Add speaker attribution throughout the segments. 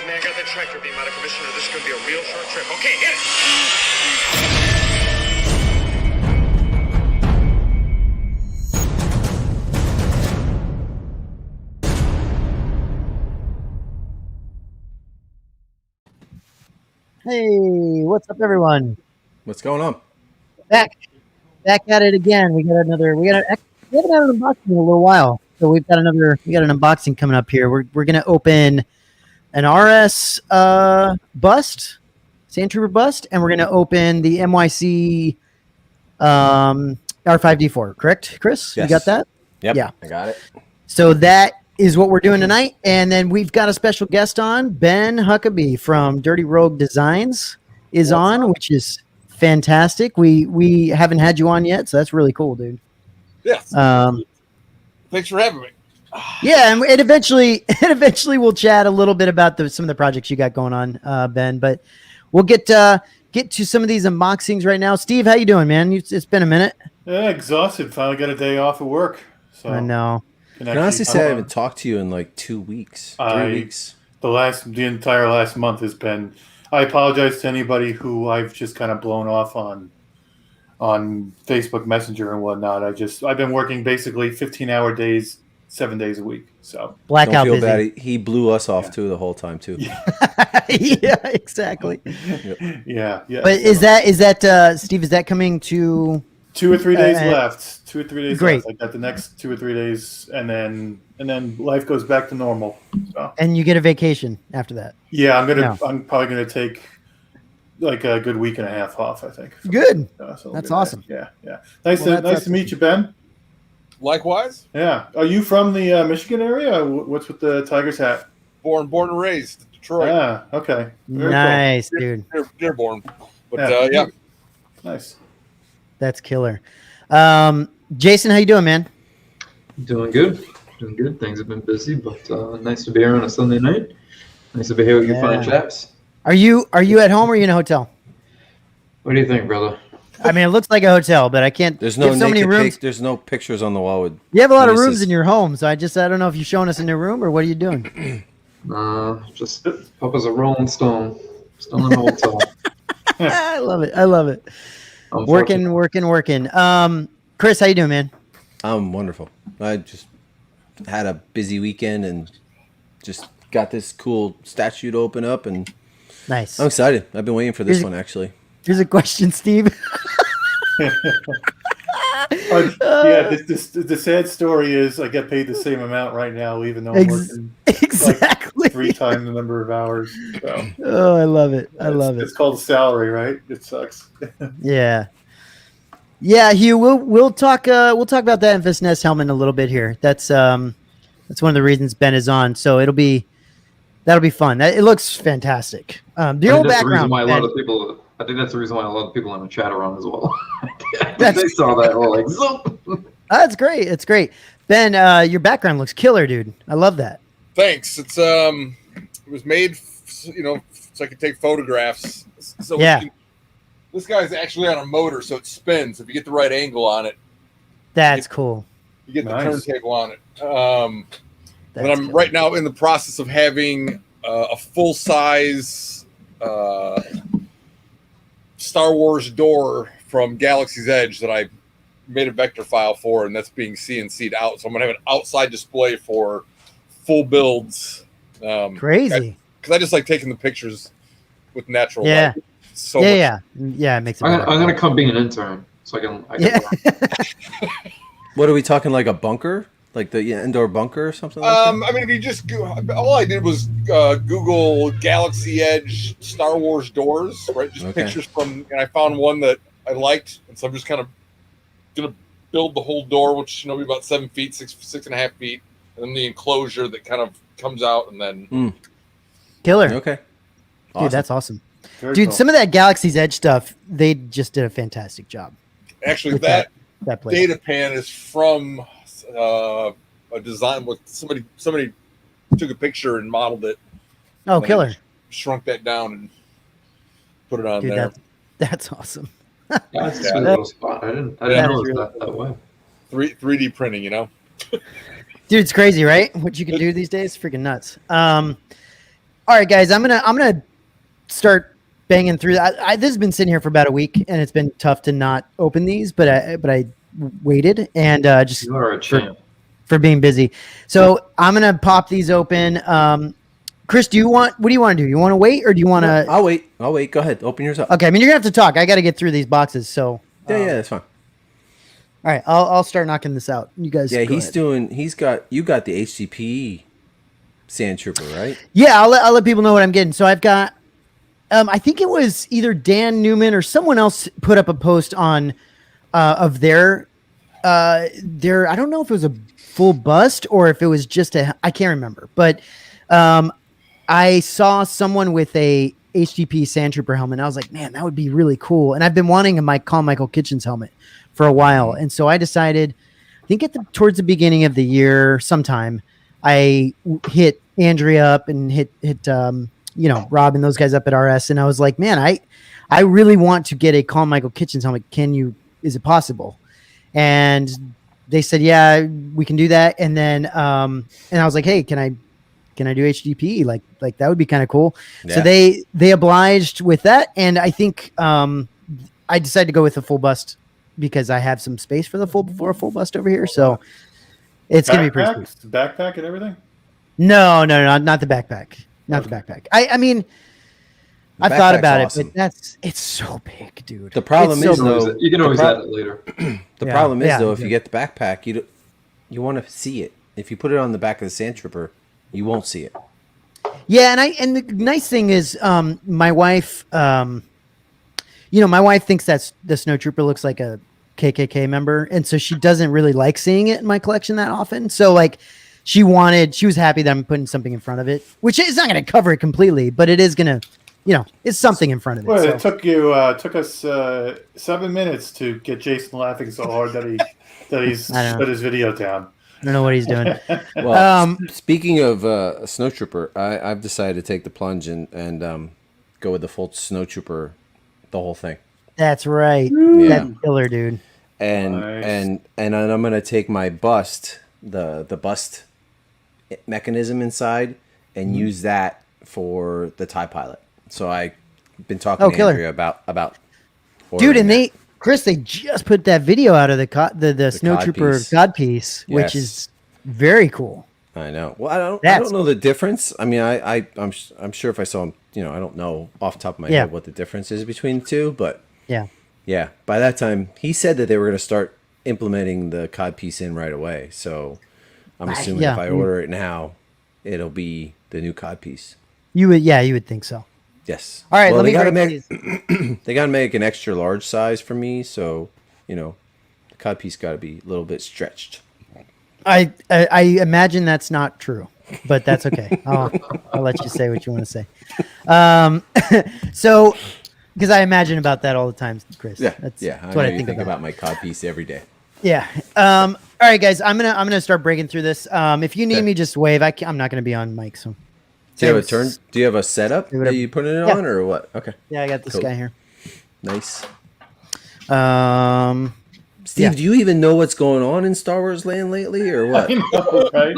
Speaker 1: old man got that tractor beam out of commission, or this is going to be a real short trip. Okay, hit
Speaker 2: it! Hey, what's up, everyone?
Speaker 3: What's going on?
Speaker 2: Back at it again. We haven't had an unboxing in a little while, so we got an unboxing coming up here. We're gonna open an RS bust, Sandtrooper bust, and we're gonna open the MYC R5-D4. Correct, Chris?
Speaker 3: Yes.
Speaker 2: You got that?
Speaker 3: Yep.
Speaker 2: Yeah.
Speaker 3: I got it.
Speaker 2: So that is what we're doing tonight, and then we've got a special guest on. Ben Huckabee from Dirty Rogue Designs is on, which is fantastic. We haven't had you on yet, so that's really cool, dude.
Speaker 4: Yes. Thanks for having me.
Speaker 2: Yeah, and eventually we'll chat a little bit about some of the projects you got going on, Ben. But we'll get to some of these unboxings right now. Steve, how you doing, man? It's been a minute.
Speaker 5: Yeah, exhausted. Finally got a day off of work. So
Speaker 2: I know.
Speaker 3: I can honestly say I haven't talked to you in like 2 weeks, 3 weeks.
Speaker 5: The entire last month has been. I apologize to anybody who I've just kind of blown off on Facebook Messenger and whatnot. I've been working basically 15-hour days, 7 days a week. So
Speaker 2: Blackout
Speaker 3: Don't feel
Speaker 2: busy.
Speaker 3: bad. He blew us off too the whole time too.
Speaker 2: Yeah, exactly.
Speaker 5: Yeah.
Speaker 2: But is that Steve? Is that coming to
Speaker 5: 2 or 3 days left? 2 or 3 days
Speaker 2: great.
Speaker 5: left. I got the next 2 or 3 days, and then life goes back to normal. So.
Speaker 2: And you get a vacation after that?
Speaker 5: Yeah, I'm probably gonna take like a good week and a half off. I think.
Speaker 2: Good.
Speaker 5: So
Speaker 2: That's awesome.
Speaker 5: Yeah. Nice to meet you, Ben.
Speaker 4: Likewise.
Speaker 5: Yeah. Are you from the Michigan area? What's with the Tigers hat?
Speaker 4: Born and raised in Detroit.
Speaker 5: Yeah. Okay. Very
Speaker 2: Nice,
Speaker 5: cool.
Speaker 2: dude.
Speaker 4: Dearborn. But yeah.
Speaker 5: Nice.
Speaker 2: That's killer. Jason, how you doing, man?
Speaker 6: Doing good. Things have been busy, but nice to be here on a Sunday night. Nice to be here with you fine chaps.
Speaker 2: Are you at home or are you in a hotel?
Speaker 6: What do you think, brother?
Speaker 2: I mean, it looks like a hotel, but I can't.
Speaker 3: There's no
Speaker 2: so many rooms.
Speaker 3: There's no pictures on the wall with.
Speaker 2: You have a lot of rooms in your home, so I don't know if you're showing us a new room or what are you doing?
Speaker 6: Just up as a rolling stone, still in a hotel.
Speaker 2: I love it. Working. Chris, how you doing, man?
Speaker 3: I'm wonderful. I just had a busy weekend and just got this cool statue to open up, and
Speaker 2: nice.
Speaker 3: I'm excited. I've been waiting for this one actually.
Speaker 2: Here's a question, Steve.
Speaker 5: The sad story is I get paid the same amount right now, even though I'm working
Speaker 2: exactly
Speaker 5: like 3 times the number of hours. So.
Speaker 2: Oh, I love it.
Speaker 5: It's called salary, right? It sucks.
Speaker 2: Yeah, Hugh. We'll talk about that Enfys Nest helmet in a little bit here. That's one of the reasons Ben is on. So that'll be fun. It looks fantastic. The old background.
Speaker 6: I think that's the reason why a lot of people in the chat are on as well. They saw that, we're like, zoom.
Speaker 2: That's great. It's great. Ben, your background looks killer, dude. I love that.
Speaker 4: Thanks. It's it was made, so I could take photographs. So
Speaker 2: yeah.
Speaker 4: This guy's actually on a motor, so it spins. If you get the right angle on it,
Speaker 2: that's cool.
Speaker 4: You get
Speaker 5: nice.
Speaker 4: the turntable on it. But I'm right now in the process of having a full size Star Wars door from Galaxy's Edge that I made a vector file for, and that's being CNC'd out. So I'm gonna have an outside display for full builds.
Speaker 2: Crazy.
Speaker 4: Because I just like taking the pictures with natural light.
Speaker 2: Yeah. It makes it.
Speaker 6: I'm gonna come be an intern, so I can.
Speaker 3: What are we talking? Like a bunker? Like the indoor bunker or something? Like that?
Speaker 4: I mean, if you just all I did was Google Galaxy Edge Star Wars doors, right? Just pictures from, and I found one that I liked, and so I'm just kind of gonna build the whole door, which be about 7 feet, 6.5 feet, and then the enclosure that kind of comes out, and then
Speaker 2: killer.
Speaker 3: Okay,
Speaker 2: awesome. Dude, that's awesome.
Speaker 5: Very
Speaker 2: Dude,
Speaker 5: cool.
Speaker 2: some of that Galaxy's Edge stuff, they just did a fantastic job.
Speaker 4: Actually, that data pan is from a design with somebody took a picture and modeled it.
Speaker 2: Oh, killer.
Speaker 4: Shrunk that down and put it on.
Speaker 2: Dude,
Speaker 4: there.
Speaker 2: That's awesome.
Speaker 6: That's a sweet little spot. I didn't know it was that way.
Speaker 4: 3D printing,
Speaker 2: Dude, it's crazy, right? What you can do these days, freaking nuts. All right, guys, I'm gonna start banging through. This has been sitting here for about a week, and it's been tough to not open these, but I waited and just
Speaker 6: You are a champ.
Speaker 2: for being busy. So I'm gonna pop these open. Chris, what do you want to do? You want to wait, or do you want to?
Speaker 3: I'll wait. Go ahead. Open yours up.
Speaker 2: Okay, I mean, you're gonna have to talk. I got to get through these boxes. So
Speaker 3: Yeah, that's fine.
Speaker 2: all right, I'll start knocking this out. You guys.
Speaker 3: Yeah,
Speaker 2: go
Speaker 3: you got the HCP Sandtrooper, right?
Speaker 2: Yeah, I'll let people know what I'm getting. So I've got, I think it was either Dan Newman or someone else put up a post on of their. I don't know if it was a full bust or if it was just I can't remember, but I saw someone with a HDP Sandtrooper helmet. And I was like, man, that would be really cool. And I've been wanting a Colin Michael Kitchens helmet for a while. And so I decided, I think towards the beginning of the year, sometime, I hit Andrea up and hit Rob and those guys up at RS. And I was like, man, I really want to get a Colin Michael Kitchens helmet. Is it possible? And they said, yeah, we can do that. And then, and I was like, hey, can I do HDP? Like that would be kind of cool. Yeah. So they obliged with that. And I think, I decided to go with a full bust because I have some space for a full bust over here. So it's going to be pretty sweet.
Speaker 5: Backpack and everything?
Speaker 2: No, not the backpack. Not the backpack. I mean, I've thought about it, but it's so big, dude.
Speaker 3: The problem is though,
Speaker 6: you can always add it later.
Speaker 3: The problem is though, if you get the backpack, you want to see it. If you put it on the back of the Sandtrooper, you won't see it.
Speaker 2: Yeah, and the nice thing is, my wife, my wife thinks that the Snowtrooper looks like a KKK member, and so she doesn't really like seeing it in my collection that often. So like, she was happy that I'm putting something in front of it, which is not going to cover it completely, but it is going to. It's something in front of it.
Speaker 5: Well,
Speaker 2: so.
Speaker 5: It took us 7 minutes to get Jason laughing so hard that he's shut his video down.
Speaker 2: I don't know what he's doing.
Speaker 3: Well, speaking of Snowtrooper, I've decided to take the plunge and go with the full Snowtrooper, the whole thing.
Speaker 2: That's right.
Speaker 3: Yeah.
Speaker 2: That's killer, dude.
Speaker 3: And
Speaker 5: nice.
Speaker 3: and I'm gonna take my bust, the bust mechanism inside, and use that for the TIE Pilot. So I've been talking to Andrea about
Speaker 2: dude, and they just put that video out of the Snowtrooper Codpiece, which is very cool.
Speaker 3: I know. Well, I don't know the difference. I mean, I'm sure if I saw him, I don't know off the top of my head what the difference is between the two, but yeah. By that time, he said that they were going to start implementing the codpiece in right away. So I'm assuming if I order it now, it'll be the new codpiece. You
Speaker 2: would think so.
Speaker 3: Yes.
Speaker 2: All right.
Speaker 3: Well,
Speaker 2: they
Speaker 3: gotta make an extra large size for me, so the codpiece got to be a little bit stretched.
Speaker 2: I imagine that's not true, but that's okay. I'll let you say what you want to say. So, because I imagine about that all the time, Chris.
Speaker 3: Yeah.
Speaker 2: That's
Speaker 3: what I think about my codpiece every day.
Speaker 2: Yeah. All right, guys. I'm gonna start breaking through this. If you need me, just wave. I'm not gonna be on mic, so.
Speaker 3: Do you have a turn? Do you have a setup that you put it on, or what? Okay.
Speaker 2: Yeah, I got this guy here.
Speaker 3: Nice. Steve, do you even know what's going on in Star Wars land lately, or what?
Speaker 5: I know, right?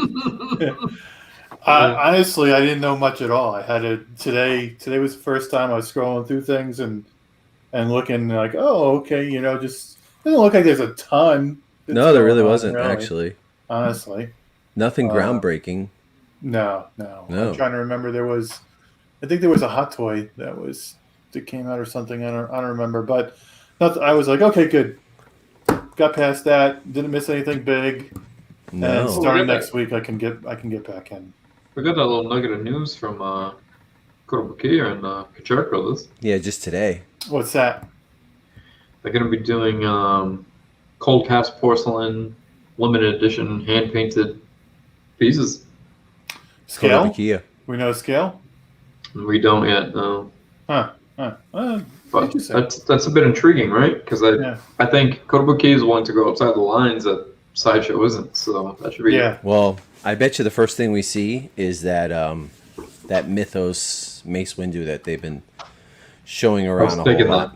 Speaker 5: Honestly, I didn't know much at all. I had today was the first time I was scrolling through things and looking like, oh, okay, just doesn't look like there's a ton.
Speaker 3: No, there really wasn't, actually.
Speaker 5: Honestly.
Speaker 3: Nothing groundbreaking.
Speaker 5: No. I'm trying to remember. I think there was a hot toy that came out or something. I don't remember, but I was like, okay, good. Got past that. Didn't miss anything big. No. And starting next week, I can get back in.
Speaker 6: We got that little nugget of news from Corsair and Kitchens Brothers.
Speaker 3: Yeah, just today.
Speaker 5: What's that?
Speaker 6: They're going to be doing cold cast porcelain, limited edition, hand painted pieces.
Speaker 5: Scale? We know scale?
Speaker 6: We don't yet, no.
Speaker 5: But
Speaker 6: that's a bit intriguing, right? Because I think Kotobuki is willing to go outside the lines that Sideshow isn't, so that should be
Speaker 3: Well, I bet you the first thing we see is that that Mythos Mace Windu that they've been showing around a whole lot.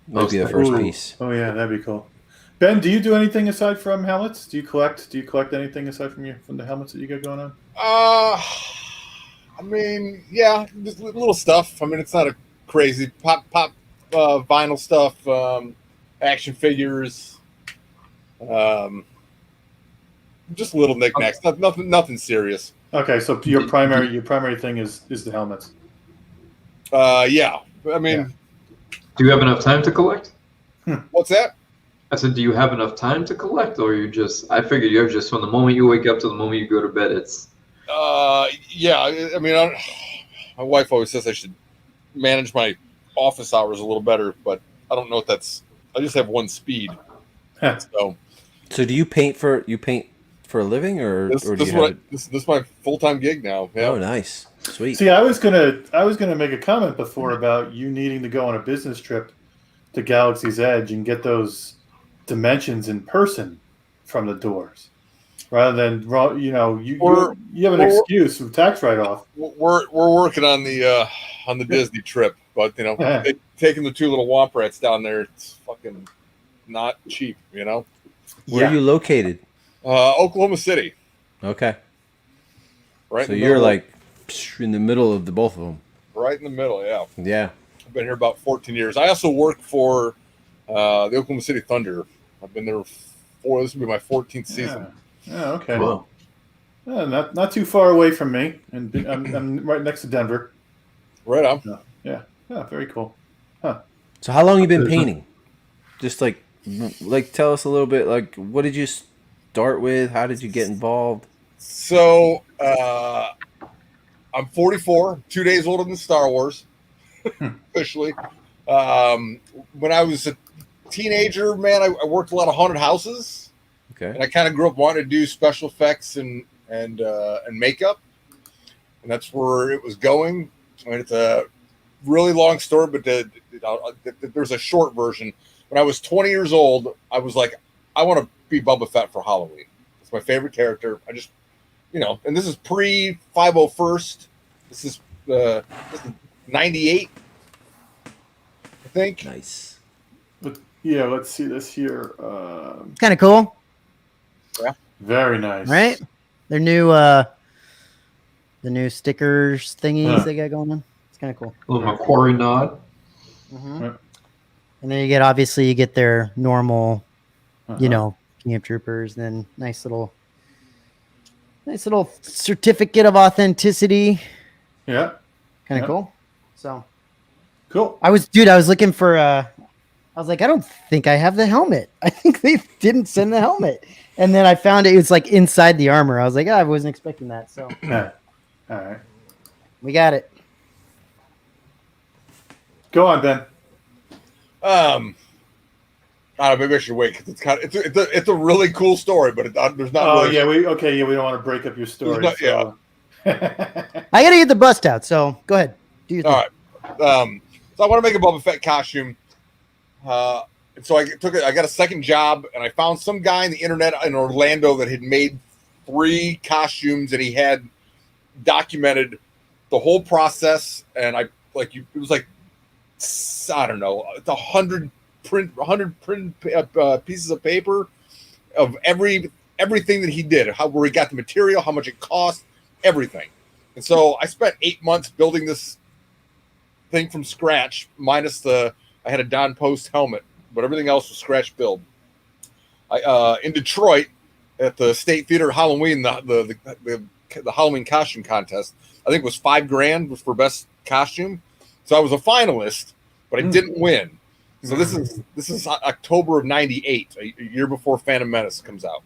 Speaker 3: Might be the first piece.
Speaker 5: Oh yeah, that'd be cool. Ben, do you do anything aside from helmets? Do you collect anything aside from the helmets that you got going on?
Speaker 4: I mean, yeah, just little stuff. I mean, it's not a crazy pop vinyl stuff, action figures, just little knickknacks. Nothing serious.
Speaker 5: Okay, so your primary thing is the helmets.
Speaker 4: Yeah. I mean,
Speaker 6: do you have enough time to collect?
Speaker 4: What's that?
Speaker 6: I said, do you have enough time to collect, or you just? I figured you're just from the moment you wake up to the moment you go to bed. It's.
Speaker 4: Yeah. I mean, my wife always says I should manage my office hours a little better, but I don't know if that's. I just have one speed.
Speaker 3: So do you paint for a living, or
Speaker 4: this
Speaker 3: do you have
Speaker 4: this is my full-time gig now? Yeah.
Speaker 3: Oh, nice, sweet.
Speaker 5: See, I was gonna make a comment before about you needing to go on a business trip to Galaxy's Edge and get those dimensions in person from the doors, rather than you have an excuse with tax write-off.
Speaker 4: We're working on the Disney trip, but taking the two little womp rats down there, it's fucking not cheap,
Speaker 3: Where are you located?
Speaker 4: Oklahoma City.
Speaker 3: Okay.
Speaker 4: Right.
Speaker 3: So you're like in the middle of both of them.
Speaker 4: Right in the middle, yeah.
Speaker 3: Yeah.
Speaker 4: I've been here about 14 years. I also work for the Oklahoma City Thunder. I've been there this will be my 14th season.
Speaker 5: Yeah. Okay.
Speaker 3: Cool.
Speaker 5: Not too far away from me, and I'm right next to Denver.
Speaker 4: Right on.
Speaker 5: Yeah. Very cool. Huh.
Speaker 3: So how long you been painting? Just like tell us a little bit. Like, what did you start with? How did you get involved?
Speaker 4: So I'm 44, 2 days older than Star Wars, officially. When I was a teenager, man, I worked a lot of haunted houses.
Speaker 3: Okay.
Speaker 4: And I kind of grew up wanting to do special effects and makeup, and that's where it was going. I mean, it's a really long story, but there's a short version. When I was 20 years old, I was like, I want to be Boba Fett for Halloween. It's my favorite character. I just, and this is pre 501st. This is 98, I think.
Speaker 3: Nice.
Speaker 5: But yeah, let's see this here.
Speaker 2: Kind of cool.
Speaker 4: Yeah.
Speaker 5: Very nice.
Speaker 2: Right? Their new stickers thingies they got going on. It's kind of cool.
Speaker 6: A little Macquarie nod.
Speaker 2: Mm-hmm. And then you get their normal, camp troopers. Then nice little certificate of authenticity.
Speaker 5: Yeah.
Speaker 2: Kind of cool. So
Speaker 5: cool.
Speaker 2: I was looking for. I was like, I don't think I have the helmet. I think they didn't send the helmet. And then I found it was like inside the armor. I was like, I wasn't expecting that. So
Speaker 5: all right,
Speaker 2: we got it.
Speaker 5: Go on, Ben.
Speaker 4: I don't know, maybe I should wait because it's a really cool story, but there's not.
Speaker 5: Oh
Speaker 4: really
Speaker 5: we don't want to break up your story.
Speaker 4: Yeah.
Speaker 2: I gotta get the bust out. So go ahead. Do your thing.
Speaker 4: All right. So I want to make a Boba Fett costume. And so I got a second job, and I found some guy on the internet in Orlando that had made 3 costumes, and he had documented the whole process. And it was like, I don't know, it's 100 print pieces of paper of everything that he did, where he got the material, how much it cost, everything. And so I spent 8 months building this thing from scratch, minus I had a Don Post helmet, but everything else was scratch build. In Detroit at the State Theater Halloween, the Halloween costume contest, I think it was $5,000 for best costume. So I was a finalist, but I didn't win. So this is October of '98, a year before Phantom Menace comes out.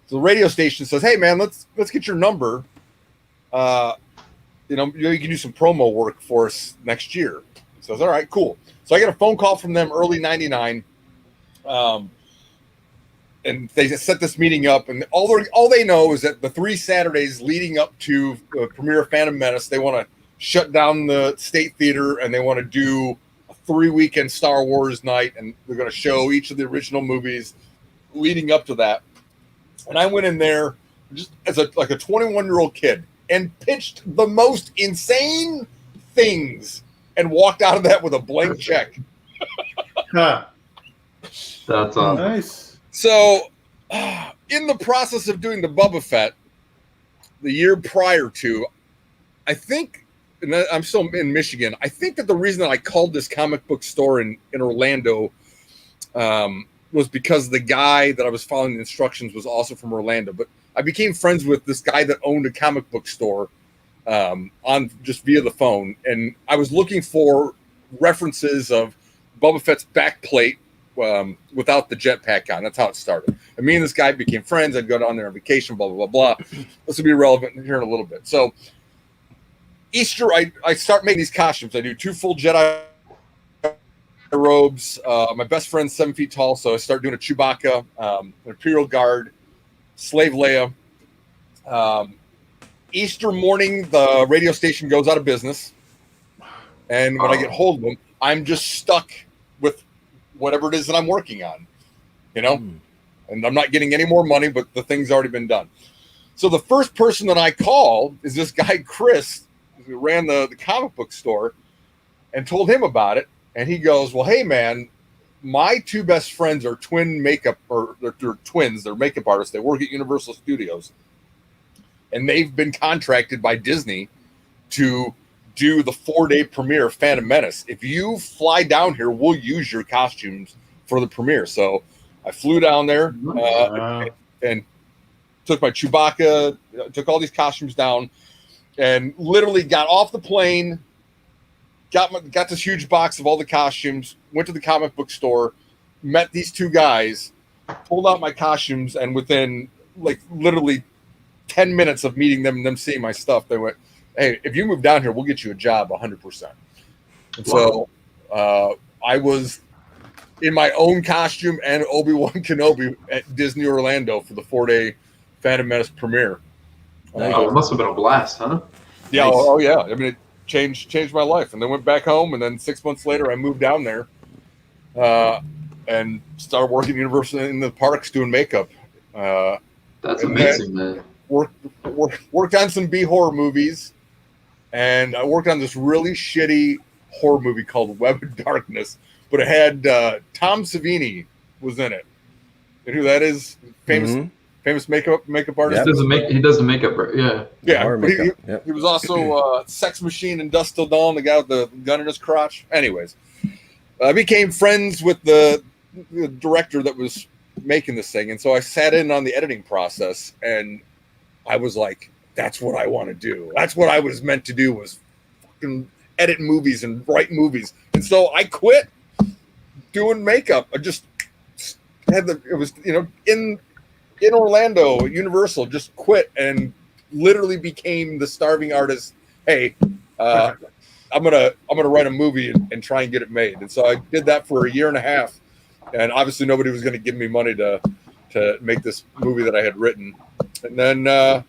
Speaker 4: So the radio station says, "Hey man, let's get your number. You can do some promo work for us next year." So I was, all right, cool. So I get a phone call from them early '99, and they set this meeting up. And all they know is that the 3 Saturdays leading up to the premiere of Phantom Menace, they want to shut down the State Theater, and they want to do a 3-weekend Star Wars night, and they're going to show each of the original movies leading up to that. And I went in there just as a 21-year-old kid and pitched the most insane things and walked out of that with a blank check.
Speaker 6: That's awesome.
Speaker 5: Nice.
Speaker 4: So, in the process of doing the Boba Fett, the year prior to, think, and I'm still in Michigan, I think that the reason that I called this comic book store in Orlando was because the guy that I was following the instructions was also from Orlando. But I became friends with this guy that owned a comic book store on just via the phone. And I was looking for references of Boba Fett's back plate without the jetpack on. That's how it started. And me and this guy became friends. I'd go down there on vacation, blah, blah, blah, blah. This will be relevant here in a little bit. So Easter, I start making these costumes. I do 2 full Jedi robes. My best friend's 7 feet tall, so I start doing a Chewbacca, an Imperial Guard, Slave Leia. Easter morning, the radio station goes out of business. And when I get hold of them, I'm just stuck with whatever it is that I'm working on, you know? And I'm not getting any more money, but the thing's already been done. So the first person that I call is this guy, Chris, who ran the comic book store, and told him about it. And he goes, well, hey, man, my 2 best friends are twin makeup, or they're twins. They're makeup artists. They work at Universal Studios. And they've been contracted by Disney to do the 4-day premiere of Phantom Menace. If you fly down here, we'll use your costumes for the premiere. So I flew down there and took my Chewbacca, took all these costumes down, and literally got off the plane, got this huge box of all the costumes, went to the comic book store, met these 2 guys, pulled out my costumes, and within like literally 10 minutes of meeting them and them seeing my stuff, they went, hey, if you move down here, we'll get you a job 100%. And so I was in my own costume and Obi-Wan Kenobi at Disney Orlando for the 4-day Phantom Menace premiere.
Speaker 6: It must have been a blast, huh?
Speaker 4: Yeah.
Speaker 6: Nice.
Speaker 4: Oh, yeah. I mean, it changed my life. And then went back home, and then 6 months later, I moved down there and started working at Universal in the parks doing makeup.
Speaker 6: That's amazing, man.
Speaker 4: Worked on some B-horror movies, and I worked on this really shitty horror movie called Web of Darkness, but it had Tom Savini was in it. You know who that is? Famous makeup artist.
Speaker 6: He does the makeup, right? Yeah.
Speaker 4: Yeah. He was also Sex Machine and Dust Till Dawn, the guy with the gun in his crotch. Anyways, I became friends with the director that was making this thing, and so I sat in on the editing process, and I was like, that's what I want to do. That's what I was meant to do, was fucking edit movies and write movies. And so I quit doing makeup. I just had it was, in Orlando, Universal, just quit and literally became the starving artist. Hey, I'm gonna write a movie and try and get it made. And so I did that for a year and a half. And obviously nobody was going to give me money to make this movie that I had written. And then I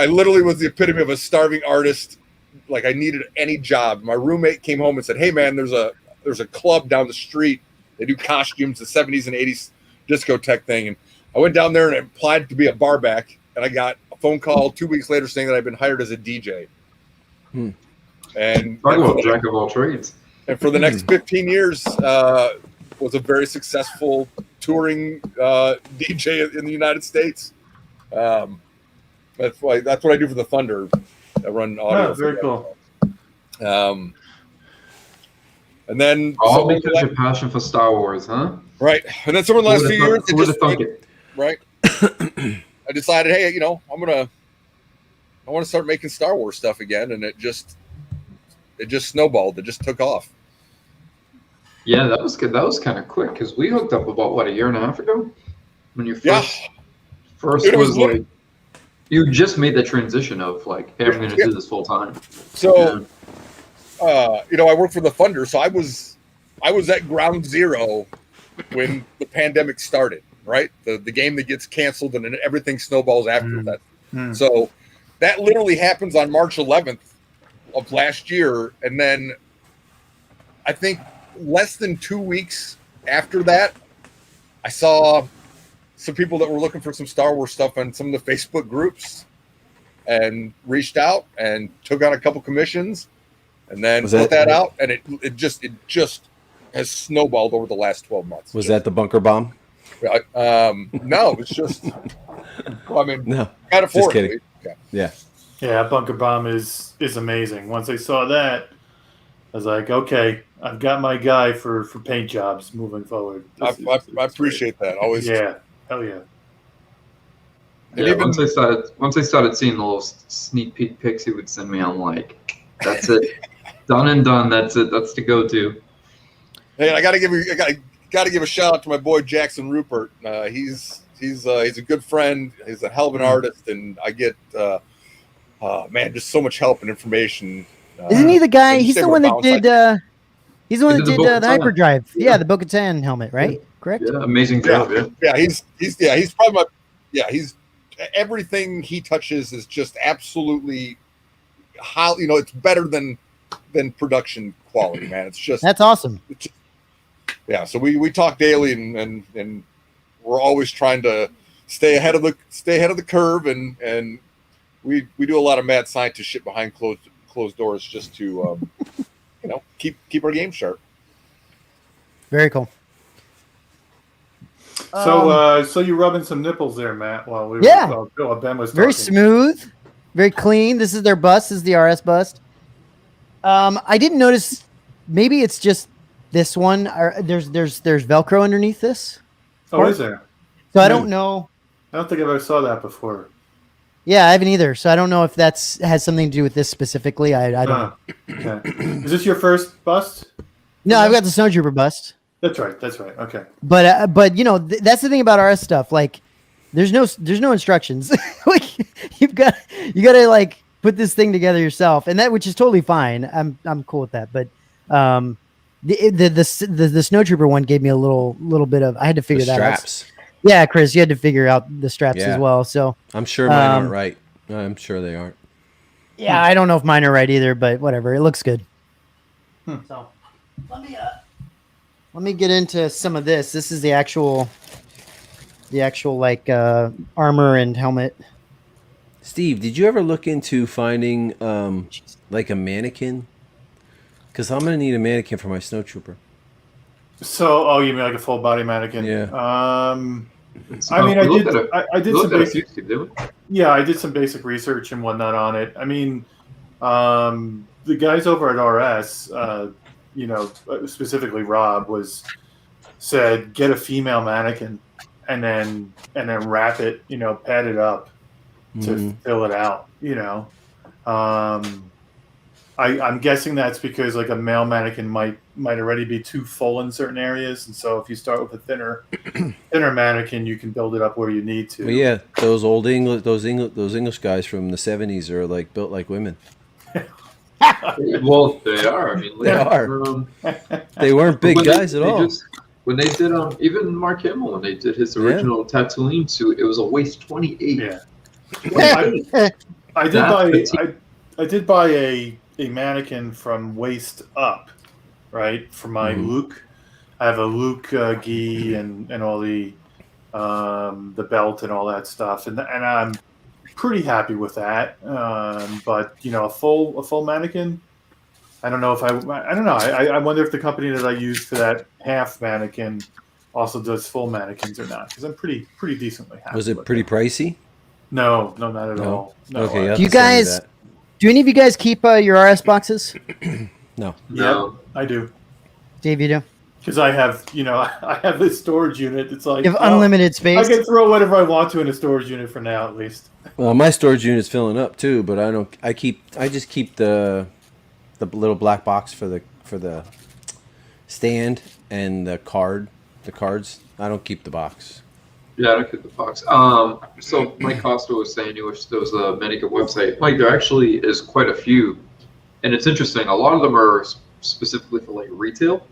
Speaker 4: literally was the epitome of a starving artist. Like, I needed any job. My roommate came home and said, hey, man, there's a club down the street. They do costumes, the 70s and 80s discotheque thing. And I went down there and applied to be a barback. And I got a phone call 2 weeks later saying that I'd been hired as a DJ. And
Speaker 6: talk about jack of all trades.
Speaker 4: And for the next 15 years, was a very successful touring DJ in the United States. That's what I do for the Thunder. I run audio.
Speaker 5: Oh, very cool.
Speaker 4: And then
Speaker 6: all because your passion for Star Wars, huh?
Speaker 4: Right. And then some of the last few years, right. I decided, hey, I want to start making Star Wars stuff again, and it just snowballed. It just took off.
Speaker 6: Yeah, that was good. That was kind of quick because we hooked up about a year and a half ago when you first
Speaker 4: it
Speaker 6: was like you just made the transition of like, hey, I'm going to do this full time.
Speaker 4: So, I work for the Thunder, so I was at ground zero when the pandemic started. Right, the game that gets canceled and then everything snowballs after that. So that literally happens on March 11th of last year, and then I think less than 2 weeks after that, I saw some people that were looking for some Star Wars stuff on some of the Facebook groups, and reached out and took on a couple commissions, and then put that out, and it just has snowballed over the last 12 months.
Speaker 3: Was that the bunker bomb?
Speaker 4: No, it's just. I mean,
Speaker 3: no,
Speaker 4: kind of
Speaker 3: just kidding.
Speaker 4: Yeah.
Speaker 5: Yeah, bunker bomb is amazing. Once I saw that, I was like, okay, I've got my guy for paint jobs moving forward.
Speaker 4: I appreciate that. Always.
Speaker 5: Yeah, hell yeah.
Speaker 6: Yeah, once I started seeing the little sneak peek pics he would send me, I'm like, that's it, done and done. That's it. That's the go-to.
Speaker 4: Hey, I gotta give a shout out to my boy Jackson Rupert. He's a good friend. He's a hell of an artist, and I get just so much help and information.
Speaker 2: Isn't he the guy? He's the one that did. He's the one that did the hyperdrive. Yeah, the Bo-Katan helmet, right? Correct.
Speaker 6: Yeah, amazing job.
Speaker 4: Yeah, he's probably my he's everything he touches is just absolutely how it's better than production quality, man. It's just
Speaker 2: that's awesome.
Speaker 4: Yeah, so we talk daily, and we're always trying to stay ahead of the curve, and we do a lot of mad scientist shit behind closed doors just to keep our game sharp.
Speaker 2: Very cool.
Speaker 5: So you're rubbing some nipples there, Matt, while Ben was talking.
Speaker 2: Very smooth, very clean. This is their bust. This is the RS bust. I didn't notice. Maybe it's just this one. There's Velcro underneath this.
Speaker 5: Oh, is there?
Speaker 2: So I don't know.
Speaker 5: I don't think I ever saw that before.
Speaker 2: Yeah, I haven't either. So I don't know if has something to do with this specifically. I don't.
Speaker 5: Okay. Is this your first bust?
Speaker 2: No, I've got the Sandtrooper bust.
Speaker 5: That's right. Okay.
Speaker 2: But that's the thing about RS stuff. Like, there's no instructions. Like, you got to like put this thing together yourself, and which is totally fine. I'm cool with that. But the Snowtrooper one gave me a little bit of. I had to figure that out. Straps. Yeah, Chris, you had to figure out the straps as well. So
Speaker 3: I'm sure mine aren't right. I'm sure they aren't.
Speaker 2: Yeah, I don't know if mine are right either, but whatever. It looks good. So let me get into some of this. This is the actual like armor and helmet.
Speaker 3: Steve, did you ever look into finding like a mannequin? Because I'm gonna need a mannequin for my Snowtrooper.
Speaker 5: So, you mean like a full body mannequin?
Speaker 3: Yeah.
Speaker 5: I did some basic. Yeah, I did some basic research and whatnot on it. I mean, the guys over at RS, specifically Rob, said get a female mannequin and then wrap it, pad it up to fill it out. I'm guessing that's because like a male mannequin might already be too full in certain areas, and so if you start with a thinner mannequin, you can build it up where you need to.
Speaker 3: Well, yeah, those English guys from the 70s are like built like women.
Speaker 6: Well, they are. I mean,
Speaker 3: they are. They weren't big guys at all.
Speaker 6: When they did, even Mark Hamill, when they did his original Tatooine suit, it was a waist 28.
Speaker 5: Yeah. Well, I did buy a mannequin from waist up, right? For my Luke. I have a Luke gi and all the belt and all that stuff, and I'm pretty happy with that. But a full mannequin, I don't know if I don't know. I wonder if the company that I used for that half mannequin also does full mannequins or not, because I'm pretty decently happy.
Speaker 3: Was it pretty pricey?
Speaker 5: No, not at all. No.
Speaker 3: Okay.
Speaker 2: Do you guys? Do any of you guys keep your RS boxes?
Speaker 3: No.
Speaker 5: Yeah, I do.
Speaker 2: Dave, you do?
Speaker 5: Because I have, I have this storage unit. It's like
Speaker 2: you have unlimited space.
Speaker 5: I can throw whatever I want to in a storage unit for now, at least.
Speaker 3: Well, my storage unit's filling up too, but I don't. I just keep the little black box for the stand and the cards. I don't keep the box.
Speaker 6: Yeah, I don't keep the box. So Mike Costa was saying you wish there was a mannequin website. Mike, there actually is quite a few, and it's interesting. A lot of them are specifically for like retail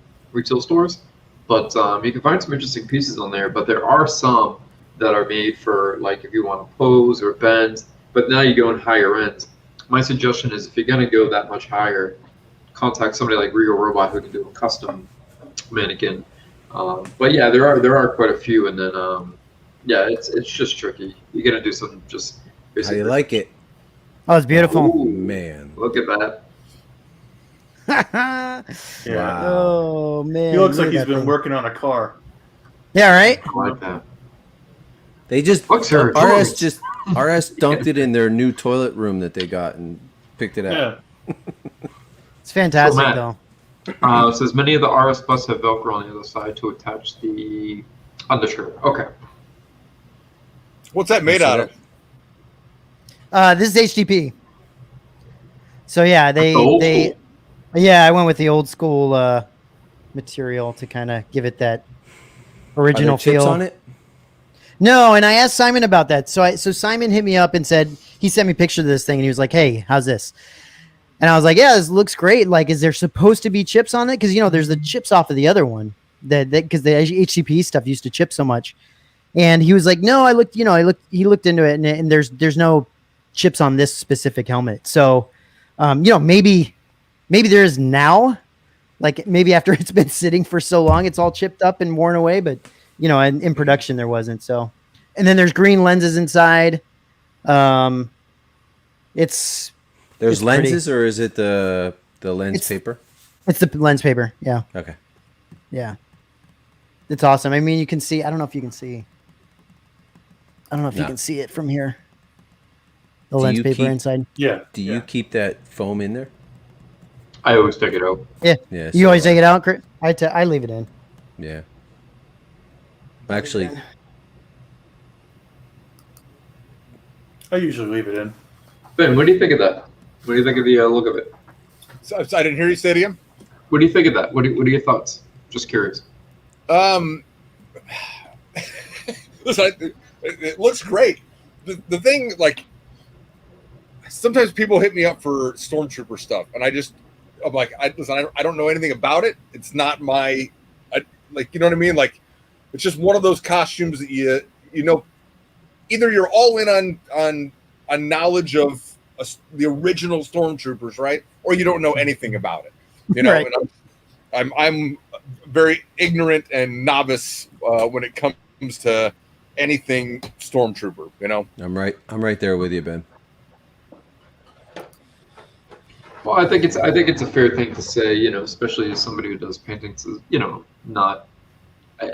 Speaker 6: stores, but you can find some interesting pieces on there. But there are some that are made for like if you want to pose or bend. But now you go in higher end. My suggestion is if you're gonna go that much higher, contact somebody like Regal Robot who can do a custom mannequin. But yeah, there are quite a few, and then yeah, it's just tricky. You got to do something just.
Speaker 3: How you like it?
Speaker 2: Oh, it's beautiful.
Speaker 3: Ooh, man,
Speaker 6: look at that.
Speaker 5: Yeah.
Speaker 3: Wow.
Speaker 2: Oh man,
Speaker 5: he looks like he's been working on a car.
Speaker 2: Yeah, right.
Speaker 6: I like that.
Speaker 3: They just
Speaker 6: RS
Speaker 3: RS dunked it in their new toilet room that they got and picked it out.
Speaker 5: Yeah.
Speaker 2: It's fantastic,
Speaker 6: So, Matt,
Speaker 2: though.
Speaker 6: It says many of the RS busts have Velcro on the other side to attach the undershirt. Okay.
Speaker 4: What's that made out of?
Speaker 2: This is HDP. So yeah,
Speaker 6: School.
Speaker 2: yeah, I went with the old school material to kind of give it that original
Speaker 3: Are there chips
Speaker 2: feel.
Speaker 3: on it?
Speaker 2: No, and I asked Simon about that. So Simon hit me up and said he sent me a picture of this thing, and he was like, "Hey, how's this?" And I was like, "Yeah, this looks great. Like, is there supposed to be chips on it? Because there's the chips off of the other one that because the HCP stuff used to chip so much." And he was like, "No, I looked. He looked into it, and there's no chips on this specific helmet. So, maybe there is now, like maybe after it's been sitting for so long, it's all chipped up and worn away. But in production there wasn't. So, and then there's green lenses inside.
Speaker 3: There's lenses, or is it the lens paper?
Speaker 2: It's the lens paper. Yeah.
Speaker 3: Okay.
Speaker 2: Yeah. It's awesome. I mean, you can see. I don't know if you can see. I don't know if you can see it from here. The lens paper inside.
Speaker 5: Yeah.
Speaker 3: Do you keep that foam in there?
Speaker 6: I always take it out.
Speaker 2: Yeah.
Speaker 3: Yeah.
Speaker 2: You always take it out, Chris? I leave it in.
Speaker 3: Yeah. Actually,
Speaker 5: I usually leave it in.
Speaker 6: Ben, what do you think of that? What do you think of the look of it?
Speaker 4: So, I didn't hear you say it again.
Speaker 6: What do you think of that? What are your thoughts? Just curious.
Speaker 4: Listen, it looks great. The thing, like, sometimes people hit me up for Stormtrooper stuff, and I'm like, I don't know anything about it. It's not my, you know what I mean? Like, it's just one of those costumes that either you're all in on knowledge of the original Stormtroopers, right? Or you don't know anything about it,
Speaker 2: Right.
Speaker 4: And I'm very ignorant and novice when it comes to anything Stormtrooper.
Speaker 3: I'm right there with you, Ben.
Speaker 6: Well, I think it's a fair thing to say, especially as somebody who does paintings, not.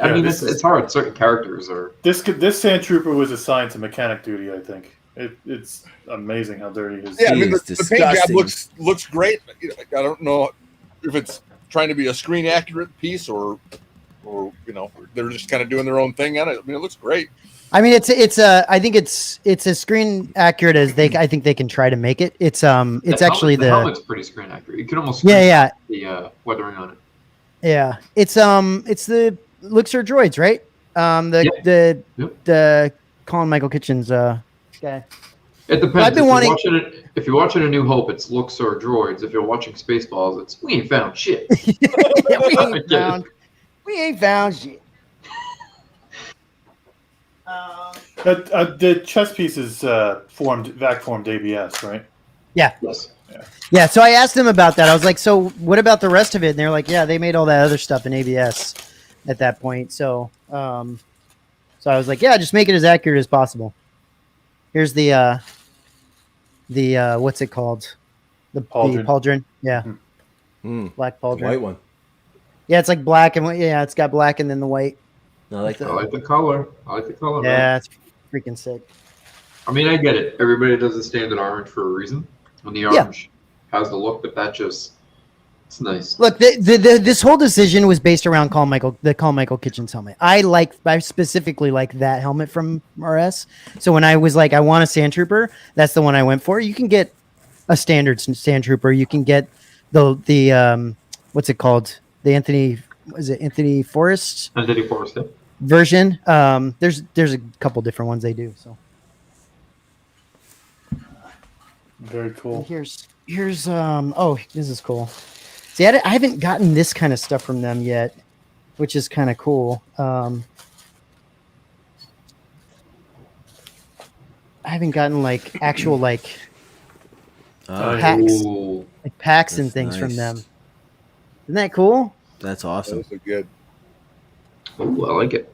Speaker 6: I mean, it's hard. Certain characters are.
Speaker 5: This Sandtrooper was assigned to mechanic duty. I think it's amazing how dirty his.
Speaker 4: Yeah, I mean,
Speaker 3: is
Speaker 4: the paint job
Speaker 3: disgusting.
Speaker 4: looks great. I don't know if it's trying to be a screen accurate piece or they're just kind of doing their own thing on it. I mean, it looks great.
Speaker 2: I mean, I think it's as screen accurate as I think they can try to make it. It's actually
Speaker 6: the helmet's pretty screen accurate. You can almost
Speaker 2: the
Speaker 6: weathering on it.
Speaker 2: Yeah, it's the Luxor droids, right? The Colin Michael Kitchens guy.
Speaker 6: It depends.
Speaker 2: I've been
Speaker 6: If you're watching A New Hope, it's looks or droids. If you're watching Spaceballs, it's we ain't found shit.
Speaker 2: Yeah, we ain't found shit.
Speaker 5: The chess pieces vac formed ABS, right?
Speaker 2: Yeah.
Speaker 6: Yes.
Speaker 2: Yeah. So I asked them about that. I was like, "So what about the rest of it?" And they're like, "Yeah, they made all that other stuff in ABS at that point." So, so I was like, "Yeah, just make it as accurate as possible." Here's the what's it called? The Pauldron. Yeah. Black Pauldron.
Speaker 3: White one.
Speaker 2: Yeah, it's like black and it's got black and then the white.
Speaker 3: I like
Speaker 6: I like the color.
Speaker 2: Yeah,
Speaker 6: Man.
Speaker 2: it's freaking sick.
Speaker 6: I mean, I get it. Everybody does the standard orange for a reason. When the orange has the look, but it's nice.
Speaker 2: Look, this whole decision was based around the Colin Michael Kitchens helmet. I specifically like that helmet from RS. So when I was like, I want a Sandtrooper, that's the one I went for. You can get a standard Sandtrooper. You can get the what's it called? The Anthony Forrest?
Speaker 6: Anthony Forrest, yeah.
Speaker 2: Version. There's a couple different ones they do. So
Speaker 5: Very cool.
Speaker 2: and here's this is cool. See, I haven't gotten this kind of stuff from them yet, which is kind of cool. I haven't gotten like actual packs, packs and things from them. Isn't that cool?
Speaker 3: That's awesome.
Speaker 4: Those are good.
Speaker 6: Ooh, I like it.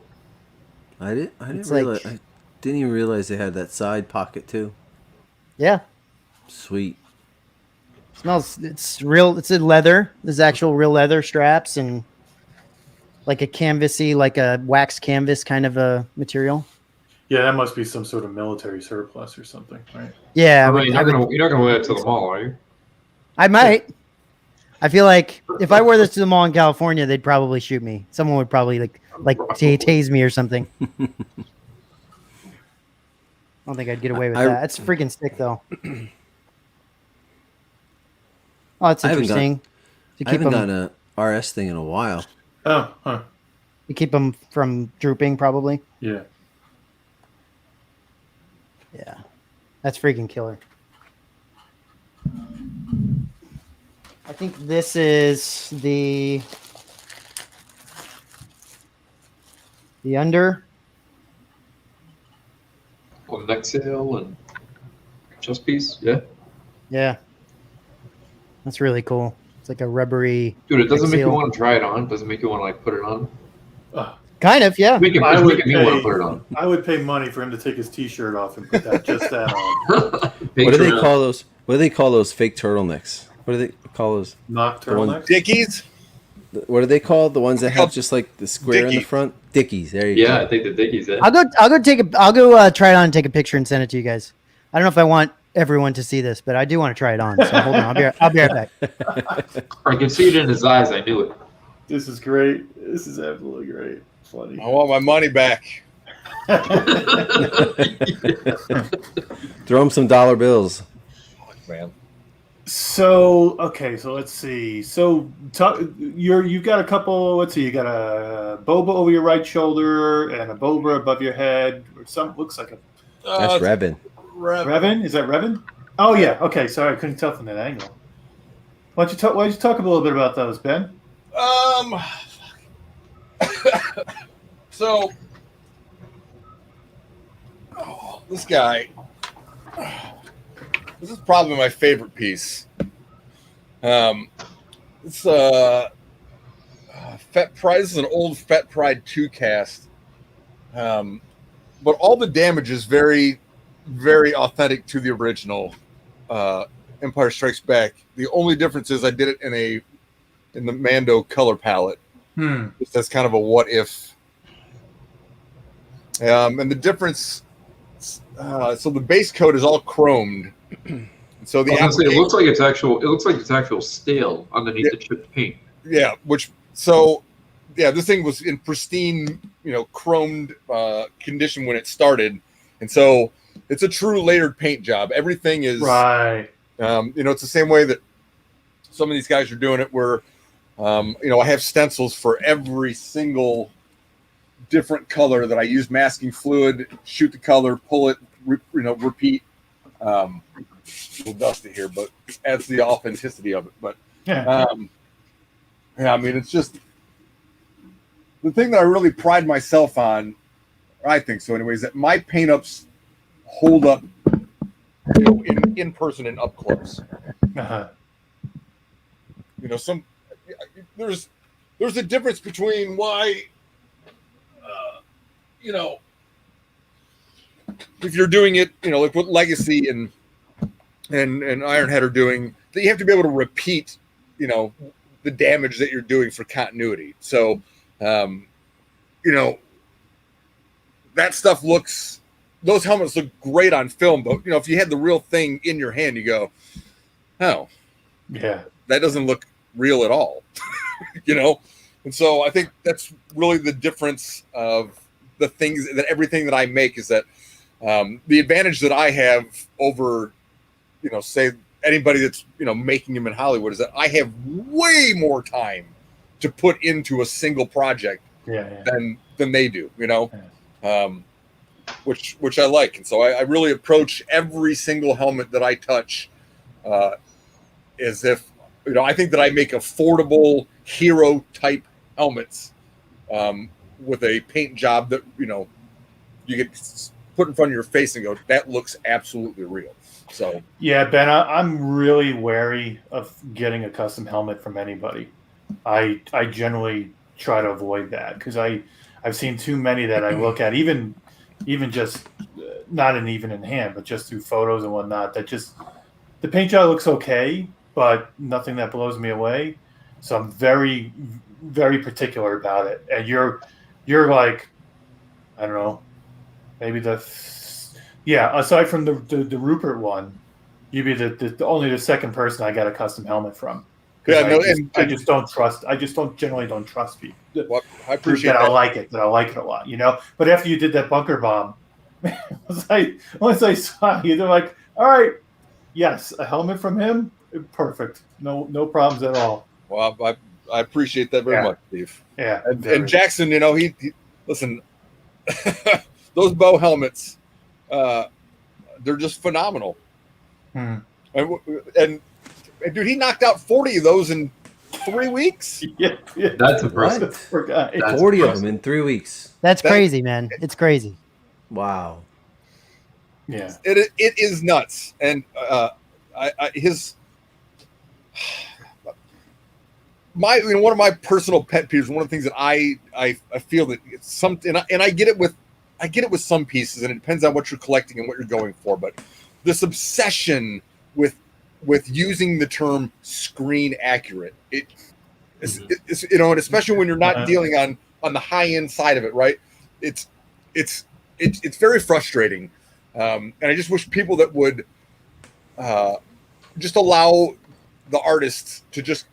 Speaker 3: I didn't even realize they had that side pocket too.
Speaker 2: Yeah.
Speaker 3: Sweet.
Speaker 2: It's real. It's a leather. There's actual real leather straps and like a canvasy, like a wax canvas kind of a material.
Speaker 5: Yeah, that must be some sort of military surplus or something, right?
Speaker 2: Yeah,
Speaker 6: you're not gonna wear it to the mall, are you?
Speaker 2: I might. I feel like if I wear this to the mall in California, they'd probably shoot me. Someone would probably tase me or something. I don't think I'd get away with that. It's freaking sick, though. Oh, that's interesting.
Speaker 3: I haven't gotten a RS thing in a while.
Speaker 5: Oh, huh.
Speaker 2: To keep them from drooping, probably.
Speaker 5: Yeah.
Speaker 2: Yeah. That's freaking killer. I think this is the under.
Speaker 6: Well, neck sail and chest piece, yeah.
Speaker 2: Yeah. That's really cool. It's like a rubbery.
Speaker 6: Dude, it doesn't make you
Speaker 2: seal.
Speaker 6: want to try it on. It doesn't make you want to like put it on.
Speaker 2: Kind of, yeah.
Speaker 6: It's making me want to put it on.
Speaker 5: I would pay money for him to take his T-shirt off and put just that on.
Speaker 3: What do they call those? What do they call those fake turtlenecks? What do they call those?
Speaker 5: Mock turtlenecks?
Speaker 4: Dickies?
Speaker 3: What are they called? The ones that have just like the square in the front? Dickies. There you go.
Speaker 6: Yeah, I think the Dickies.
Speaker 2: I'll go try it on and take a picture and send it to you guys. I don't know if I want everyone to see this, but I do want to try it on. So hold on, I'll be right back.
Speaker 6: I can see it in his eyes. I knew it.
Speaker 5: This is great. This is absolutely great. Funny.
Speaker 4: I want my money back.
Speaker 3: Throw him some dollar bills.
Speaker 4: Fuck, man.
Speaker 5: So let's see. So you've got a couple. Let's see. You got a boba over your right shoulder and a boba above your head, or some looks like a.
Speaker 3: That's Revan.
Speaker 5: Revan? Is that Revan? Oh yeah. Okay. Sorry, I couldn't tell from that angle. Why don't you talk a little bit about those, Ben?
Speaker 4: So, this guy. This is probably my favorite piece. It's Fet Pride. This is an old Fet Pride 2 cast. But all the damage is very, very authentic to the original Empire Strikes Back. The only difference is I did it in the Mando color palette. Just as kind of a what if. And the difference, so the base coat is all chromed. So it
Speaker 6: looks like it's actual steel underneath the chipped paint.
Speaker 4: Yeah, this thing was in pristine, chromed condition when it started, and so it's a true layered paint job. Everything is
Speaker 5: right.
Speaker 4: It's the same way that some of these guys are doing it. Where, I have stencils for every single different color that I use masking fluid, shoot the color, pull it, repeat. A little dusty here, but adds the authenticity of it. But it's just the thing that I really pride myself on. I think so, anyways. That my paint ups hold up, in person and up close.
Speaker 5: Uh-huh.
Speaker 4: There's a difference between why, if you're doing it, like what Legacy and Ironhead are doing, that you have to be able to repeat, the damage that you're doing for continuity. So, that stuff those helmets look great on film, but if you had the real thing in your hand, you go, oh,
Speaker 5: yeah,
Speaker 4: that doesn't look real at all, And so I think that's really the difference of the things that everything that I make is that the advantage that I have over, say anybody that's, making them in Hollywood is that I have way more time to put into a single project than they do, which I like. And so I really approach every single helmet that I touch as if, I think that I make affordable hero type helmets with a paint job that, you get put in front of your face and go, that looks absolutely real. So
Speaker 5: yeah, Ben, I'm really wary of getting a custom helmet from anybody. I generally try to avoid that because I've seen too many that I look at, even just not even in hand, but just through photos and whatnot. That just the paint job looks okay, but nothing that blows me away. So I'm very, very particular about it. And you're like, I don't know, maybe aside from the Rupert one, you'd be the only the second person I got a custom helmet from.
Speaker 4: Yeah,
Speaker 5: I just don't trust. I just generally don't trust people.
Speaker 4: Well, I appreciate
Speaker 5: that.
Speaker 4: that.
Speaker 5: I like it a lot, But after you did that bunker bomb, once I saw you, they're like, all right, yes, a helmet from him, perfect, no problems at all.
Speaker 4: Well, I appreciate that very much, Steve.
Speaker 5: Yeah,
Speaker 4: and Jackson, he listen. Those bow helmets, they're just phenomenal. And dude, he knocked out 40 of those in 3 weeks.
Speaker 5: Yeah.
Speaker 6: That's impressive.
Speaker 3: 40 of them in 3 weeks.
Speaker 2: That's crazy, man. It's crazy.
Speaker 3: Wow.
Speaker 5: Yeah.
Speaker 4: It is nuts. And one of my personal pet peeves, one of the things that I feel that it's something, and I get it with some pieces, and it depends on what you're collecting and what you're going for, but this obsession with using the term screen accurate, it's and especially when you're not dealing on the high end side of it, right? It's very frustrating, and I just wish people that would just allow the artists to just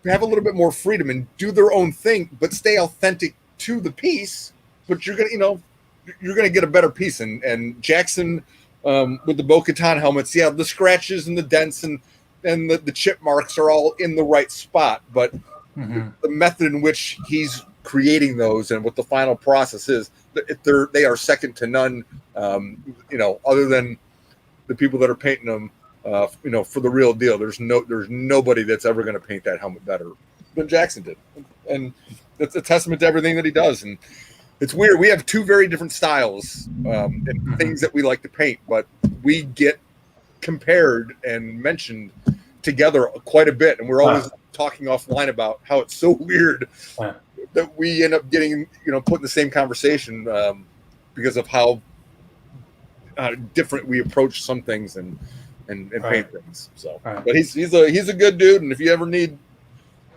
Speaker 4: have a little bit more freedom and do their own thing, but stay authentic to the piece. But you're gonna get a better piece. And Jackson, with the Bo-Katan helmets, the scratches and the dents and the chip marks are all in the right spot, but the method in which he's creating those and what the final process is, they are second to none. Other than the people that are painting them, for the real deal. There's nobody that's ever going to paint that helmet better than Jackson did, and it's a testament to everything that he does. And it's weird. We have two very different styles and things that we like to paint, but we get compared and mentioned together quite a bit, and we're always talking offline about how it's so weird that we end up getting put in the same conversation because of how different we approach some things and paint things. So, but he's a good dude, and if you ever need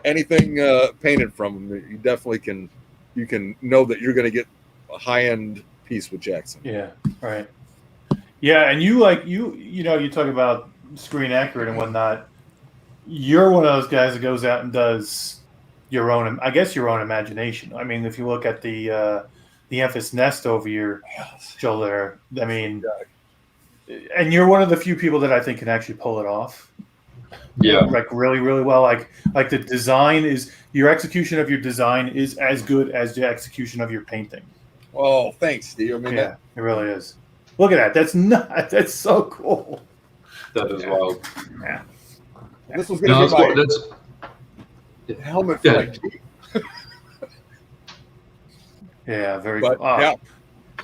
Speaker 4: anything painted from him, you definitely can. You can know that you're going to get a high end piece with Jackson.
Speaker 5: Yeah, right. Yeah, and you talk about screen accurate and whatnot. You're one of those guys that goes out and does your own imagination. I mean, if you look at the Emphas nest over your shoulder, I mean. And you're one of the few people that I think can actually pull it off.
Speaker 6: Yeah.
Speaker 5: Like really, really well. Like the design is, your execution of your design is as good as the execution of your painting.
Speaker 4: Oh, thanks, Steve. I mean,
Speaker 5: it really is. Look at that. That's so cool.
Speaker 6: That is wild.
Speaker 5: Yeah.
Speaker 4: This was going to be my helmet for my Jeep.
Speaker 5: Yeah, very cool. Yeah.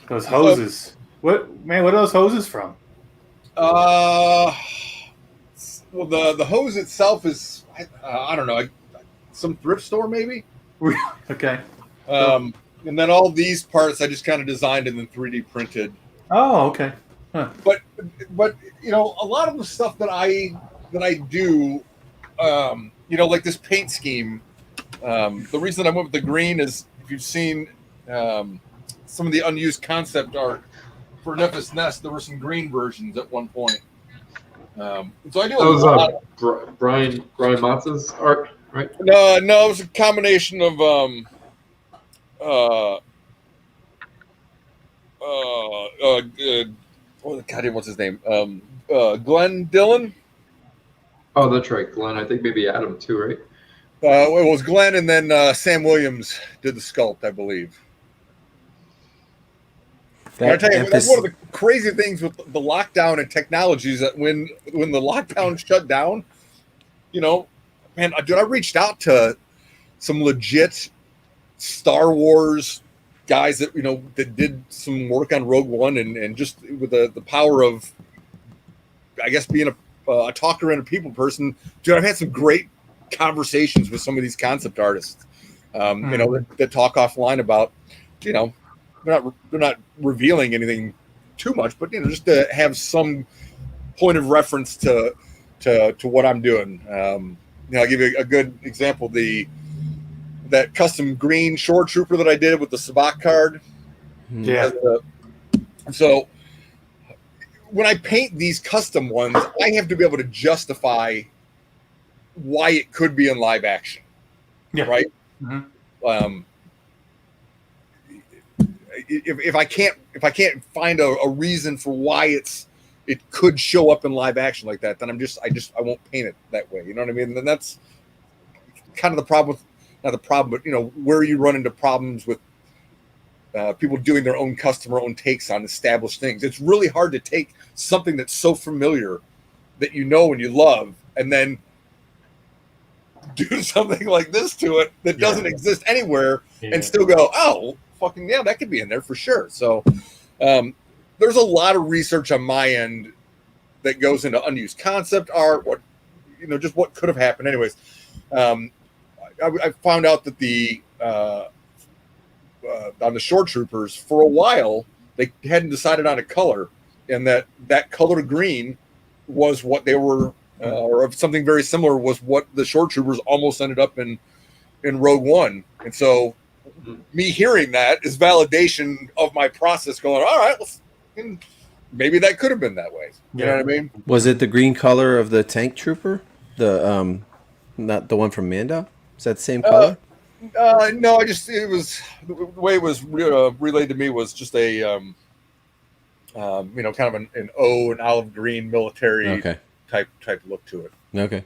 Speaker 5: Those hoses. What are those hoses from?
Speaker 4: Well, the hose itself is I don't know, some thrift store maybe.
Speaker 5: Okay.
Speaker 4: And then all these parts I just kind of designed and then 3D printed.
Speaker 5: Oh, okay. Huh.
Speaker 4: But a lot of the stuff that I do, like this paint scheme. The reason I went with the green is if you've seen some of the unused concept art for Memphis Nest, there were some green versions at one point. So I do a lot
Speaker 6: of Brian Matz's art, right?
Speaker 4: No, it was a combination of what's his name? Glenn Dillon.
Speaker 6: Oh, that's right, Glenn. I think maybe Adam too, right?
Speaker 4: It was Glenn, and then Sam Williams did the sculpt, I believe. I tell you, that's one of the crazy things with the lockdown and technologies that when the lockdown shut down, man, dude, I reached out to some legit Star Wars guys that that did some work on Rogue One and just with the power of, I guess, being a talker and a people person, dude, I've had some great conversations with some of these concept artists, that talk offline about, they're not revealing anything too much, but just to have some point of reference to what I'm doing. I'll give you a good example. That custom green Shore Trooper that I did with the Sabak card.
Speaker 5: Yeah.
Speaker 4: So when I paint these custom ones, I have to be able to justify why it could be in live action.
Speaker 5: Yeah.
Speaker 4: Right.
Speaker 5: Mm-hmm.
Speaker 4: If I can't find a reason for why it could show up in live action like that, then I won't paint it that way. You know what I mean? And then that's kind of the problem with, not the problem, but, you know, where you run into problems with people doing their own own takes on established things. It's really hard to take something that's so familiar that you know and you love, and then do something like this to it that doesn't exist anywhere, and still go, oh, fucking yeah, that could be in there for sure. So there's a lot of research on my end that goes into unused concept art, what, you know, just what could have happened. Anyways, I found out that on the Shore Troopers, for a while they hadn't decided on a color, and that color green was what they were, or something very similar was what the Shore Troopers almost ended up in Rogue One. And so me hearing that is validation of my process going, all right, maybe that could have been that way. You know what I mean?
Speaker 3: Was it the green color of the tank trooper? The not the one from Mando? Is that the same color?
Speaker 4: No, it was the way it was relayed to me was just a you know, kind of an olive green military type look to it.
Speaker 3: Okay.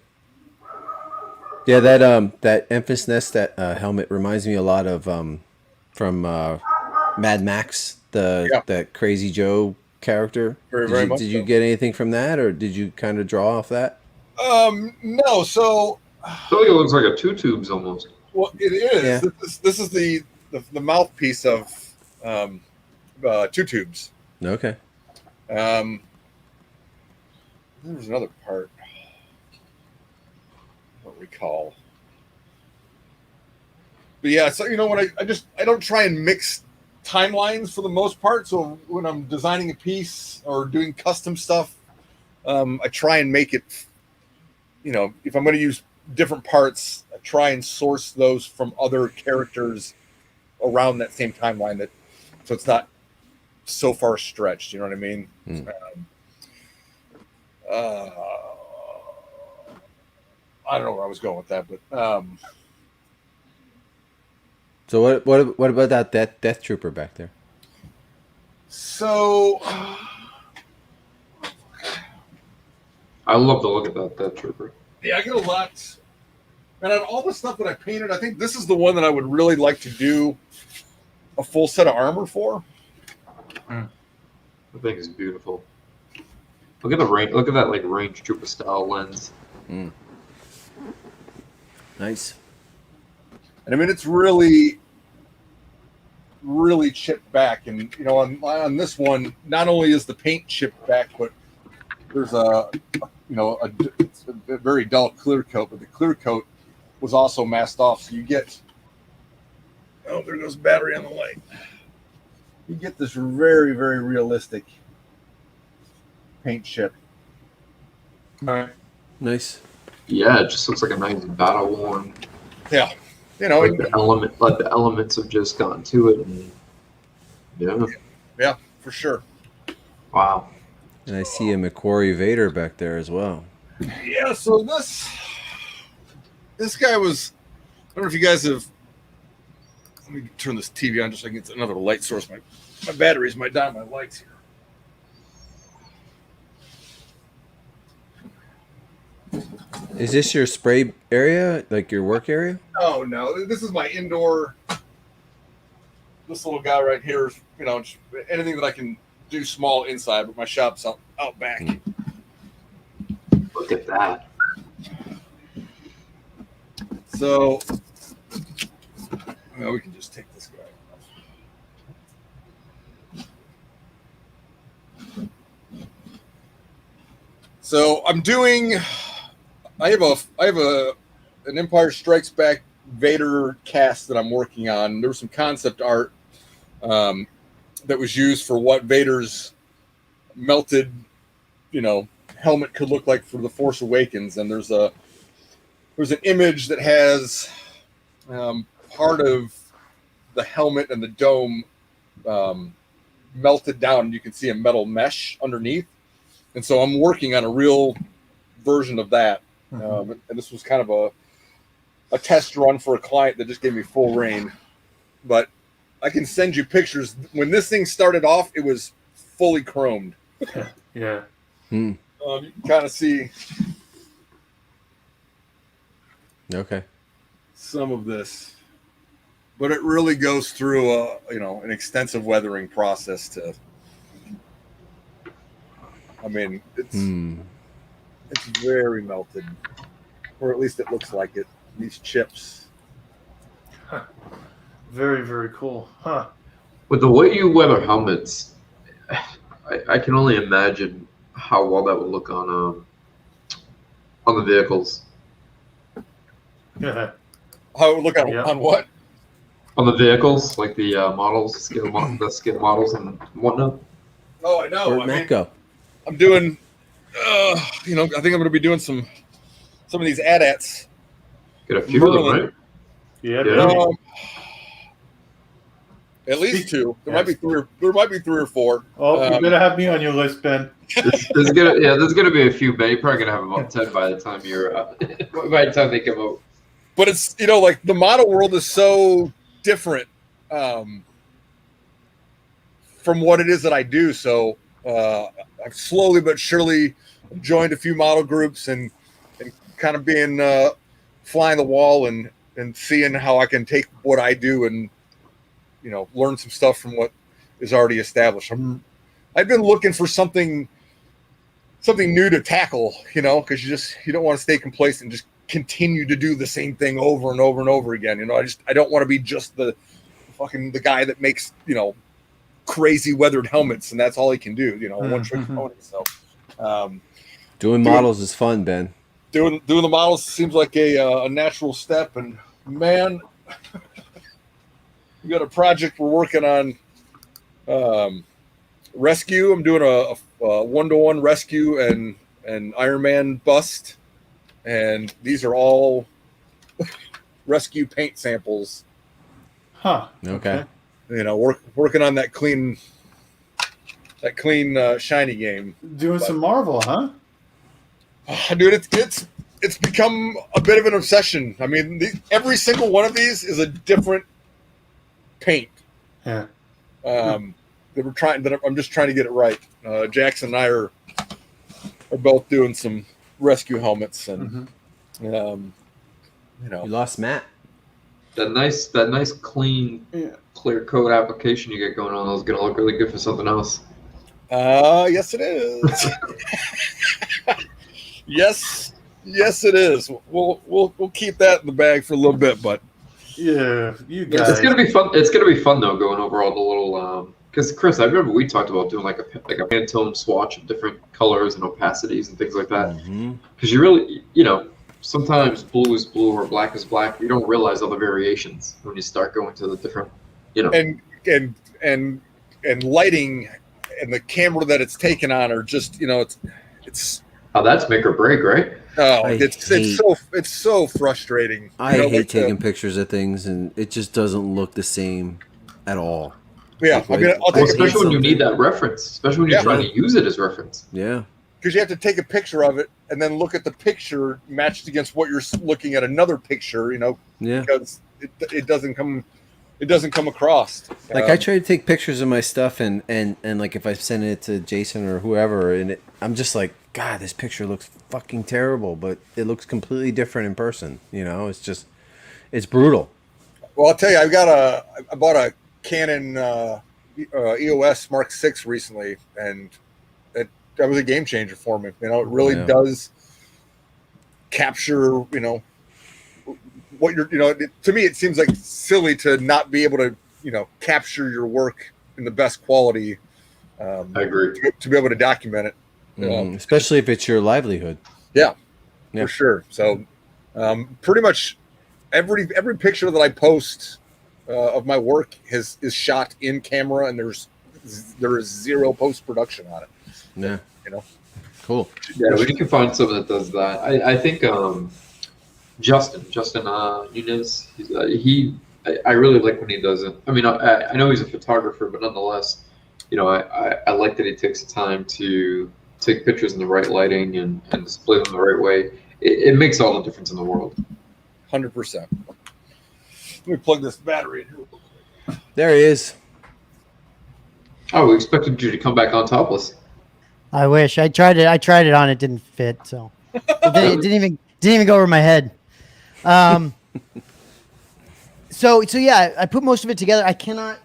Speaker 3: Yeah, that Emphas Nest, that helmet reminds me a lot of from Mad Max, that Crazy Joe character.
Speaker 4: Very much.
Speaker 3: Did you get anything from that, or did you kind of draw off that?
Speaker 4: No. So
Speaker 6: it looks like a two tubes almost.
Speaker 4: Well, it is.
Speaker 3: Yeah.
Speaker 4: This is the mouthpiece of two tubes.
Speaker 3: Okay.
Speaker 4: There's another part. I don't recall. But yeah, so, you know, when I don't try and mix timelines for the most part. So when I'm designing a piece or doing custom stuff, I try and make it, you know, if I'm going to use different parts, I try and source those from other characters around that same timeline, so it's not so far stretched. You know what I mean? I don't know where I was going with that, but
Speaker 3: so what about that Death Trooper back there?
Speaker 4: So
Speaker 6: I love the look of that Trooper.
Speaker 4: Yeah, I get a lot. And on all the stuff that I painted, I think this is the one that I would really like to do a full set of armor for.
Speaker 6: The thing is beautiful. Look at the range. Look at that like range trooper style lens.
Speaker 3: Nice.
Speaker 4: And I mean, it's really, really chipped back. And you know, on this one, not only is the paint chipped back, but there's it's a very dull clear coat. But the clear coat was also masked off, so you get. Oh, there goes battery on the light. You get this very, very realistic paint chip.
Speaker 5: All right.
Speaker 3: Nice.
Speaker 6: Yeah, it just looks like a nice battle worn.
Speaker 4: Yeah, you know,
Speaker 6: like the elements have just gone to it. And,
Speaker 4: yeah, for sure.
Speaker 6: Wow.
Speaker 3: And I see a McQuarrie Vader back there as well.
Speaker 4: Yeah, so this guy was. I don't know if you guys have. Let me turn this TV on just so I can get another light source. My batteries might die on my lights here.
Speaker 3: Is this your spray area, like your work area?
Speaker 4: Oh no, this is my indoor. This little guy right here is, you know, just anything that I can do small inside, but my shop's out back.
Speaker 6: Look at that.
Speaker 4: So, well, we can just take this guy off. So I'm doing. I have an Empire Strikes Back Vader cast that I'm working on. There was some concept art that was used for what Vader's melted, you know, helmet could look like for The Force Awakens, and there's an image that has part of the helmet and the dome melted down. You can see a metal mesh underneath. And so I'm working on a real version of that. And this was kind of a test run for a client that just gave me full rein. But I can send you pictures. When this thing started off, it was fully chromed.
Speaker 5: Yeah.
Speaker 4: You can kind of see some of this. But it really goes through an extensive weathering process to, I mean, it's very melted, or at least it looks like it. These chips.
Speaker 5: Very, very cool. Huh.
Speaker 6: With the way you weather helmets, I can only imagine how well that would look on the vehicles.
Speaker 5: Yeah.
Speaker 4: How it would look on what?
Speaker 6: On the vehicles, like the models, the scale models and whatnot.
Speaker 4: Oh, I know.
Speaker 3: Where'd Matt go?
Speaker 4: I'm doing, I think I'm going to be doing some of these AT-ATs.
Speaker 6: Get a few of them, right?
Speaker 5: Yeah.
Speaker 4: At least two. There might be three or four.
Speaker 5: Oh, you're gonna have me on your list, Ben.
Speaker 6: There's gonna be a few, Ben. You're probably gonna have about 10 by the time by the time they come out.
Speaker 4: But it's like the model world is so different from what it is that I do. So I've slowly but surely joined a few model groups and kind of being flying the wall and seeing how I can take what I do and learn some stuff from what is already established. I've been looking for something new to tackle, because you don't want to stay complacent and just continue to do the same thing over and over and over again. I don't want to be just the guy that makes crazy weathered helmets and that's all he can do. One trick pony. So
Speaker 3: doing models is fun, Ben.
Speaker 4: Doing the models seems like a natural step, and man. We got a project we're working on. Rescue. I'm doing a 1-to-1 rescue and Iron Man bust, and these are all rescue paint samples.
Speaker 5: Huh.
Speaker 3: Okay.
Speaker 4: Working on that clean shiny game.
Speaker 5: Doing some Marvel, huh?
Speaker 4: Dude, it's become a bit of an obsession. I mean, every single one of these is a different paint.
Speaker 5: Yeah.
Speaker 4: I'm just trying to get it right. Jackson and I are both doing some rescue helmets, and
Speaker 3: you lost Matt.
Speaker 6: That nice clean clear coat application you get going on is gonna look really good for something else.
Speaker 4: Yes it is. yes it is. We'll keep that in the bag for a little bit, but
Speaker 5: yeah, you guys.
Speaker 6: It's gonna be fun. It's gonna be fun though, going over all the little. Because Chris, I remember we talked about doing like a Pantone swatch of different colors and opacities and things like that. Because you really, sometimes blue is blue or black is black. You don't realize all the variations when you start going to the different,
Speaker 4: and lighting and the camera that it's taken on are just, it's.
Speaker 6: Oh, that's make or break, right?
Speaker 4: Oh, it's so frustrating.
Speaker 3: I hate taking pictures of things, and it just doesn't look the same at all.
Speaker 4: Yeah,
Speaker 6: especially when you need that reference, especially when you're trying to use it as reference.
Speaker 3: Yeah,
Speaker 4: because you have to take a picture of it and then look at the picture matched against what you're looking at another picture. Because it doesn't come across.
Speaker 3: Like I try to take pictures of my stuff, and like if I send it to Jason or whoever, and I'm just like, God, this picture looks fucking terrible, but it looks completely different in person. It's brutal.
Speaker 4: Well, I'll tell you, I bought a Canon EOS Mark VI recently, and that was a game changer for me. It really does capture, what you're, to me, it seems like silly to not be able to, capture your work in the best quality.
Speaker 6: I agree.
Speaker 4: To be able to document it.
Speaker 3: Especially if it's your livelihood.
Speaker 4: Yeah, for sure. So pretty much every picture that I post of my work is shot in camera, and there is zero post-production on it.
Speaker 3: Yeah. Cool.
Speaker 6: Yeah, we can find someone that does that. I think Justin Nunez, I really like when he does it. I mean, I know he's a photographer, but nonetheless, I like that he takes the time to take pictures in the right lighting and display them the right way. It makes all the difference in the world.
Speaker 4: 100%. Let me plug this battery in here.
Speaker 3: There he is.
Speaker 6: Oh, we expected you to come back on topless.
Speaker 2: I wish. I tried it on. It didn't fit. So it didn't even go over my head. So yeah, I put most of it together. I cannot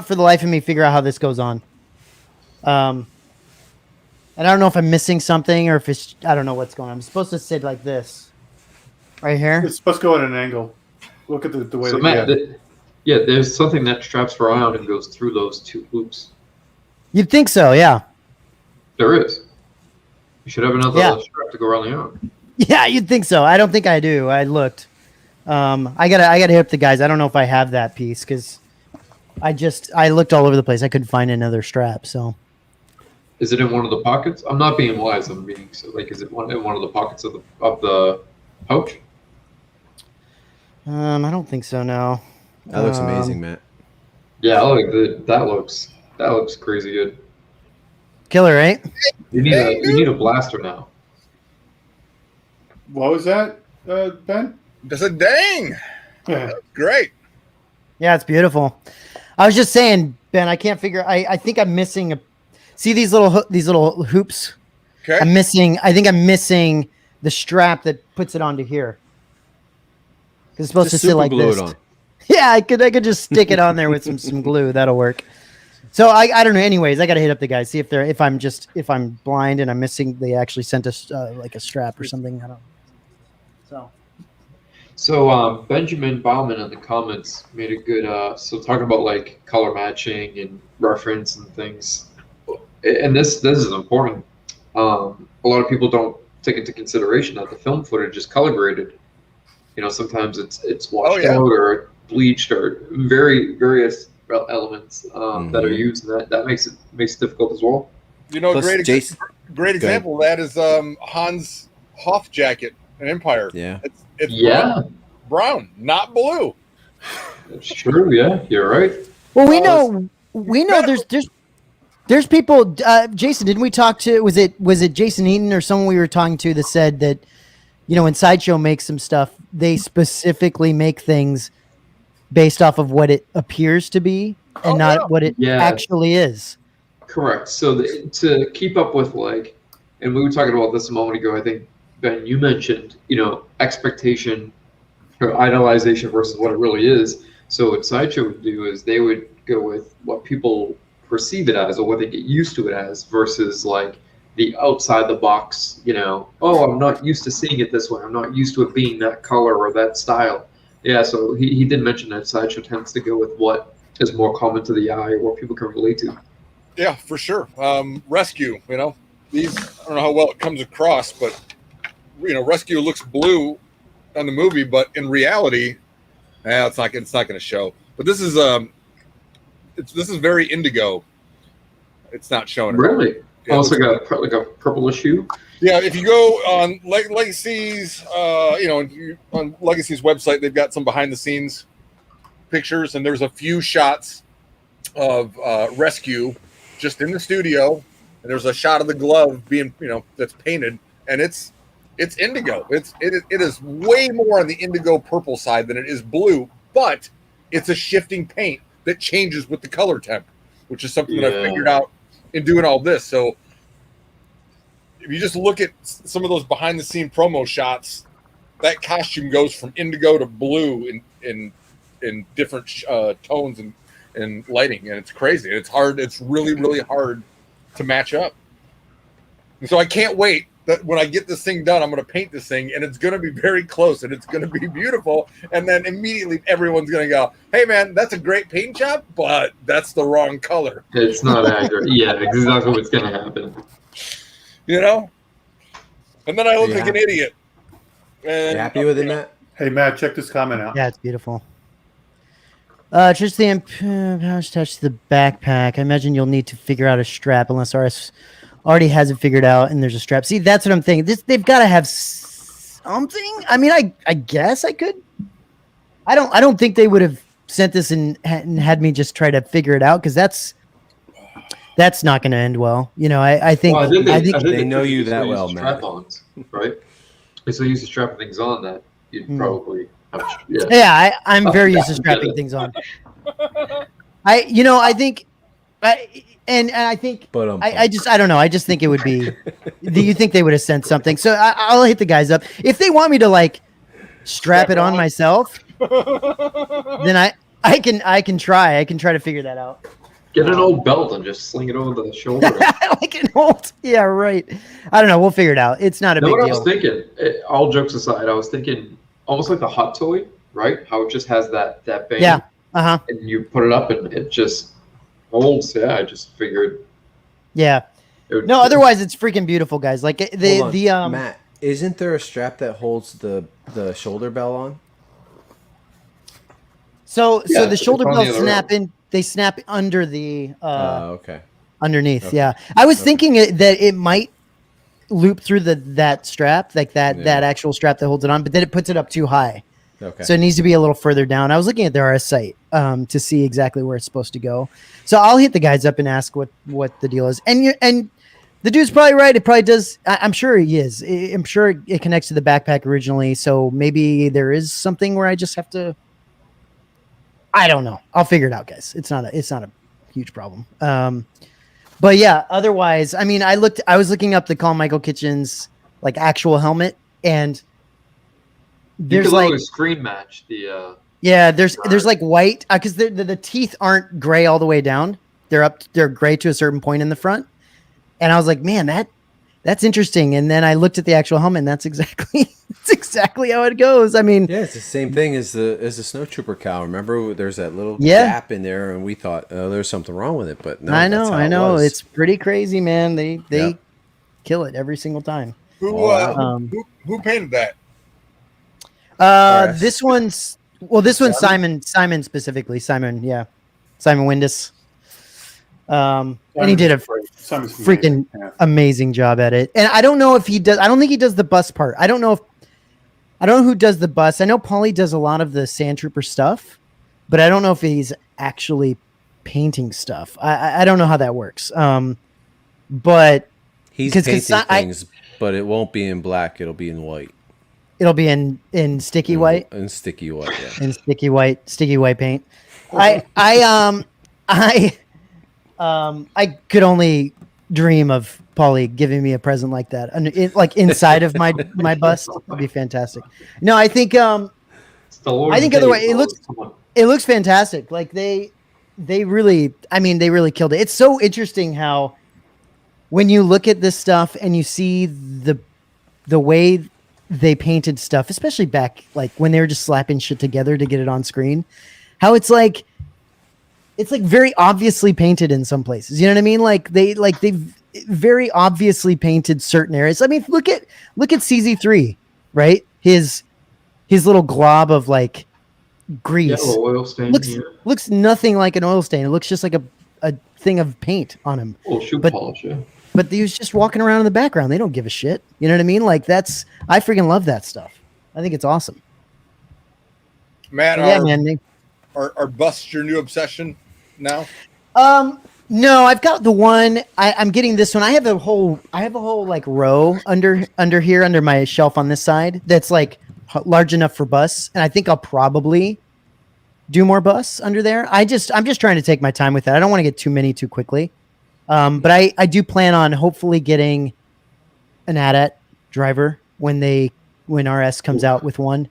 Speaker 2: for the life of me figure out how this goes on. And I don't know if I'm missing something or if it's, I don't know what's going on. I'm supposed to sit like this right here.
Speaker 5: It's supposed to go at an angle. Look at the way.
Speaker 6: So Matt, there's something that straps around and goes through those two loops.
Speaker 2: You'd think so, yeah.
Speaker 6: There is. You should have another strap to go around the arm.
Speaker 2: Yeah, you'd think so. I don't think I do. I looked. I gotta hit up the guys. I don't know if I have that piece because I looked all over the place. I couldn't find another strap. So,
Speaker 6: is it in one of the pockets? I'm not being wise. I'm being so like. Is it in one of the pockets of the pouch?
Speaker 2: I don't think so. No.
Speaker 3: That looks amazing, Matt.
Speaker 6: Yeah, that looks crazy good.
Speaker 2: Killer, right?
Speaker 6: You need a blaster now.
Speaker 5: What was that, Ben?
Speaker 4: That's a dang.
Speaker 5: Yeah.
Speaker 4: That's great.
Speaker 2: Yeah, it's beautiful. I was just saying, Ben, I can't figure. I think I'm missing see these little hoops.
Speaker 4: Okay.
Speaker 2: I think I'm missing the strap that puts it onto here. It's supposed to sit like this.
Speaker 3: On.
Speaker 2: Yeah, I could just stick it on there with some glue. That'll work. So I don't know. Anyways, I got to hit up the guys, see if I'm blind and I'm missing. They actually sent us like a strap or something. I don't know.
Speaker 6: So Benjamin Bauman in the comments made a good. So talking about like color matching and reference and things, and this is important. A lot of people don't take into consideration that the film footage is color graded. Sometimes it's washed out or bleached or various elements that are used, and that makes it difficult as well.
Speaker 4: Plus, great example of that is Hans Hoff jacket in Empire.
Speaker 3: Yeah,
Speaker 4: it's brown, not blue.
Speaker 6: It's true. Yeah, you're right.
Speaker 2: Well, we know there's people. Jason, didn't we talk to? Was it Jason Eaton or someone we were talking to that said that when Sideshow makes some stuff, they specifically make things based off of what it appears to be and not what it actually is.
Speaker 6: Correct. So to keep up with and we were talking about this a moment ago, I think, Ben, you mentioned, expectation or idolization versus what it really is. So what Sideshow would do is they would go with what people perceive it as or what they get used to it as versus the outside the box, I'm not used to seeing it this way. I'm not used to it being that color or that style. Yeah, so he did mention that Sideshow tends to go with what is more common to the eye or what people can relate to.
Speaker 4: Yeah, for sure. Rescue, these, I don't know how well it comes across, but Rescue looks blue on the movie, but in reality, it's not going to show. But this is this is very indigo. It's not showing.
Speaker 6: Really?
Speaker 4: Yeah,
Speaker 6: also got like a purplish hue.
Speaker 4: Yeah, if you go on Legacy's, on Legacy's website, they've got some behind the scenes pictures, and there's a few shots of Rescue just in the studio, and there's a shot of the glove being, that's painted, and it's indigo. It is way more on the indigo purple side than it is blue, but it's a shifting paint that changes with the color temp, which is something that I figured out in doing all this. So if you just look at some of those behind the scene promo shots, that costume goes from indigo to blue in different tones and lighting, and it's crazy. It's hard. It's really, really hard to match up. And so I can't wait that when I get this thing done, I'm going to paint this thing, and it's going to be very close, and it's going to be beautiful. And then immediately everyone's going to go, "Hey, man, that's a great paint job, but that's the wrong color."
Speaker 6: It's not accurate. Yeah, exactly what's going to happen.
Speaker 4: And then I look like an idiot. And
Speaker 3: you happy with it, Matt?
Speaker 5: Hey, Matt, check this comment out.
Speaker 2: Yeah, it's beautiful. Just the pouch attached to the backpack. I imagine you'll need to figure out a strap unless RS already has it figured out and there's a strap. See, that's what I'm thinking. They've got to have something. I mean, I guess I could. I don't think they would have sent this and had me just try to figure it out, because that's not going to end well. You know, I think
Speaker 3: they know you that well, man.
Speaker 6: Strap-ons, right? If they used to strap things on, that you'd probably have,
Speaker 2: I'm very used to strapping things on. I think but I don't know. I just think it would be. Do you think they would have sent something? So I'll hit the guys up if they want me to like strap it on myself. Then I can try. I can try to figure that out.
Speaker 6: Get an old belt and just sling it over the shoulder.
Speaker 2: Like an old, yeah, right. I don't know. We'll figure it out. It's not a big deal.
Speaker 6: What I was thinking, all jokes aside, I was thinking almost like the hot toy, right? How it just has that bang.
Speaker 2: Yeah.
Speaker 6: And you put it up and it just holds. Yeah, I just figured.
Speaker 2: Yeah. No, otherwise it's freaking beautiful, guys. Like the
Speaker 3: Matt, isn't there a strap that holds the shoulder bell on? So
Speaker 2: the shoulder bells snap in. They snap under the underneath.
Speaker 3: Okay.
Speaker 2: Yeah, I was thinking that it might loop through that strap, like that actual strap that holds it on, but then it puts it up too high.
Speaker 3: Okay.
Speaker 2: So it needs to be a little further down. I was looking at the RS site to see exactly where it's supposed to go. So I'll hit the guys up and ask what the deal is. And the dude's probably right. It probably does. I'm sure he is. I'm sure it connects to the backpack originally. So maybe there is something where I just have to. I don't know. I'll figure it out, guys. It's not a huge problem. But yeah, otherwise, I mean, I was looking up the Colin Michael Kitchens like actual helmet, and there's like
Speaker 6: a screen match the
Speaker 2: there's like white because the teeth aren't gray all the way down. They're gray to a certain point in the front, and I was like, man, that's interesting. And then I looked at the actual helmet, and that's exactly how it goes. I mean,
Speaker 3: yeah, it's the same thing as the Snowtrooper cowl. Remember, there's that little gap in there, and we thought, oh, there's something wrong with it. But no,
Speaker 2: I know, it's pretty crazy, man. They kill it every single time.
Speaker 4: Who painted that?
Speaker 2: This one's Simon specifically. Simon Windus. And he did a freaking amazing job at it. And I don't know if he does. I don't think he does the bust part. I don't know who does the bust. I know Paulie does a lot of the Sandtrooper stuff, but I don't know if he's actually painting stuff. I don't know how that works. But
Speaker 3: he's painting things, but it won't be in black. It'll be in white.
Speaker 2: It'll be in sticky white.
Speaker 3: In sticky white, yeah.
Speaker 2: In sticky white paint. I could only dream of Paulie giving me a present like that, and like inside of my bust. That'd be fantastic. No, I think otherwise it looks fantastic. Like they really killed it. It's so interesting how when you look at this stuff and you see the way they painted stuff, especially back like when they were just slapping shit together to get it on screen, how it's like very obviously painted in some places. You know what I mean? Like they very obviously painted certain areas. I mean, look at CZ3, right? His little glob of like grease
Speaker 6: oil stain
Speaker 2: looks nothing like an oil stain. It looks just like a thing of paint on him.
Speaker 6: Shoe polish, yeah.
Speaker 2: But he was just walking around in the background. They don't give a shit. You know what I mean? Like I freaking love that stuff. I think it's awesome.
Speaker 4: Matt, are busts your new obsession now?
Speaker 2: No, I've got the one. I'm getting this one. I have a whole like row under here under my shelf on this side that's like large enough for busts, and I think I'll probably do more busts under there. I'm just trying to take my time with that. I don't want to get too many too quickly. But I do plan on hopefully getting an AT-AT driver when RS comes out with one.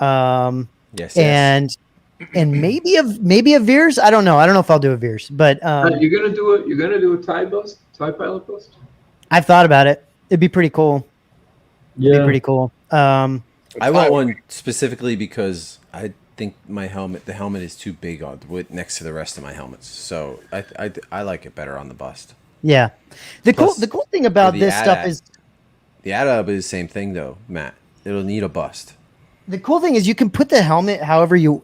Speaker 3: Yes.
Speaker 2: And maybe a Veers. I don't know if I'll do a Veers, but
Speaker 6: you're gonna do a TIE pilot bust.
Speaker 2: I've thought about it. It'd be pretty cool.
Speaker 6: Yeah,
Speaker 2: it'd be pretty cool.
Speaker 3: I want one specifically because I think the helmet is too big next to the rest of my helmets, so I like it better on the bust.
Speaker 2: Yeah, the cool thing about this stuff is
Speaker 3: the AT-AT is the same thing though, Matt. It'll need a bust.
Speaker 2: The cool thing is you can put the helmet however you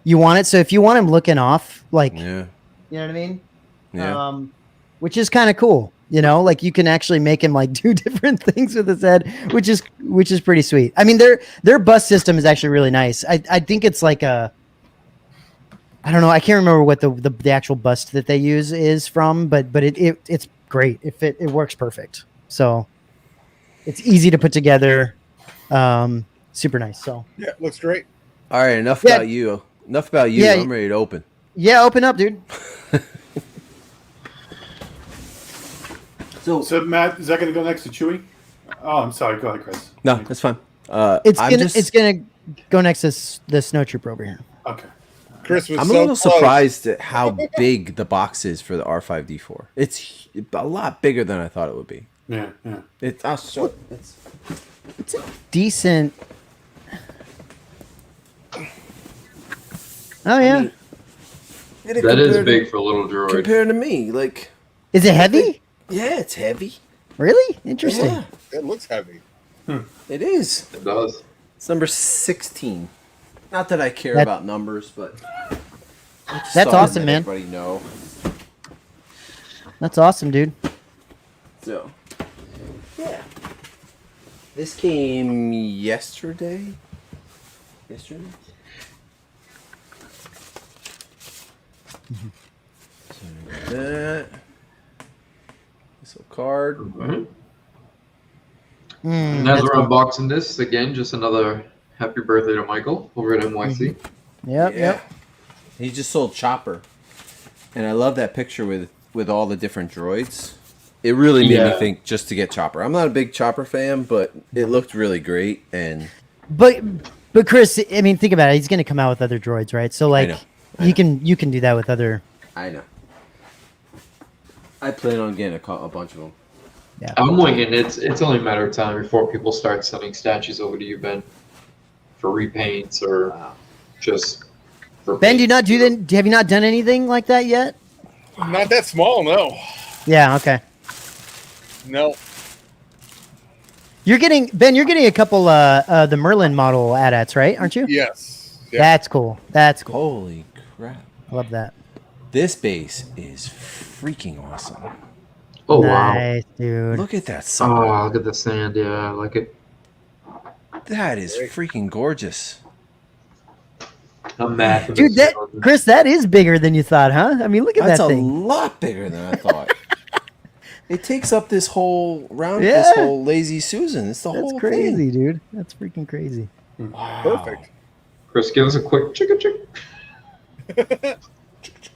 Speaker 2: want it. So if you want him looking off, like, you know what I mean?
Speaker 3: Yeah.
Speaker 2: Which is kind of cool. You know, like you can actually make him like do different things with his head, which is pretty sweet. I mean, their bust system is actually really nice. I think it's like I don't know. I can't remember what the actual bust that they use is from, but it's great. It works perfect. So it's easy to put together. Super nice. So
Speaker 4: Yeah, it looks great.
Speaker 3: All right, enough about you. Enough about you. I'm ready to open.
Speaker 2: Yeah, open up, dude.
Speaker 5: So Matt, is that going to go next to Chewie? Oh, I'm sorry. Go ahead, Chris.
Speaker 3: No, that's fine.
Speaker 2: It's gonna go next to the Snowtrooper over here.
Speaker 5: Okay.
Speaker 4: Chris was
Speaker 3: I'm a little surprised at how big the box is for the R5-D4. It's a lot bigger than I thought it would be.
Speaker 5: Yeah.
Speaker 3: It's
Speaker 2: a decent. Oh yeah.
Speaker 6: That is big for a little droid.
Speaker 3: Compared to me, like.
Speaker 2: Is it heavy?
Speaker 3: Yeah, it's heavy.
Speaker 2: Really? Interesting.
Speaker 3: Yeah.
Speaker 4: It looks heavy.
Speaker 3: It is.
Speaker 6: It does.
Speaker 3: It's number 16. Not that I care about numbers, but
Speaker 2: that's awesome, man.
Speaker 3: Everybody know.
Speaker 2: That's awesome, dude.
Speaker 3: So, yeah. This came yesterday. So, that. This a card.
Speaker 6: And as we're unboxing this, again, just another happy birthday to Michael over at MYC.
Speaker 2: Yep.
Speaker 3: He just sold Chopper. And I love that picture with all the different droids. It really made me think just to get Chopper. I'm not a big Chopper fan, but it looked really great. And
Speaker 2: But Chris, I mean, think about it. He's going to come out with other droids, right? So like, you can do that with other.
Speaker 3: I know. I plan on getting a bunch of them.
Speaker 6: Yeah. I'm winging. It's only a matter of time before people start sending statues over to you, Ben, for repaints or just. For
Speaker 2: Ben, have you not done anything like that yet?
Speaker 4: Not that small, no.
Speaker 2: Yeah. Okay.
Speaker 4: No.
Speaker 2: You're getting a couple the Merlin model AT-ATs, right? Aren't you?
Speaker 4: Yes. Yeah.
Speaker 2: That's cool.
Speaker 3: Holy crap!
Speaker 2: Love that.
Speaker 3: This base is freaking awesome.
Speaker 6: Oh
Speaker 2: nice,
Speaker 6: wow,
Speaker 2: dude!
Speaker 3: Look at that sucker.
Speaker 6: Oh, look at the sand. Yeah, I like it.
Speaker 3: That is freaking gorgeous.
Speaker 6: I'm mad.
Speaker 2: Dude, Chris, that is bigger than you thought, huh? I mean, look at that thing.
Speaker 3: That's a lot bigger than I thought. It takes up this whole round, this whole Lazy Susan. It's the whole thing. That's
Speaker 2: crazy, dude. That's freaking crazy.
Speaker 3: Wow.
Speaker 4: Perfect.
Speaker 6: Chris, give us a quick chicka.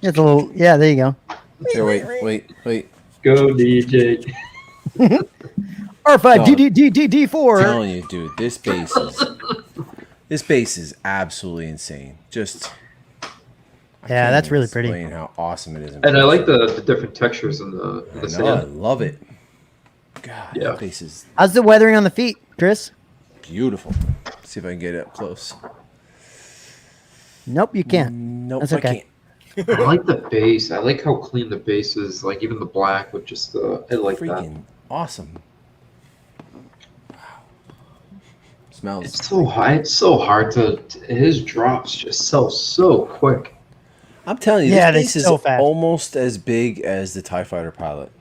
Speaker 2: It's a little, yeah. There you go.
Speaker 3: Here, wait.
Speaker 6: Go, DJ.
Speaker 2: R5-D4.
Speaker 3: I'm telling you, dude, this base is absolutely insane. Just
Speaker 2: that's really pretty.
Speaker 3: Explain how awesome it is.
Speaker 6: And I like the different textures in the sand.
Speaker 3: I love it. God, that base is.
Speaker 2: How's the weathering on the feet, Chris?
Speaker 3: Beautiful. Let's see if I can get it up close.
Speaker 2: Nope, you can't.
Speaker 3: Nope,
Speaker 2: that's okay.
Speaker 3: I can't.
Speaker 6: I like the base. I like how clean the base is. Like even the black with just the. I like
Speaker 3: freaking
Speaker 6: that.
Speaker 3: Awesome. Wow. Smells.
Speaker 6: It's so high. It's so hard to. His drops just sell so quick.
Speaker 3: I'm telling you,
Speaker 2: this
Speaker 3: base is
Speaker 2: so fast.
Speaker 3: Almost as big as the TIE Fighter pilot.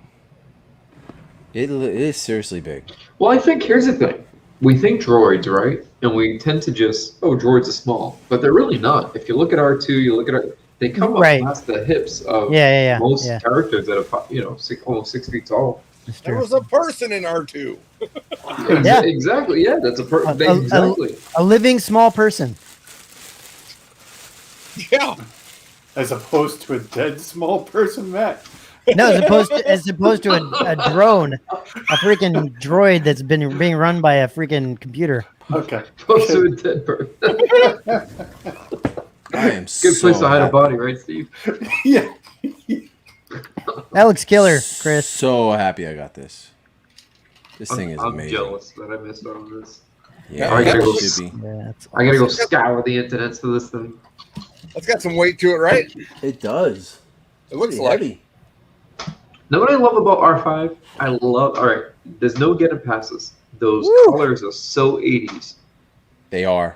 Speaker 3: It is seriously big.
Speaker 6: Well, I think here's the thing. We think droids, right? And we tend to just, droids are small. But they're really not. If you look at R2, you look at they come up past the hips of most characters that are, almost 6 feet tall.
Speaker 4: There was a person in R2.
Speaker 2: Yeah.
Speaker 6: Exactly. Yeah, that's exactly.
Speaker 2: A living small person.
Speaker 4: Yeah.
Speaker 5: As opposed to a dead small person, Matt.
Speaker 2: No, as opposed to a drone, a freaking droid that's being run by a freaking computer.
Speaker 5: Okay.
Speaker 6: Opposed to a dead person.
Speaker 3: I am
Speaker 6: good place to hide a body, right, Steve?
Speaker 5: Yeah.
Speaker 2: That looks killer, Chris.
Speaker 3: So happy I got this. This thing is amazing.
Speaker 6: I'm jealous that I missed out on this.
Speaker 3: Yeah,
Speaker 6: I gotta go.
Speaker 2: I
Speaker 6: gotta go scour the internets for this thing.
Speaker 4: It's got some weight to it, right?
Speaker 3: It does.
Speaker 4: It looks
Speaker 3: heavy.
Speaker 6: Know what I love about R5? Alright, there's no getting past this. Those colors are so 80s.
Speaker 3: They are.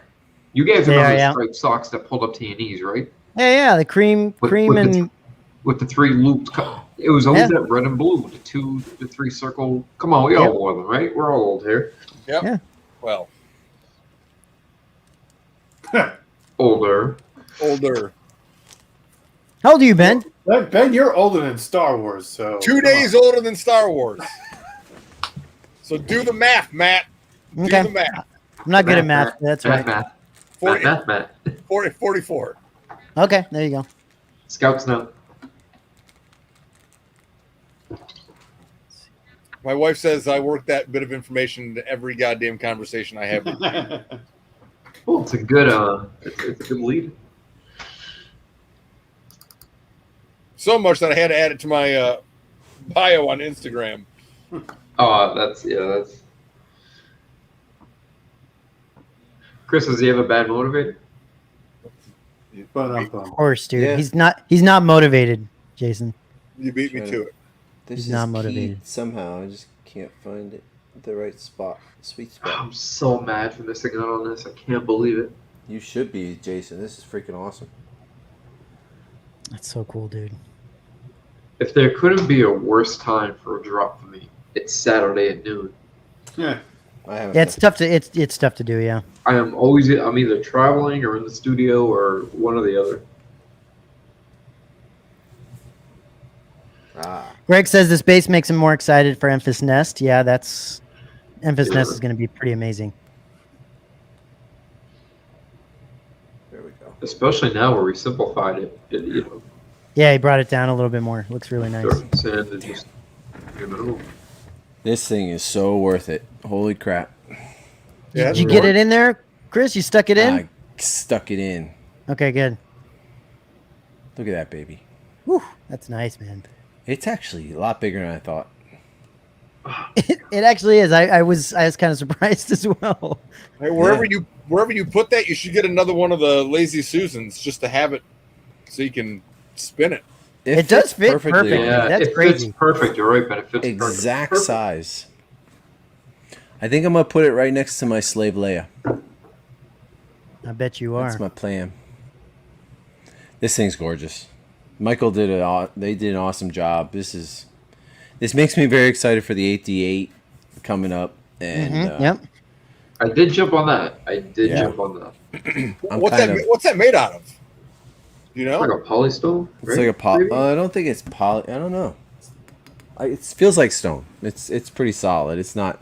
Speaker 6: You guys remember the striped socks that pulled up to your knees, right?
Speaker 2: Yeah, the cream
Speaker 6: with the 3 looped. It was always that red and blue, the 3 circle. Come on, we all wore them, right? We're all old here.
Speaker 4: Yep.
Speaker 2: Yeah.
Speaker 4: Well.
Speaker 6: Older.
Speaker 2: How old are you, Ben?
Speaker 5: Ben, you're older than Star Wars, so
Speaker 4: 2 days older than Star Wars. So do the math, Matt. Do
Speaker 2: Okay.
Speaker 4: the math.
Speaker 2: I'm not good at math. That's right.
Speaker 6: Matt.
Speaker 4: 44.
Speaker 2: Okay, there you go.
Speaker 6: Scouts now.
Speaker 4: My wife says I work that bit of information into every goddamn conversation I have with you.
Speaker 6: Well, it's a good it's a good lead.
Speaker 4: So much that I had to add it to my bio on Instagram.
Speaker 6: Oh, that's Chris, does he have a bad motivator?
Speaker 2: Of course, dude.
Speaker 3: Yeah.
Speaker 2: He's not motivated, Jason.
Speaker 4: You beat me to it.
Speaker 3: This
Speaker 2: He's not
Speaker 3: is
Speaker 2: motivated.
Speaker 3: keyed somehow. I just can't find it. The right spot. Sweet spot.
Speaker 6: I'm so mad for missing out on this. I can't believe it.
Speaker 3: You should be, Jason. This is freaking awesome.
Speaker 2: That's so cool, dude.
Speaker 6: If there couldn't be a worse time for a drop for me, it's Saturday at noon.
Speaker 5: Yeah.
Speaker 3: I haven't.
Speaker 2: Yeah, it's tough to it's tough to do. Yeah.
Speaker 6: I'm either traveling or in the studio or one or the other.
Speaker 2: Greg says this base makes him more excited for Enfys Nest. Yeah, Enfys Nest is going to be pretty amazing.
Speaker 3: There we go.
Speaker 6: Especially now where we simplified it.
Speaker 2: Yeah, he brought it down a little bit more. Looks really nice.
Speaker 6: Sand and just
Speaker 3: This thing is so worth it. Holy crap.
Speaker 4: Yeah,
Speaker 2: Did you get it in there, Chris? You stuck it in?
Speaker 3: I stuck it in.
Speaker 2: Okay, good.
Speaker 3: Look at that baby.
Speaker 2: Whew, that's nice, man.
Speaker 3: It's actually a lot bigger than I thought.
Speaker 2: It actually is. I was kind of surprised as well.
Speaker 4: Hey, wherever you put that, you should get another one of the Lazy Susans just to have it so you can spin it.
Speaker 2: It does fit
Speaker 3: perfectly.
Speaker 2: perfectly.
Speaker 6: Yeah,
Speaker 2: That's
Speaker 6: it
Speaker 2: crazy.
Speaker 6: fits perfect. You're right, but it fits
Speaker 3: Exact
Speaker 6: perfect.
Speaker 3: size. I think I'm going to put it right next to my Slave Leia.
Speaker 2: I bet you are.
Speaker 3: That's my plan. This thing's gorgeous. Michael did they did an awesome job. This makes me very excited for the 8D8 coming up. And
Speaker 2: Yep.
Speaker 6: I did jump on that.
Speaker 4: What's that made out of? You know?
Speaker 6: It's like a polystone.
Speaker 3: It's like a poly. I don't think it's poly. I don't know. It feels like stone. It's pretty solid. It's not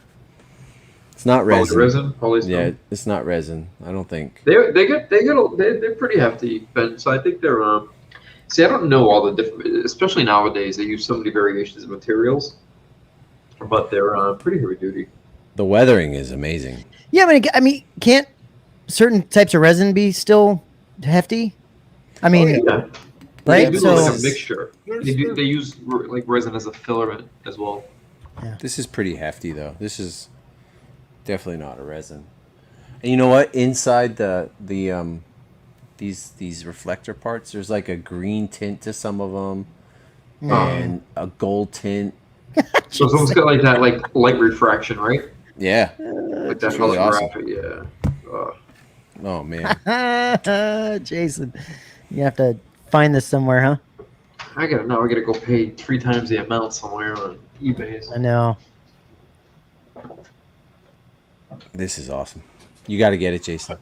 Speaker 3: resin.
Speaker 6: Polystone.
Speaker 3: Yeah, it's not resin. I don't think.
Speaker 6: They're pretty hefty, Ben. So I think they're See, I don't know all the different, especially nowadays. They use so many variations of materials, but they're pretty heavy duty.
Speaker 3: The weathering is amazing.
Speaker 2: Yeah, I mean, can't certain types of resin be still hefty? I mean,
Speaker 6: Yeah.
Speaker 2: right?
Speaker 6: They do
Speaker 2: So
Speaker 6: like a mixture. They use like resin as a filament as well.
Speaker 2: Yeah.
Speaker 3: This is pretty hefty though. This is definitely not a resin. And you know what? Inside these reflector parts, there's like a green tint to some of them, and a gold tint.
Speaker 6: So it's almost got like that like light refraction, right?
Speaker 3: Yeah.
Speaker 6: Like that
Speaker 3: really awesome.
Speaker 6: holographic, yeah.
Speaker 3: Oh man.
Speaker 2: Jason, you have to find this somewhere, huh?
Speaker 6: I gotta go pay 3 times the amount somewhere on eBay.
Speaker 2: I know.
Speaker 3: This is awesome. You got to get it, Jason.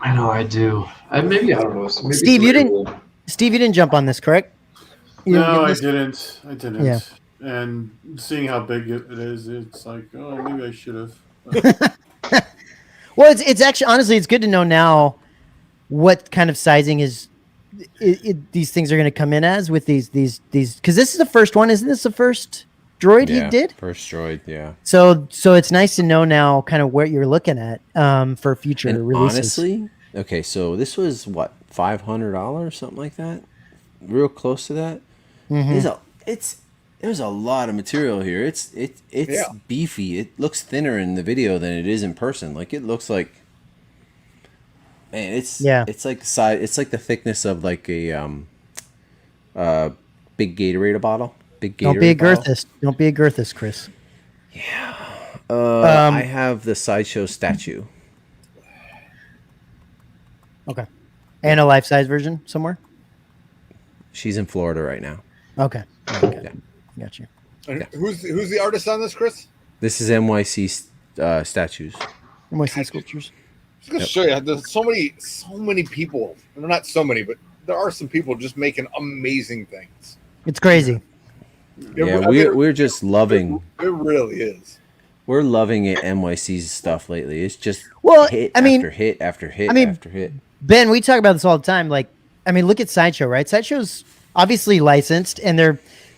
Speaker 6: I know, I do. Maybe I don't know. Maybe
Speaker 2: Steve, you didn't jump on this, correct? You didn't
Speaker 5: No,
Speaker 2: get
Speaker 5: I
Speaker 2: this?
Speaker 5: didn't.
Speaker 2: Yeah.
Speaker 5: And seeing how big it is, it's like, oh, maybe I should have.
Speaker 2: Well, it's actually honestly, it's good to know now what kind of sizing these things are going to come in as with these because this is the first one, isn't this the first droid he did?
Speaker 3: First droid, yeah.
Speaker 2: So it's nice to know now kind of what you're looking at for future releases.
Speaker 3: Honestly, okay, so this was what, $500, something like that, real close to that. There's a lot of material here. It's beefy. It looks thinner in the video than it is in person. Like it looks like, man, it's like the size. It's like the thickness of like a big Gatorade bottle.
Speaker 2: Don't be a girthist. Don't be a girthist, Chris.
Speaker 3: Yeah. I have the Sideshow statue.
Speaker 2: Okay. And a life-size version somewhere?
Speaker 3: She's in Florida right now.
Speaker 2: Okay.
Speaker 3: Yeah.
Speaker 2: Got you.
Speaker 4: Yeah. Who's the artist on this, Chris?
Speaker 3: This is MYC Statues.
Speaker 2: MYC Sculptures.
Speaker 4: I was going to show you. There's so many people. Well, not so many, but there are some people just making amazing things.
Speaker 2: It's crazy.
Speaker 3: Yeah, we're just loving.
Speaker 4: It really is.
Speaker 3: We're loving it. MYC's stuff lately. It's just hit after hit after hit after hit.
Speaker 2: Ben, we talk about this all the time. Like, I mean, look at Sideshow, right? Sideshow's obviously licensed, and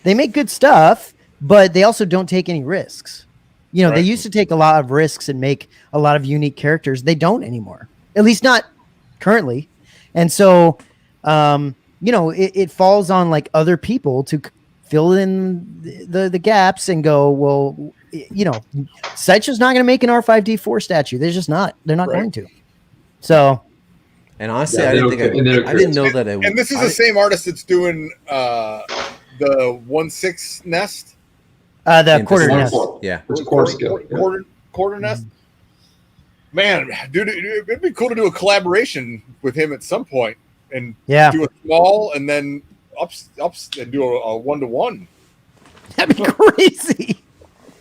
Speaker 2: they make good stuff, but they also don't take any risks. You know, they used to take a lot of risks and make a lot of unique characters. They don't anymore, at least not currently. And so, you know, it falls on like other people to fill in the gaps and go, well, you know, Sideshow's not going to make an R5-D4 statue. They're just not. They're not going to. So,
Speaker 3: and honestly, I didn't know that.
Speaker 4: And this is the same artist that's doing the 1/6 nest.
Speaker 2: The quarter nest.
Speaker 3: Yeah,
Speaker 6: it's a quarter scale.
Speaker 4: Quarter nest. Man, dude, it'd be cool to do a collaboration with him at some point and do a small and then ups and do a 1-to-1.
Speaker 2: That'd be crazy.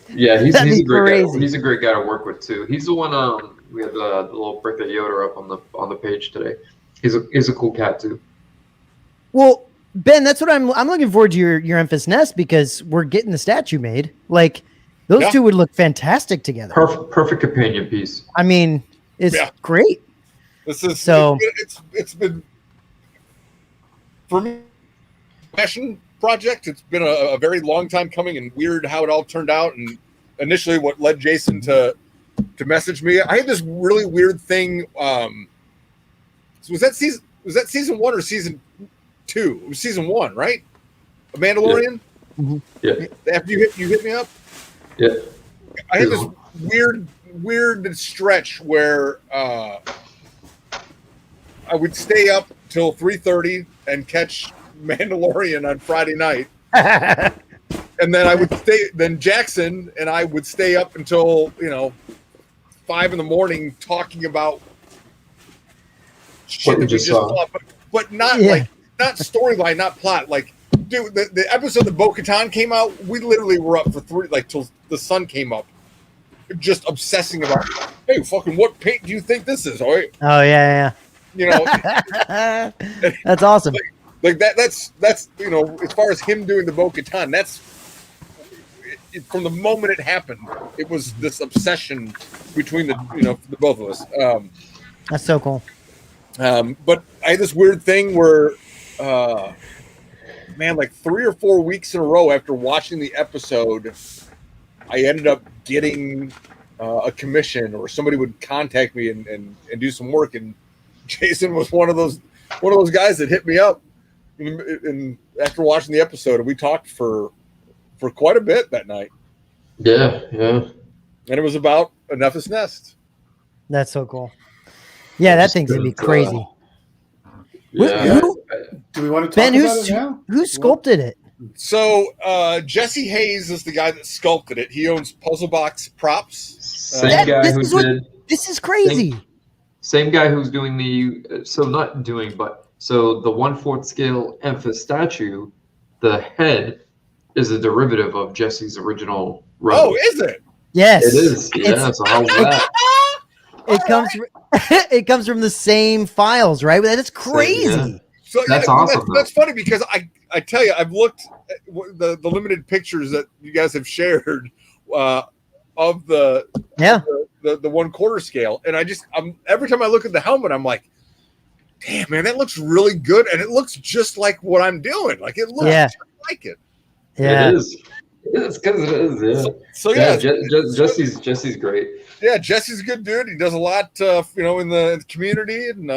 Speaker 6: Yeah, he's a great guy. He's a great guy to work with too. He's the one. We had the little birthday Yoda up on the page today. He's a cool cat too.
Speaker 2: Well, Ben, that's what I'm looking forward to your Memphis Nest, because we're getting the statue made. Like, those two would look fantastic together.
Speaker 6: Perfect companion piece.
Speaker 2: I mean, it's great.
Speaker 4: This is
Speaker 2: so.
Speaker 4: It's been for me passion project. It's been a very long time coming, and weird how it all turned out. And initially, what led Jason to message me, I had this really weird thing. Was that season 1 or season 2? It was season 1, right? A Mandalorian.
Speaker 6: Yeah.
Speaker 4: After you hit me up.
Speaker 6: Yeah.
Speaker 4: I had this weird stretch where I would stay up till 3:30 and catch Mandalorian on Friday night. And then I would stay. Then Jackson and I would stay up until 5 a.m. talking about shit that we just saw, but not not storyline, not plot. Like, dude, the episode that Bo-Katan came out, we literally were up for 3 till the sun came up, just obsessing about. Hey, fucking, what paint do you think this is? Oh
Speaker 2: yeah. That's awesome.
Speaker 4: Like that's as far as him doing the Bo-Katan, that's from the moment it happened, it was this obsession between the both of us.
Speaker 2: That's so cool.
Speaker 4: But I had this weird thing where, like 3 or 4 weeks in a row after watching the episode, I ended up getting a commission, or somebody would contact me and do some work. And Jason was one of those guys that hit me up. And after watching the episode, we talked for quite a bit that night.
Speaker 6: Yeah.
Speaker 4: And it was about a Memphis Nest.
Speaker 2: That's so cool. Yeah, that thing's gonna be crazy.
Speaker 5: Do we want to talk about it now?
Speaker 2: Who sculpted it?
Speaker 4: So Jesse Hayes is the guy that sculpted it. He owns Puzzle Box Props.
Speaker 6: Same guy who did.
Speaker 2: This is crazy.
Speaker 6: Same guy who's doing the the 1/4 scale Memphis statue. The head is a derivative of Jesse's original run.
Speaker 4: Oh, is it?
Speaker 2: Yes,
Speaker 6: it is. Yeah, so how's that?
Speaker 2: It comes from the same files, right? That's crazy.
Speaker 6: Yeah. So that's awesome.
Speaker 4: That's funny, because I tell you, I've looked at the limited pictures that you guys have shared of the 1/4 scale, and I'm every time I look at the helmet, I'm like, damn, man, that looks really good, and it looks just like what I'm doing. Like, it looks just like it.
Speaker 2: Yeah,
Speaker 6: it is. It's because it is. Yeah. Jesse's great.
Speaker 4: Yeah, Jesse's a good dude. He does a lot, in the community, and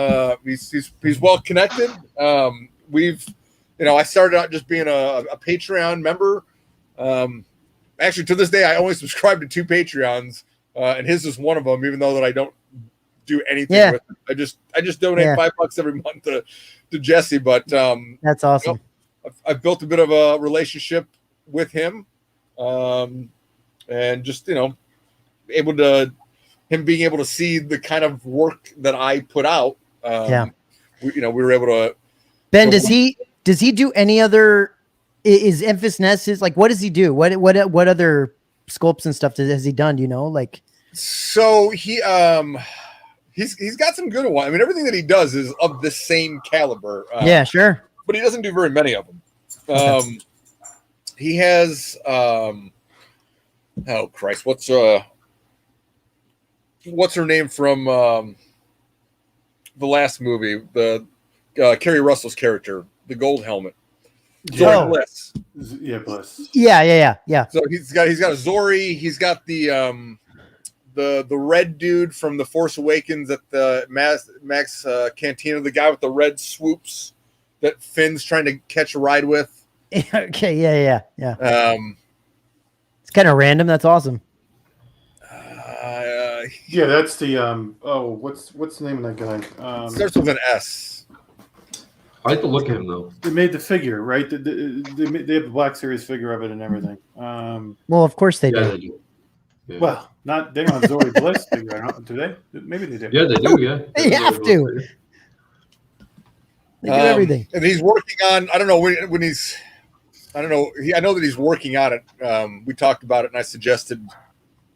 Speaker 4: he's well connected. I started out just being a Patreon member. Actually, to this day, I only subscribe to 2 Patreons, and his is one of them. Even though that I don't do anything with it, I just donate $5 every month to Jesse. But
Speaker 2: that's awesome.
Speaker 4: I've built a bit of a relationship with him, and just being able to see the kind of work that I put out. We were able to.
Speaker 2: Ben, does he do any other? Is Memphis Nest like, what does he do? What other sculpts and stuff has he done? Do you know? Like,
Speaker 4: so he he's got some good ones. I mean, everything that he does is of the same caliber.
Speaker 2: Yeah, sure.
Speaker 4: But he doesn't do very many of them. He has oh Christ, what's her name from the last movie? The Kerry Russell's character, the gold helmet. Zori Bliss.
Speaker 5: Yeah, Bliss.
Speaker 2: Yeah.
Speaker 4: So he's got a Zori. He's got the red dude from The Force Awakens at the Max Cantina, the guy with the red swoops that Finn's trying to catch a ride with.
Speaker 2: Okay, yeah. It's kind of random. That's awesome.
Speaker 5: Yeah, that's the what's the name of that guy?
Speaker 4: Starts with an S.
Speaker 6: I like to look at him though.
Speaker 5: They made the figure, right? They have the Black Series figure of it and everything.
Speaker 2: Well, of course they do.
Speaker 6: They do. Yeah.
Speaker 5: Well, they don't have Zori Bliss figure, do they? Maybe they do.
Speaker 6: Yeah, they do. Yeah,
Speaker 2: They have to. They do everything.
Speaker 4: And he's working on. I don't know when he's. I don't know. I know that he's working on it. We talked about it, and I suggested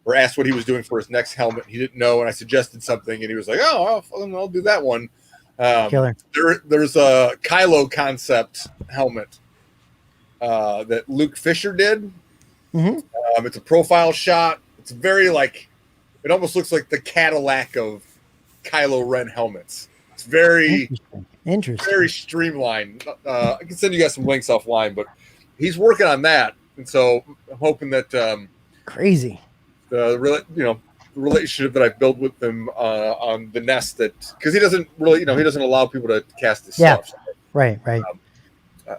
Speaker 4: or asked what he was doing for his next helmet. He didn't know, and I suggested something, and he was like, "Oh, I'll do that one."
Speaker 2: Killer.
Speaker 4: There's a Kylo concept helmet that Luke Fisher did.
Speaker 2: Mm-hmm.
Speaker 4: It's a profile shot. It's very it almost looks like the Cadillac of Kylo Ren helmets. It's very
Speaker 2: interesting,
Speaker 4: very streamlined. I can send you guys some links offline, but he's working on that, and so I'm hoping that
Speaker 2: crazy.
Speaker 4: The relationship that I've built with him on the nest, that because he doesn't really, he doesn't allow people to cast his stuff. So,
Speaker 2: right.
Speaker 4: I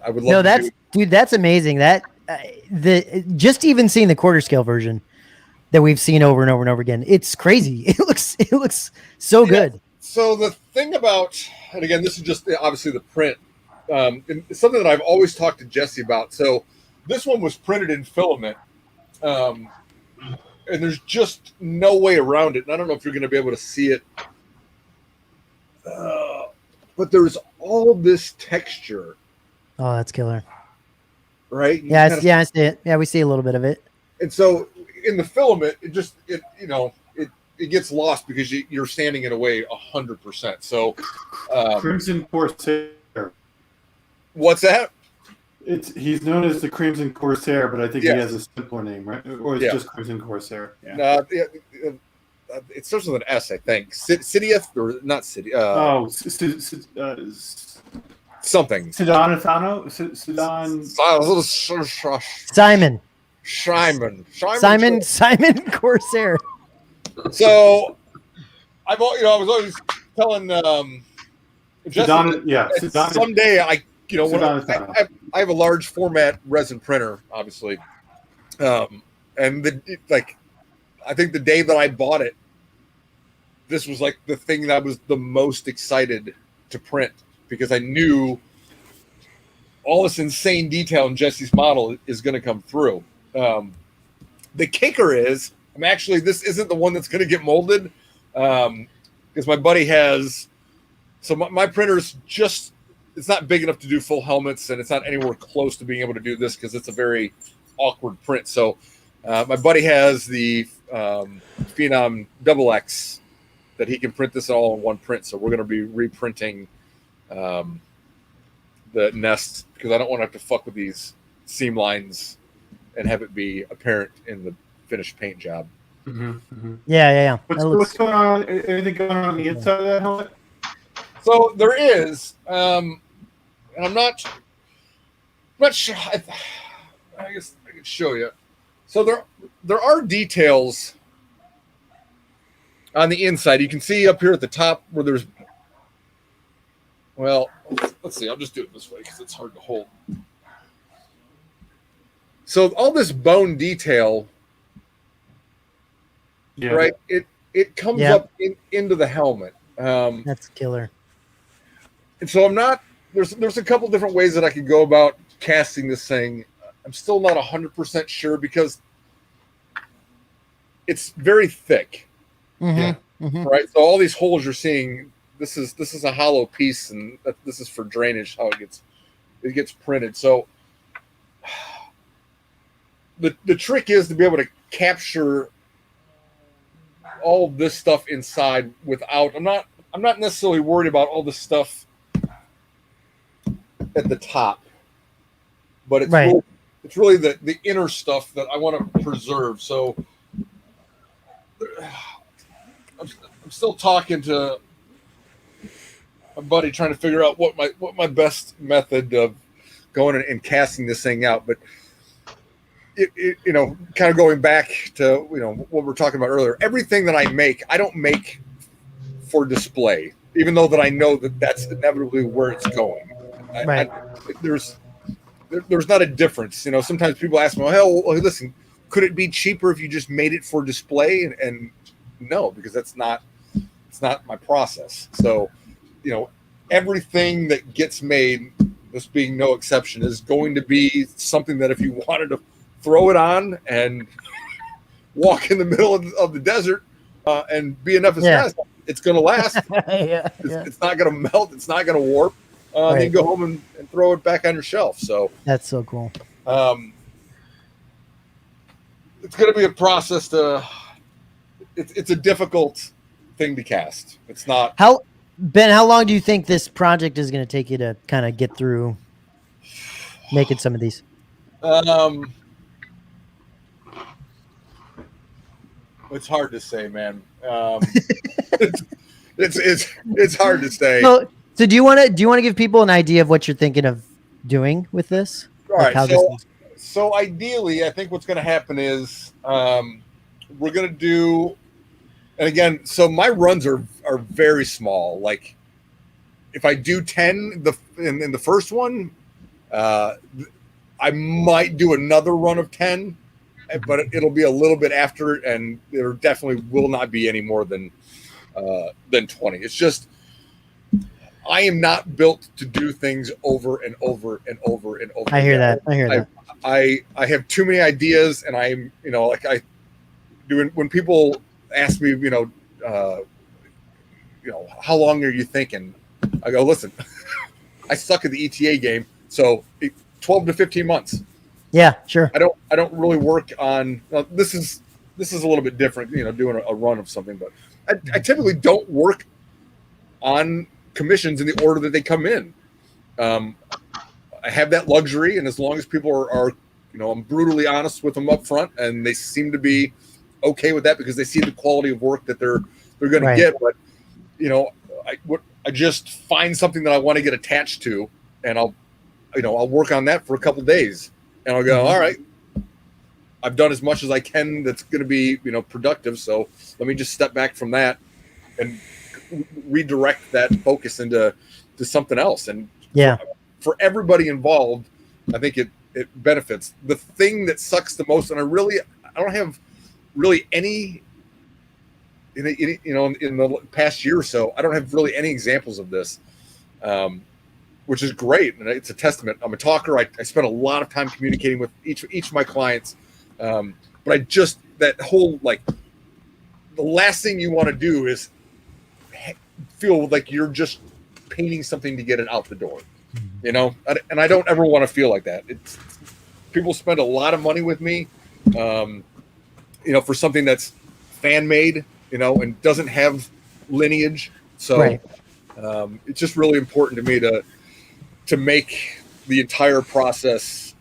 Speaker 4: would love.
Speaker 2: That's amazing. That just even seeing the quarter scale version that we've seen over and over and over again, it's crazy. It looks so good.
Speaker 4: So the thing about, and again, this is just obviously the print. And it's something that I've always talked to Jesse about. So this one was printed in filament. And there's just no way around it. And I don't know if you're going to be able to see it. But there's all this texture.
Speaker 2: Oh, that's killer.
Speaker 4: Right?
Speaker 2: I see it. Yeah, we see a little bit of it.
Speaker 4: And so in the filament, it gets lost because you're standing in a way 100%. So
Speaker 5: Crimson Corsair.
Speaker 4: What's that?
Speaker 5: He's known as the Crimson Corsair, but I think he has a simpler name, right? Or it's just Crimson Corsair. Yeah.
Speaker 4: It starts with an S, I think. Sidious or not Sidious? Something.
Speaker 5: Sidanathano?
Speaker 2: Simon Corsair.
Speaker 4: So I was always telling Jesse, someday I have a large format resin printer, obviously, and I think the day that I bought it, this was like the thing that I was the most excited to print because I knew all this insane detail in Jesse's model is going to come through. The kicker is, this isn't the one that's going to get molded because my buddy has. So my printer's just. It's not big enough to do full helmets, and it's not anywhere close to being able to do this because it's a very awkward print. So my buddy has the Phenom XX that he can print this all in one print. So we're going to be reprinting the nest because I don't want to have to fuck with these seam lines and have it be apparent in the finished paint job.
Speaker 2: Yeah.
Speaker 5: What's going on? Anything going on the inside of that helmet?
Speaker 4: So there is, and I'm not sure. I guess I could show you. So there are details on the inside. You can see up here at the top where there's. Well, let's see. I'll just do it this way because it's hard to hold. So all this bone detail, right? It comes up into the helmet.
Speaker 2: That's killer.
Speaker 4: And so I'm not. There's a couple different ways that I could go about casting this thing. I'm still not 100% sure because it's very thick. Right. So all these holes you're seeing, this is a hollow piece, and this is for drainage. How it gets printed. So the trick is to be able to capture all this stuff inside without. I'm not necessarily worried about all the stuff at the top, but it's
Speaker 2: right.
Speaker 4: really the inner stuff that I want to preserve. So I'm still talking to my buddy, trying to figure out what my best method of going and casting this thing out. But it kind of going back to what we were talking about earlier. Everything that I make, I don't make for display, even though that I know that that's inevitably where it's going.
Speaker 2: Right.
Speaker 4: There's not a difference. Sometimes people ask me, well, listen, could it be cheaper if you just made it for display? And no, because it's not my process. So, everything that gets made, this being no exception, is going to be something that if you wanted to throw it on and walk in the middle of the desert and be enough as fast, it's going to last. It's not going to melt. It's not going to warp. Then go home and throw it back on your shelf. So
Speaker 2: that's so cool.
Speaker 4: It's going to be a process to. It's a difficult thing to cast. It's not.
Speaker 2: Ben, how long do you think this project is going to take you to kind of get through making some of these?
Speaker 4: It's hard to say, man. It's hard to say.
Speaker 2: So do you want to give people an idea of what you're thinking of doing with this?
Speaker 4: All right. So ideally, I think what's going to happen is we're going to do, and again, so my runs are very small. Like if I do 10 in the first one, I might do another run of 10, but it'll be a little bit after, and there definitely will not be any more than 20. It's just I am not built to do things over and over and over and over.
Speaker 2: I hear that.
Speaker 4: I have too many ideas, and I'm like I do when people ask me, how long are you thinking? I go, listen, I suck at the ETA game, so 12 to 15 months.
Speaker 2: Yeah, sure.
Speaker 4: I don't really work on. This is a little bit different, doing a run of something, but I typically don't work on commissions in the order that they come in. I have that luxury, and as long as people are I'm brutally honest with them up front, and they seem to be okay with that because they see the quality of work that they're going to get. But I just find something that I want to get attached to, and I'll work on that for a couple of days, and I'll go, all right, I've done as much as I can that's going to be productive, so let me just step back from that and redirect that focus into something else. And for everybody involved, I think it benefits. The thing that sucks the most, and I don't have really any in the past year or so, I don't have really any examples of this, which is great, and it's a testament. I'm a talker. I spend a lot of time communicating with each of my clients, but that whole the last thing you want to do is feel like you're just painting something to get it out the door, and I don't ever want to feel like that. People spend a lot of money with me, for something that's fan made, and doesn't have lineage. So it's just really important to me to make the entire process,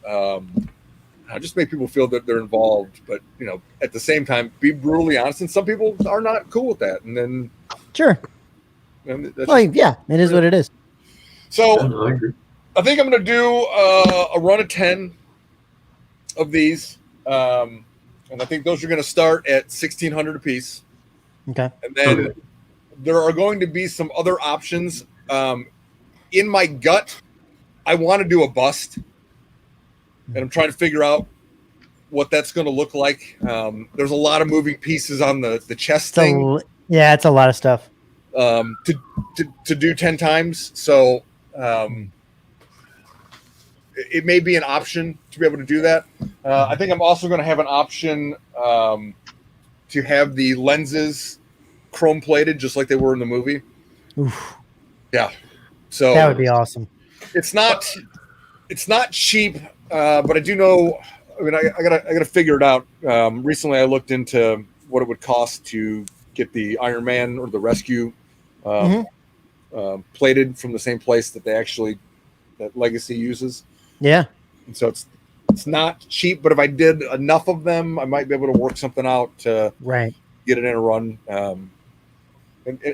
Speaker 4: just make people feel that they're involved, but at the same time, be brutally honest. And some people are not cool with that. And then
Speaker 2: sure.
Speaker 4: And
Speaker 2: it is what it is.
Speaker 4: So I think I'm going to do a run of 10 of these. And I think those are going to start at 1,600 a piece.
Speaker 2: Okay.
Speaker 4: And then there are going to be some other options. In my gut, I want to do a bust, and I'm trying to figure out what that's going to look like. There's a lot of moving pieces on the chest thing.
Speaker 2: It's a lot of stuff.
Speaker 4: To do 10 times. So it may be an option to be able to do that. I think I'm also going to have an option to have the lenses chrome plated just like they were in the movie.
Speaker 2: Oof.
Speaker 4: Yeah. So
Speaker 2: that would be awesome.
Speaker 4: It's not cheap, but I do know. I mean, I gotta figure it out. Recently, I looked into what it would cost to get the Iron Man or the Rescue plated from the same place that that Legacy uses.
Speaker 2: Yeah.
Speaker 4: And so it's not cheap, but if I did enough of them, I might be able to work something out to get it in a run. And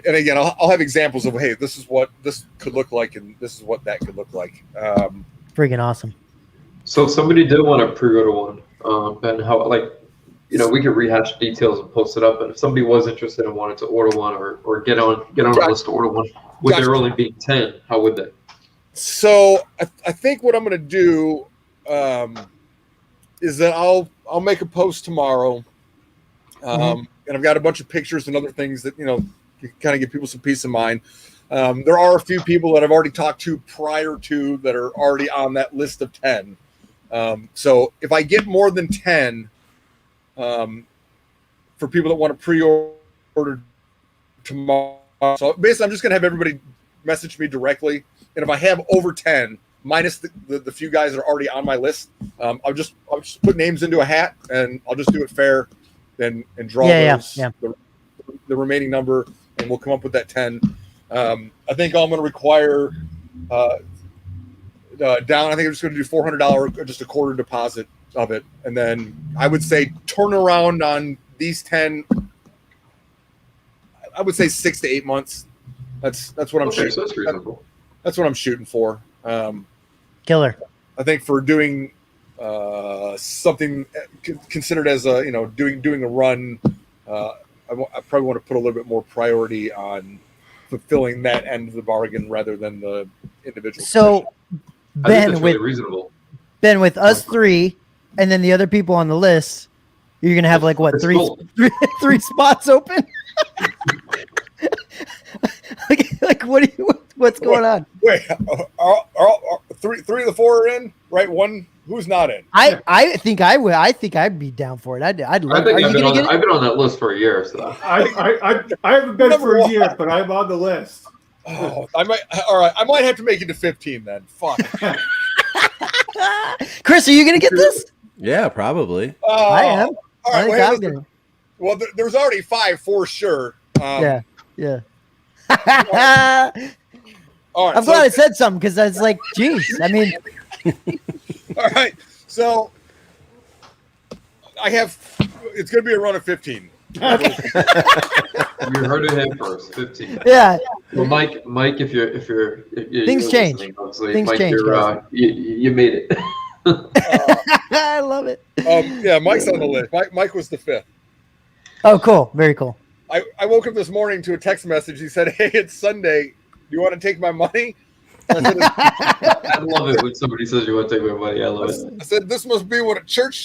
Speaker 4: again, I'll have examples of, hey, this is what this could look like, and this is what that could look like.
Speaker 2: Freaking awesome.
Speaker 6: So if somebody did want to pre-order one, Ben, how, like, you know, we could rehash details and post it up. And if somebody was interested and wanted to order one or get on a list to order one, with there only being 10, how would they?
Speaker 4: So I think what I'm going to do is that I'll make a post tomorrow, and I've got a bunch of pictures and other things that, you know, kind of give people some peace of mind. There are a few people that I've already talked to prior to that are already on that list of 10. So if I get more than 10, for people that want to pre-order tomorrow, so basically I'm just going to have everybody message me directly. And if I have over 10, minus the few guys that are already on my list, I'll just put names into a hat, and I'll just do it fair and draw the remaining number, and we'll come up with that 10. I think I'm going to require down. I think I'm just going to do $400, just a quarter deposit of it, and then I would say turnaround on these 10. I would say 6 to 8 months. That's what I'm shooting.
Speaker 6: So that's reasonable.
Speaker 4: That's what I'm shooting for.
Speaker 2: Killer.
Speaker 4: I think for doing something considered as a, you know, doing a run, I probably want to put a little bit more priority on fulfilling that end of the bargain rather than the individual.
Speaker 2: So Ben,
Speaker 6: really reasonable.
Speaker 2: Ben, with us three, and then the other people on the list, you're gonna have like what, three spots open? like what's going on?
Speaker 4: Wait, three of the four are in, right? One who's not in.
Speaker 2: I think I would. I think I'd be down for it. I'd love.
Speaker 6: I've been on that list for a year. So
Speaker 5: I haven't been for a year, but I'm on the list.
Speaker 4: Oh, I might. All right, I might have to make it to 15 then. Fuck.
Speaker 2: Chris, are you gonna get this?
Speaker 3: Yeah, probably.
Speaker 2: I am.
Speaker 4: All right, I'm gonna. Well, there's already 5 for sure. Yeah. All right,
Speaker 2: I'm glad I said something, because I was like, geez. I mean.
Speaker 4: All right, so it's going to be a run of 15.
Speaker 2: Okay.
Speaker 6: You heard it here first. 15.
Speaker 2: Yeah.
Speaker 6: Well, Mike, if you're
Speaker 2: things change. Things
Speaker 6: Mike,
Speaker 2: change.
Speaker 6: You made it.
Speaker 2: I love it.
Speaker 4: Yeah, Mike's on the list. Mike was the 5th.
Speaker 2: Oh, cool. Very cool.
Speaker 4: I woke up this morning to a text message. He said, "Hey, it's Sunday. Do you want to take my money?"
Speaker 6: I love it when somebody says you want to take my money. I love it.
Speaker 4: I said, "This must be what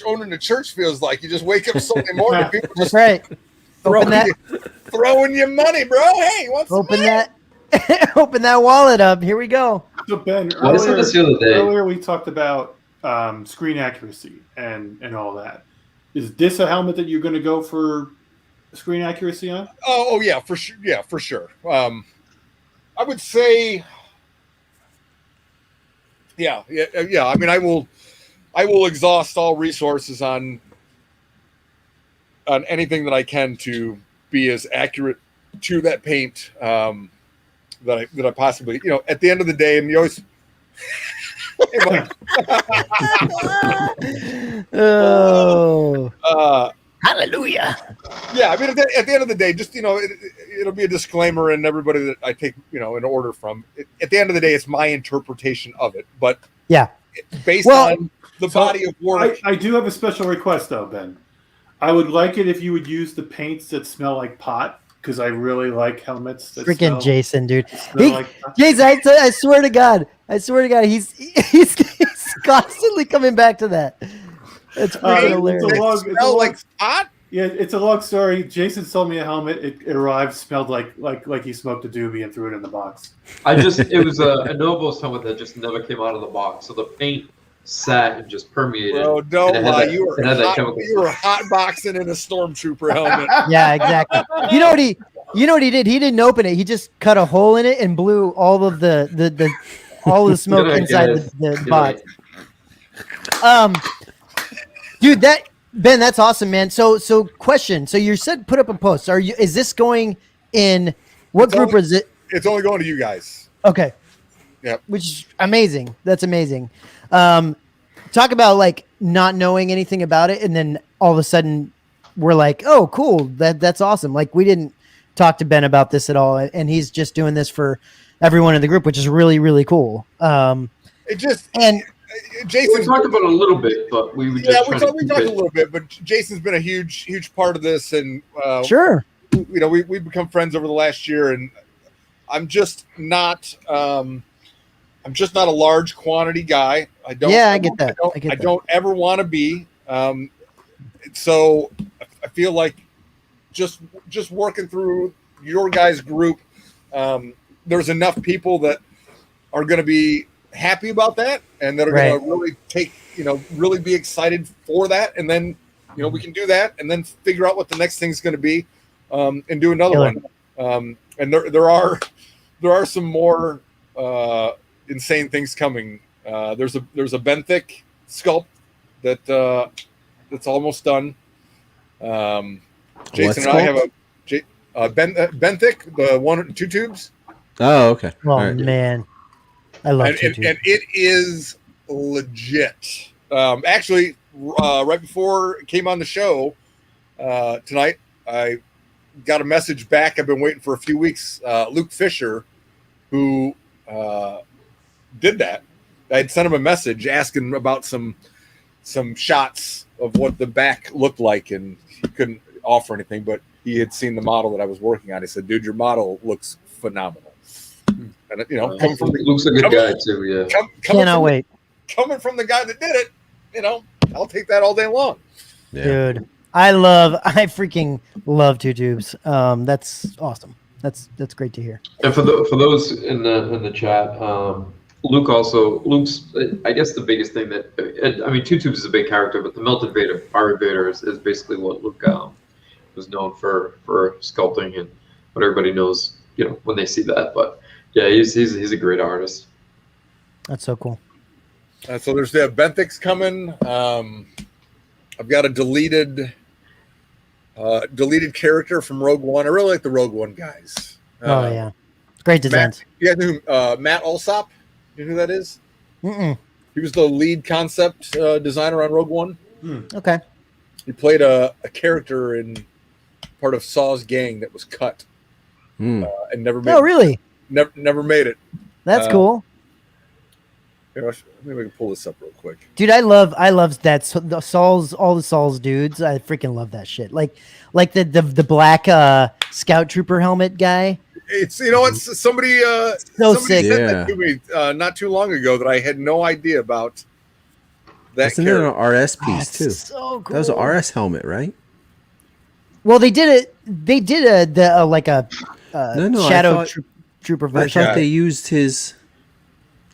Speaker 4: owning a church feels like. You just wake up Sunday morning, people just throwing you money, bro. Hey, open that wallet up. Here we go."
Speaker 5: So Ben, earlier we talked about screen accuracy and all that. Is this a helmet that you're going to go for screen accuracy on?
Speaker 4: Oh yeah, for sure. Yeah, for sure. I would say, yeah. I mean, I will exhaust all resources on anything that I can to be as accurate to that paint that I possibly. You know, at the end of the day, and you always.
Speaker 2: Hallelujah.
Speaker 4: Yeah, I mean, at the end of the day, just, you know, it'll be a disclaimer, and everybody that I take, you know, an order from. At the end of the day, it's my interpretation of it, but
Speaker 2: yeah,
Speaker 4: based on the body of work.
Speaker 5: I do have a special request, though, Ben. I would like it if you would use the paints that smell like pot, because I really like helmets that
Speaker 2: freaking smell, Jason, dude.
Speaker 5: Jason,
Speaker 2: I swear to God, he's constantly coming back to that. It's freaking hilarious.
Speaker 4: Smell like pot?
Speaker 5: Yeah, it's a long story. Jason sold me a helmet. It arrived, smelled like he smoked a doobie and threw it in the box.
Speaker 6: It was a Novos helmet that just never came out of the box, so the paint sat and just permeated.
Speaker 4: Bro, don't lie. You were hot boxing in a Stormtrooper helmet.
Speaker 2: Yeah, exactly. You know what he did? He didn't open it. He just cut a hole in it and blew all of the smoke inside the box. Dude, Ben, that's awesome, man. So question. So you said put up a post. Is this going in what group is it?
Speaker 4: It's only going to you guys.
Speaker 2: Okay.
Speaker 4: Yep.
Speaker 2: Which is amazing. That's amazing. Talk about like not knowing anything about it, and then all of a sudden we're like, oh, cool. That's awesome. Like we didn't talk to Ben about this at all, and he's just doing this for everyone in the group, which is really, really cool.
Speaker 4: Jason,
Speaker 6: we talked about it a little bit, but we talked
Speaker 4: a little bit, but Jason's been a huge part of this, and
Speaker 2: sure,
Speaker 4: we've become friends over the last year, and I'm just not a large quantity guy. I get that. I don't ever want to be. So I feel like just working through your guys' group, there's enough people that are going to be happy about that, and that are going to really take, really be excited for that, and then we can do that, and then figure out what the next thing's going to be, and do another one. And there are some more insane things coming. There's a Benthic sculpt that's almost done. Jason and I have a Benthic, the 2 tubes.
Speaker 3: Oh, okay.
Speaker 2: Oh man, I love
Speaker 4: it, and it is legit. Actually, right before it came on the show tonight, I got a message back. I've been waiting for a few weeks. Luke Fisher, who did that, I had sent him a message asking about some shots of what the back looked like, and he couldn't offer anything, but he had seen the model that I was working on. He said, "Dude, your model looks phenomenal." And coming from
Speaker 6: Luke's a good guy too. Yeah,
Speaker 2: cannot wait.
Speaker 4: Coming from the guy that did it, I'll take that all day long.
Speaker 2: Yeah. Dude, I freaking love 2 tubes. That's awesome. That's great to hear.
Speaker 6: And for those in the chat, Luke's I guess the biggest thing 2 tubes is a big character, but the melted Fire Vader is basically what Luke was known for sculpting, and what everybody knows when they see that. But yeah, he's a great artist.
Speaker 2: That's so cool.
Speaker 4: So there's the Benthics coming. I've got a deleted character from Rogue One. I really like the Rogue One guys.
Speaker 2: Yeah, great designs.
Speaker 4: You guys know Matt Alsop? You know who that is?
Speaker 2: Mm-mm.
Speaker 4: He was the lead concept designer on Rogue One.
Speaker 2: Okay.
Speaker 4: He played a character in part of Saw's gang that was cut and never made.
Speaker 2: Oh, really?
Speaker 4: Never made it.
Speaker 2: That's cool.
Speaker 4: Maybe we can pull this up real quick.
Speaker 2: Dude, I love that all the Saul's dudes. I freaking love that shit. Like the black Scout Trooper helmet guy.
Speaker 4: It's somebody
Speaker 2: sick.
Speaker 4: Said that to me not too long ago that I had no idea about.
Speaker 3: Isn't it an RS piece too?
Speaker 2: So cool.
Speaker 3: That was an RS helmet, right?
Speaker 2: Well, they did it. They did a Shadow Trooper version.
Speaker 3: I thought they used his.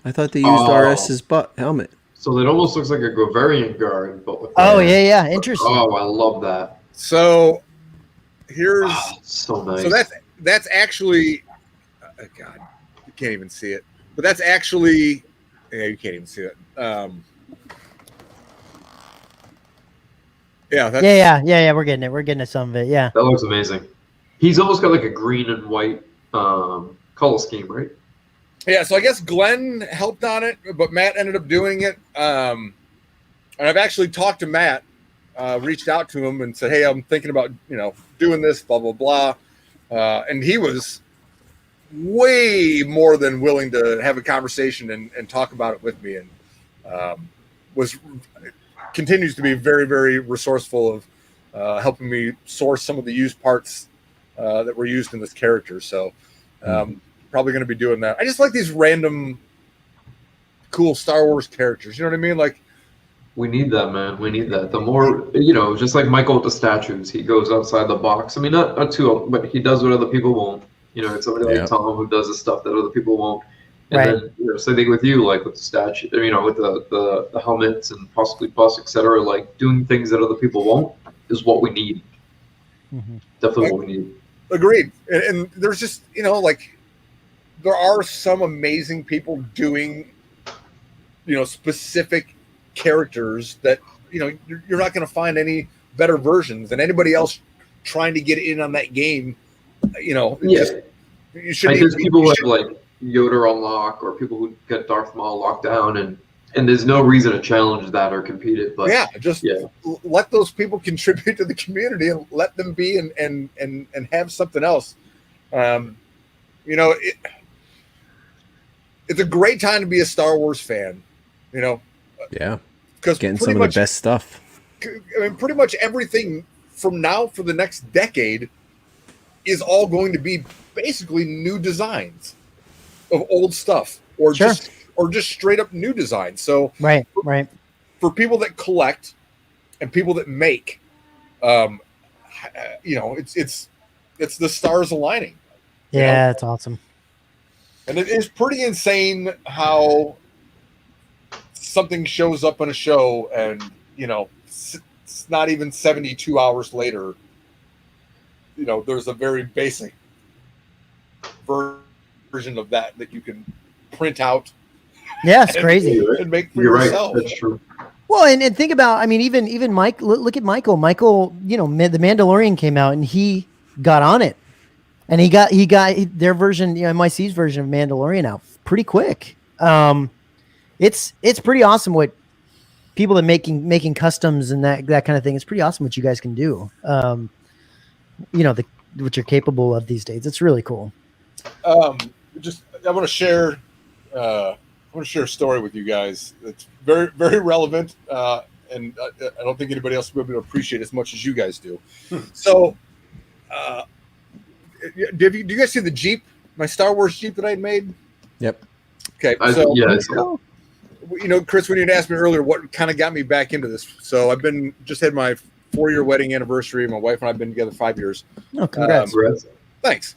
Speaker 3: I thought they used RS's helmet.
Speaker 6: So it almost looks like a Groverian guard, but with
Speaker 2: yeah, interesting.
Speaker 6: Oh, I love that.
Speaker 4: So here's
Speaker 6: so nice.
Speaker 4: So that's actually, God, you can't even see it. But that's actually, you can't even see it.
Speaker 2: Yeah. We're getting it. We're getting to some of it. Yeah.
Speaker 6: That looks amazing. He's almost got like a green and white color scheme, right?
Speaker 4: Yeah. So I guess Glenn helped on it, but Matt ended up doing it. And I've actually talked to Matt, reached out to him and said, "Hey, I'm thinking about doing this, blah blah blah," and he was way more than willing to have a conversation and talk about it with me, and continues to be very, very resourceful of helping me source some of the used parts that were used in this character. So probably going to be doing that. I just like these random cool Star Wars characters. You know what I mean? Like,
Speaker 6: we need that, man. We need that. The more, just like Michael with the statues, he goes outside the box. I mean, not too, but he does what other people won't. It's somebody like Tom who does the stuff that other people won't. And then, same thing with you, like with the statue, with the helmets and possibly bus, etc. Like doing things that other people won't is what we need.
Speaker 2: Mm-hmm.
Speaker 6: Definitely what we need.
Speaker 4: Agreed. And there's just, there are some amazing people doing, specific characters that you're not going to find any better versions than anybody else trying to get in on that game. You should.
Speaker 6: I guess people who have like Yoda unlock or people who get Darth Maul locked down, and there's no reason to challenge that or compete it. But
Speaker 4: let those people contribute to the community and let them be and have something else. It's a great time to be a Star Wars fan.
Speaker 3: Yeah,
Speaker 4: because
Speaker 3: getting some of the best stuff.
Speaker 4: I mean, pretty much everything from now for the next decade is all going to be basically new designs of old stuff, or just straight up new designs. So
Speaker 2: right.
Speaker 4: For people that collect and people that make, it's the stars aligning.
Speaker 2: Yeah, it's awesome.
Speaker 4: And it is pretty insane how something shows up on a show and, it's not even 72 hours later, there's a very basic version of that you can print out.
Speaker 2: Yeah, it's crazy.
Speaker 4: And make for yourself.
Speaker 6: Right. That's true.
Speaker 2: Well, and think about, I mean, even Mike, look at Michael. Michael, the Mandalorian came out and he got on it. And he got their version, MYC's version of Mandalorian out pretty quick. It's pretty awesome what people that making customs and that kind of thing. It's pretty awesome what you guys can do. What you're capable of these days. It's really cool.
Speaker 4: I want to share a story with you guys. It's very, very relevant, and I don't think anybody else will be able to appreciate it as much as you guys do. So. Do you guys see the Jeep, my Star Wars Jeep that I made?
Speaker 3: Yep.
Speaker 4: Okay. So, Chris, when you asked me earlier what kind of got me back into this, so I've just had my 4-year wedding anniversary. My wife and I have been together 5 years.
Speaker 2: Oh, congrats.
Speaker 4: Thanks.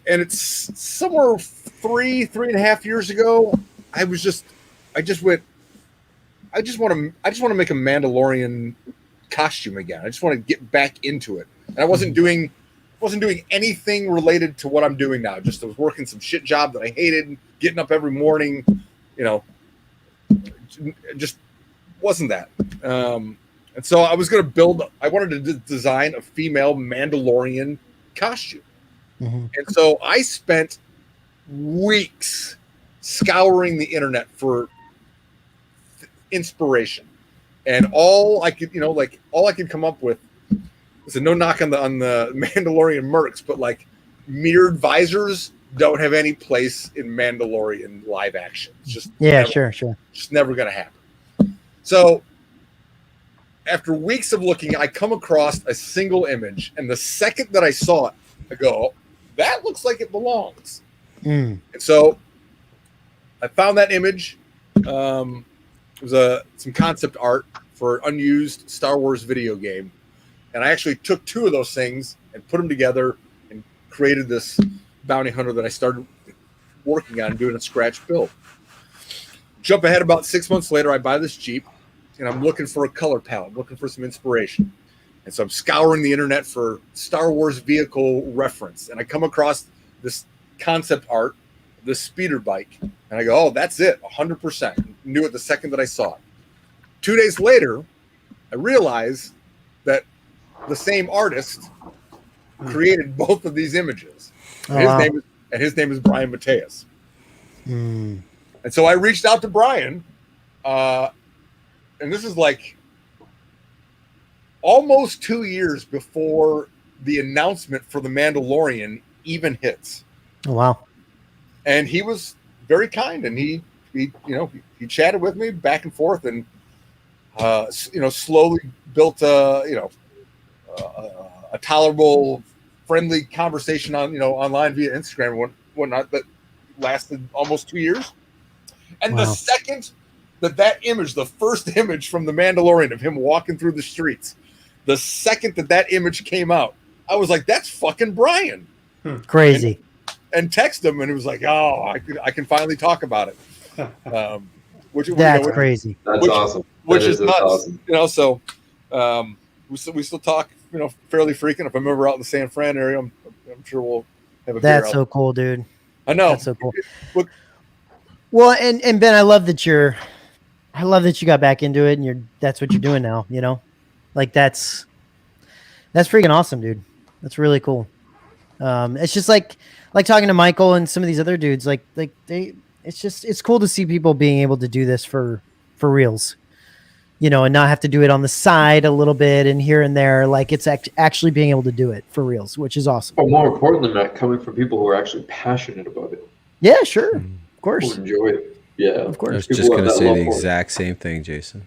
Speaker 4: And it's somewhere 3.5 years ago. I just want to make a Mandalorian costume again. I just want to get back into it. And I wasn't doing anything related to what I'm doing now. I was working some shit job that I hated, getting up every morning, just wasn't that. And so I wanted to design a female Mandalorian costume.
Speaker 2: Mm-hmm.
Speaker 4: And so I spent weeks scouring the internet for inspiration. And all I could come up with, so no knock on the Mandalorian mercs, but like mirrored visors don't have any place in Mandalorian live action. It's just
Speaker 2: sure.
Speaker 4: Just never going to happen. So after weeks of looking, I come across a single image, and the second that I saw it, I go, that looks like it belongs. And so I found that image. It was some concept art for an unused Star Wars video game. And I actually took 2 of those things and put them together and created this bounty hunter that I started working on doing a scratch build. Jump ahead about 6 months later, I buy this Jeep, and I'm looking for a color palette, looking for some inspiration. And so I'm scouring the internet for Star Wars vehicle reference. And I come across this concept art, this speeder bike. And I go, oh, that's it, 100%. Knew it the second that I saw it. 2 days later, I realized that the same artist created both of these images. And his name is Brian Mateus. And so I reached out to Brian, and this is like almost 2 years before the announcement for the Mandalorian even hits.
Speaker 2: Oh, wow.
Speaker 4: And he was very kind, and he chatted with me back and forth, and slowly built a tolerable, friendly conversation on online via Instagram and whatnot that lasted almost 2 years. And the second that image, the first image from the Mandalorian of him walking through the streets, the second that image came out, I was like, that's fucking Brian.
Speaker 2: Crazy.
Speaker 4: And text him, and it was like, oh, I can finally talk about it.
Speaker 2: That's crazy.
Speaker 6: That's awesome.
Speaker 4: Which is nuts. Awesome. So we still talk, fairly frequent. If I'm ever out in the San Fran area, I'm sure we'll have a beer out.
Speaker 2: That's so cool, dude.
Speaker 4: I know.
Speaker 2: That's so cool. Well, and Ben, I love that you're I love that you got back into it and that's what you're doing now, you know? Like that's freaking awesome, dude. That's really cool. It's just like talking to Michael and some of these other dudes, it's cool to see people being able to do this for reals, you know, and not have to do it on the side a little bit and here and there. Like it's actually being able to do it for reals, which is awesome.
Speaker 6: But more important than that, coming from people who are actually passionate about it.
Speaker 2: Yeah, sure. Of course.
Speaker 6: Who enjoy it. Yeah.
Speaker 2: Of course.
Speaker 3: I was just going to say the exact same thing, Jason.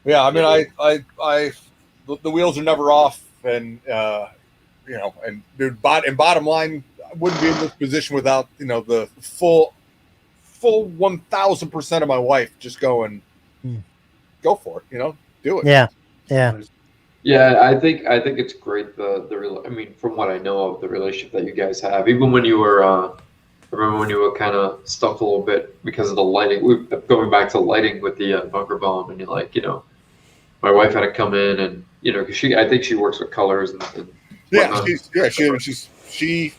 Speaker 4: Yeah. I mean, the wheels are never off, and, you know, and dude, bottom line, I wouldn't be in this position without, you know, the full 1000% of my wife just going, go for it, you know, do it.
Speaker 2: Yeah. Yeah.
Speaker 6: Yeah, I think it's great. I mean, from what I know of the relationship that you guys have, even when you were, I remember when you were kind of stuck a little bit because of the lighting. Going back to lighting with the bunker bomb, and you're like, you know, my wife had to come in, and you know, because I think she works with colors and
Speaker 4: yeah, she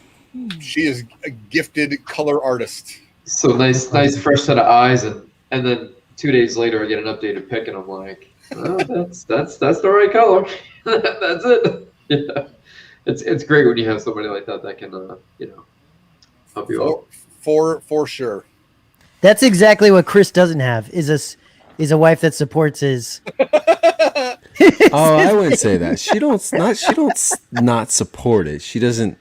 Speaker 4: is a gifted color artist.
Speaker 6: So nice fresh set of eyes, and then 2 days later I get an updated pic, and I'm like, oh, that's the right color. That's it. Yeah, it's great when you have somebody like that can you know, help you out.
Speaker 4: For sure.
Speaker 2: That's exactly what Chris doesn't have. Is a wife that supports his.
Speaker 3: Oh, I wouldn't say that. She don't not support it. She doesn't.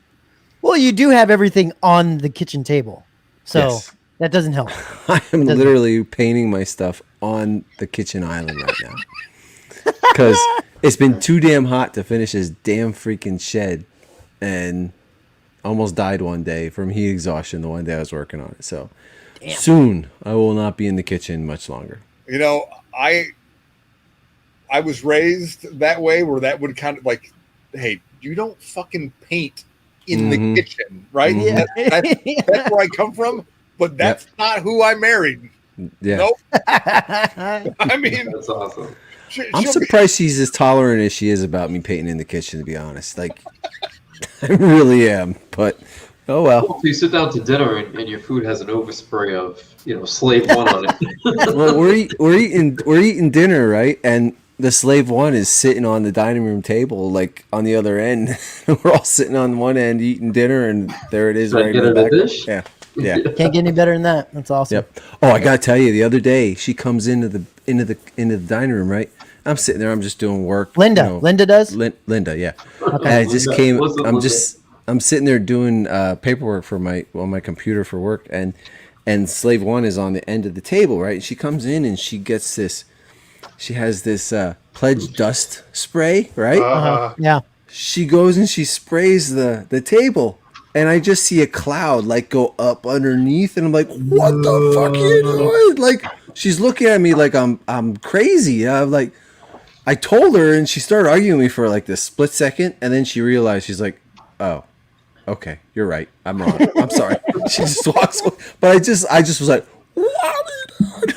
Speaker 2: Well, you do have everything on the kitchen table, so
Speaker 3: Yes.
Speaker 2: that doesn't help.
Speaker 3: I am literally painting my stuff on the kitchen island right now because it's been too damn hot to finish this damn freaking shed, and almost died one day from heat exhaustion the one day I was working on it. So soon I will not be in the kitchen much longer.
Speaker 4: You know, I was raised that way, where that would kind of like, hey, you don't fucking paint in the kitchen, right?
Speaker 2: Yeah.
Speaker 4: That's where I come from, but that's not who I married.
Speaker 3: Yeah.
Speaker 4: Nope. I mean,
Speaker 6: That's awesome.
Speaker 3: I'm surprised she's as tolerant as she is about me painting in the kitchen, to be honest. Like, I really am, but oh well.
Speaker 6: So you sit down to dinner and your food has an overspray of, you know, Slave One on it.
Speaker 3: Well, we're eating dinner, right? And the Slave One is sitting on the dining room table, like on the other end. We're all sitting on one end eating dinner, and there it is, right in the back.
Speaker 6: Dish?
Speaker 3: Yeah.
Speaker 2: Can't get any better than that. That's awesome.
Speaker 3: Yep. Oh, I gotta tell you, the other day she comes into the dining room, right? I'm sitting there, I'm just doing work.
Speaker 2: Linda,
Speaker 3: you know,
Speaker 2: Linda does.
Speaker 3: Linda, yeah.
Speaker 2: Okay.
Speaker 3: I just came. I'm sitting there doing paperwork for my computer for work, and Slave One is on the end of the table, right? And she comes in and she gets this. She has this pledge dust spray, right?
Speaker 2: Yeah.
Speaker 3: She goes and she sprays the table, and I just see a cloud like go up underneath, and I'm like, "What the fuck are you doing?" Like, she's looking at me like I'm crazy. I'm like, I told her, and she started arguing with me for like this split second, and then she realized, she's like, "Oh, okay, you're right. I'm wrong. I'm sorry." She just walks away. But I just was like, "What are you doing?"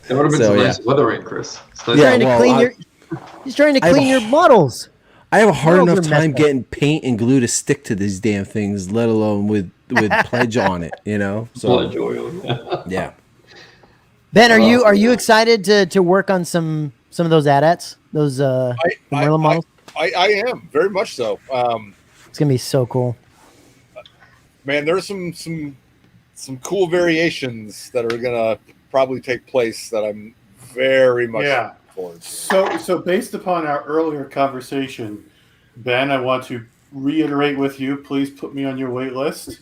Speaker 6: That would have been some nice weathering, Chris. So
Speaker 2: He's trying to clean your models.
Speaker 3: I have a hard
Speaker 2: Models
Speaker 3: enough
Speaker 2: are
Speaker 3: time
Speaker 2: messed up.
Speaker 3: getting paint and glue to stick to these damn things, let alone with pledge on it, you know? So
Speaker 6: Pledge oil.
Speaker 3: yeah.
Speaker 2: Ben, are you excited to work on some of those AT-ATs, those Merlin models?
Speaker 4: I am very much so.
Speaker 2: It's gonna be so cool.
Speaker 4: Man, there's some cool variations that are gonna probably take place that I'm very much looking forward to.
Speaker 5: So based upon our earlier conversation, Ben, I want to reiterate with you, please put me on your wait list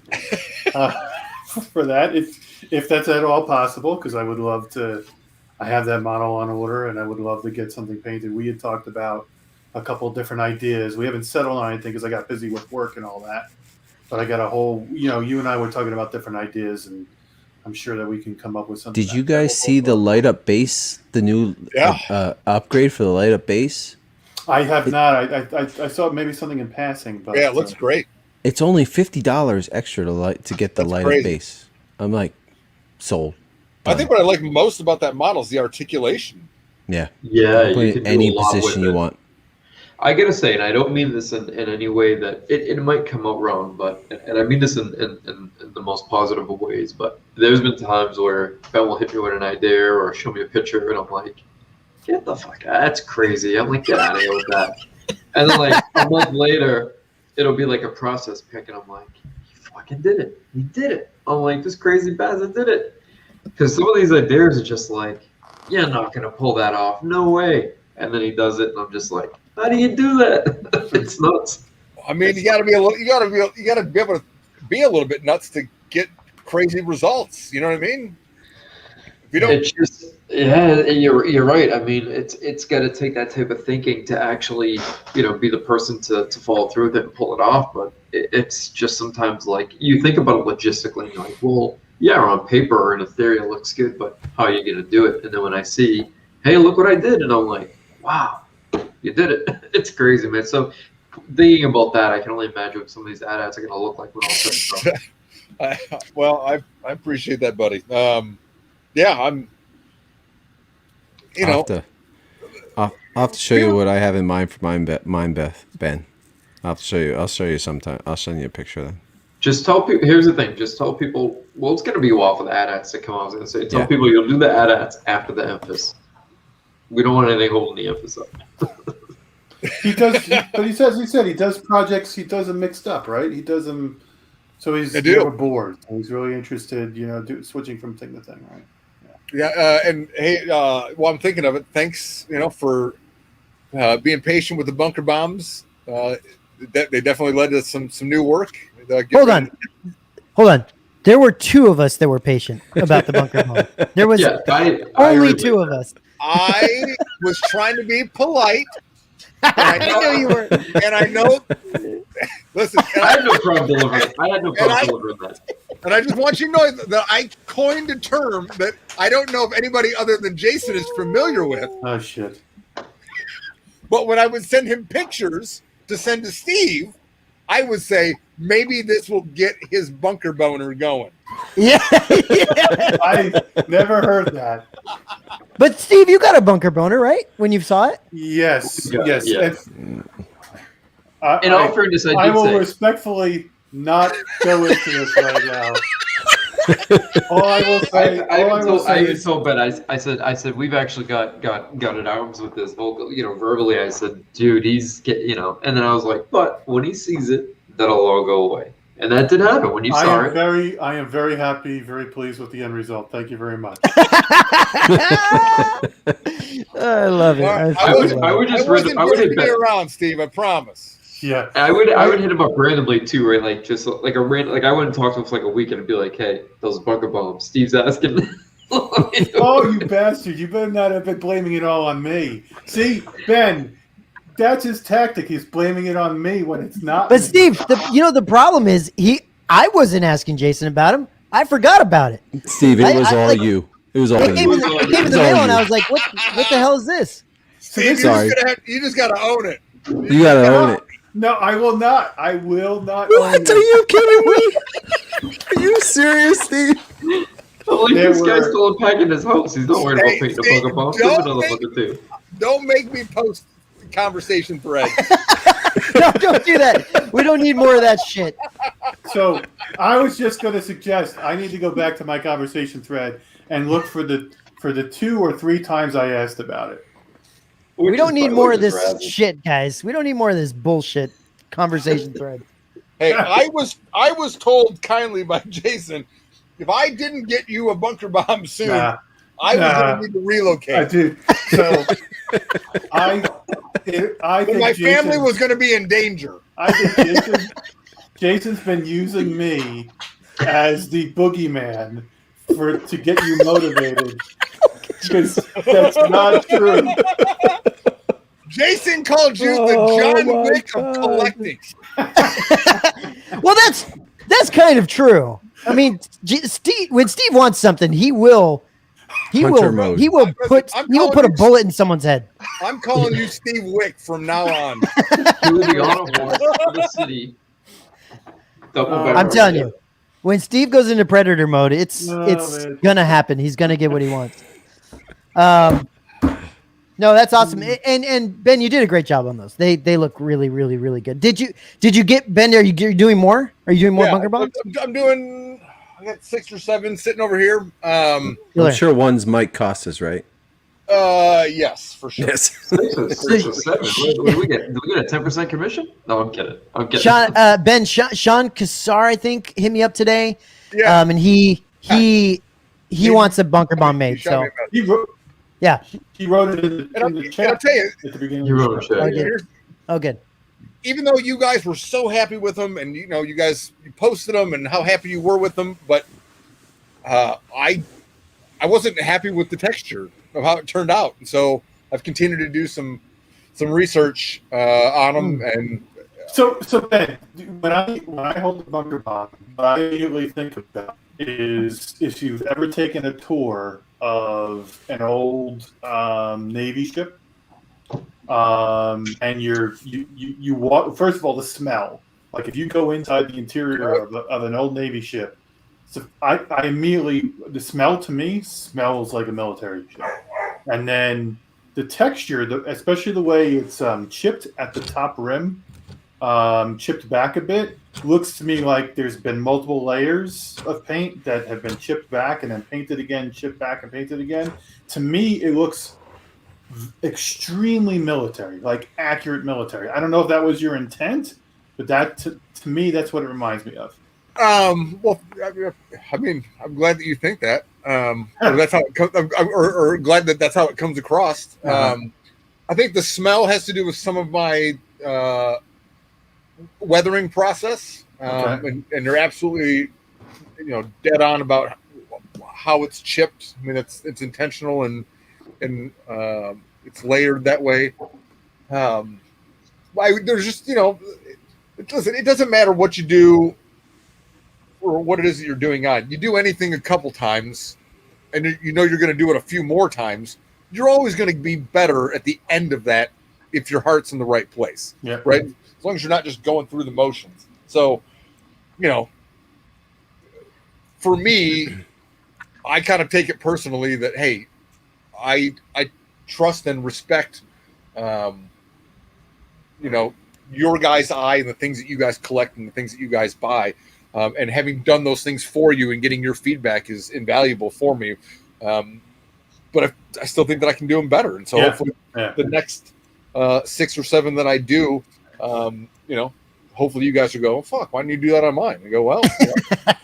Speaker 5: for that, if that's at all possible, because I would love to. I have that model on order, and I would love to get something painted. We had talked about a couple of different ideas. We haven't settled on anything because I got busy with work and all that. But I got a whole, you and I were talking about different ideas, and I'm sure that we can come up with something.
Speaker 3: Did you guys see the light up base, the new upgrade for the light up base?
Speaker 5: I have not. I saw maybe something in passing, but
Speaker 4: yeah, it looks great.
Speaker 3: It's only $50 extra to get the light up base. I'm like, sold.
Speaker 4: I think what I like most about that model is the articulation.
Speaker 3: Yeah.
Speaker 6: Yeah,
Speaker 3: Put it in any position you want.
Speaker 6: I gotta say, and I don't mean this in any way that it might come out wrong, but and I mean this in the most positive of ways, but there's been times where Ben will hit me with an idea or show me a picture, and I'm like, get the fuck out, that's crazy. I'm like, get out of here with that. And then like a month later, it'll be like a process pick, and I'm like, he fucking did it. He did it. I'm like, this crazy bastard did it. Because some of these ideas are just like, you're not gonna pull that off. No way. And then he does it, and I'm just like, how do you do that? It's nuts.
Speaker 4: I mean, you got to be able to be a little bit nuts to get crazy results. You know what I mean? If you don't,
Speaker 6: it's just, yeah, you're right. I mean, it's got to take that type of thinking to actually, be the person to follow through with it and pull it off. But it's just sometimes like you think about it logistically, and you're like, well, yeah, on paper or in a theory it looks good, but how are you going to do it? And then when I see, hey, look what I did, and I'm like, wow. You did it. It's crazy, man. So thinking about that, I can only imagine what some of these AT-ATs are going to look like when all said and done.
Speaker 4: Well, I appreciate that, buddy. Yeah, I'm.
Speaker 3: I'll have to show you what I have in mind for mine, Ben. I'll have to show you. I'll show you sometime. I'll send you a picture then.
Speaker 6: Just tell people. Here's the thing. Just tell people. Well, it's going to be a while for the AT-ATs to come out. I was going to say, tell people you'll do the AT-ATs after the Emphas. We don't want anything holding the Emphas up.
Speaker 5: He does, but he said he does projects. He does them mixed up, right? He does them, so he's never bored. He's really interested, switching from thing to thing, right?
Speaker 4: Yeah, and hey, while I'm thinking of it, thanks, for being patient with the bunker bombs. They definitely led to some new work.
Speaker 2: Hold on. There were two of us that were patient about the bunker bomb. There was only two of us.
Speaker 4: I was trying to be polite. I know you were, and I know. Listen,
Speaker 6: I had no problem delivering that.
Speaker 4: And I just want you to know that I coined a term that I don't know if anybody other than Jason is familiar with.
Speaker 5: Oh shit!
Speaker 4: But when I would send him pictures to send to Steve, I would say maybe this will get his bunker boner going.
Speaker 2: Yeah.
Speaker 5: I never heard that.
Speaker 2: But Steve, you got a bunker boner, right? When you saw it?
Speaker 5: Yes.
Speaker 6: Yes.
Speaker 5: In
Speaker 6: all fairness,
Speaker 5: I will respectfully not go into this right now. All I will say,
Speaker 6: I told Ben, I said we've actually got at arms with this vocal, verbally. I said, dude, he's and then I was like, but when he sees it, that'll all go away. And that did happen when you saw it.
Speaker 5: I am very happy, very pleased with the end result. Thank you very much.
Speaker 2: I love it.
Speaker 4: I would be around, Steve. I promise.
Speaker 5: Yeah,
Speaker 6: I would hit him up randomly too, right? Like just like a random, like I wouldn't talk to him for like a week and be like, "Hey, those bunker bombs." Steve's asking.
Speaker 5: Oh, you bastard! You better not have been blaming it all on me. See, Ben. That's his tactic. He's blaming it on me when it's not.
Speaker 2: But Steve, the problem is I wasn't asking Jason about him. I forgot about it.
Speaker 3: Steve, it was all you. It was all you.
Speaker 2: It came in the mail, and I was like, "What the hell is this?"
Speaker 4: Steve, you just got to own it.
Speaker 3: You got to own it.
Speaker 5: No, I will not. I will not.
Speaker 3: What? Are you kidding me? Are you serious, Steve?
Speaker 6: This guy's still unpacking his house. He's not worried about painting the bunker bomb. There's another bunker too.
Speaker 4: Don't make me post conversation thread.
Speaker 2: No, don't do that. We don't need more of that shit.
Speaker 5: So I was just going to suggest I need to go back to my conversation thread and look for the 2 or 3 times I asked about it.
Speaker 2: We don't need more of this shit, guys. We don't need more of this bullshit conversation thread.
Speaker 4: Hey, I was told kindly by Jason, if I didn't get you a bunker bomb soon, I was going to need to relocate.
Speaker 5: I do. So I think
Speaker 4: my family was going to be in danger.
Speaker 5: I think Jason's been using me as the boogeyman to get you motivated. Because that's not true.
Speaker 4: Jason called you the John Wick of collecting.
Speaker 2: Well, that's kind of true. I mean, when Steve wants something, he will put a bullet in someone's head.
Speaker 4: I'm calling you Steve Wick from now on.
Speaker 6: The city.
Speaker 2: I'm telling you, when Steve goes into Predator mode, it's gonna happen. He's gonna get what he wants. No, that's awesome. And Ben, you did a great job on those. They look really, really, really good. Did you get Ben? Are you doing more? Are you doing more bunker bombs?
Speaker 4: I'm doing. I got 6 or 7 sitting over here.
Speaker 3: I'm sure one's Mike Costas, right?
Speaker 4: Yes, for sure.
Speaker 3: Yes.
Speaker 6: 6 or 7. What do we get? Do we get a 10% commission? No, I'm kidding.
Speaker 2: Sean Kassar, I think, hit me up today.
Speaker 4: Yeah.
Speaker 2: And he wants a bunker bomb made. So
Speaker 5: He wrote it in the chat.
Speaker 4: I'll tell you,
Speaker 5: at the beginning.
Speaker 6: You wrote it.
Speaker 2: Oh, good.
Speaker 4: Even though you guys were so happy with them, and you posted them and how happy you were with them, but I wasn't happy with the texture of how it turned out, and so I've continued to do some research on them. And
Speaker 5: so Ben, when I hold the bunker bomb, what I immediately think about is if you've ever taken a tour of an old Navy ship. And you walk. First of all, the smell. Like if you go inside the interior of an old Navy ship, so I immediately, the smell to me smells like a military ship. And then the texture, especially the way it's chipped at the top rim, chipped back a bit, looks to me like there's been multiple layers of paint that have been chipped back and then painted again, chipped back and painted again. To me, it looks extremely military, like accurate military. I don't know if that was your intent, but that to me, that's what it reminds me of.
Speaker 4: Well, I mean, I'm glad that you think that. Or that's how it comes, or glad that that's how it comes across. I think the smell has to do with some of my weathering process, and you're absolutely, dead on about how it's chipped. I mean, it's intentional and it's layered that way. There's just, listen, it doesn't matter what you do or what it is that you're doing on. You do anything a couple times and you're going to do it a few more times. You're always going to be better at the end of that if your heart's in the right place.
Speaker 5: Yeah.
Speaker 4: Right? As long as you're not just going through the motions. So, for me, I kind of take it personally that, hey, I trust and respect, your guys' eye and the things that you guys collect and the things that you guys buy, and having done those things for you and getting your feedback is invaluable for me. But I still think that I can do them better, and so hopefully the next 6 or 7 that I do, hopefully you guys will go, fuck, why didn't you do that on mine? I go, well.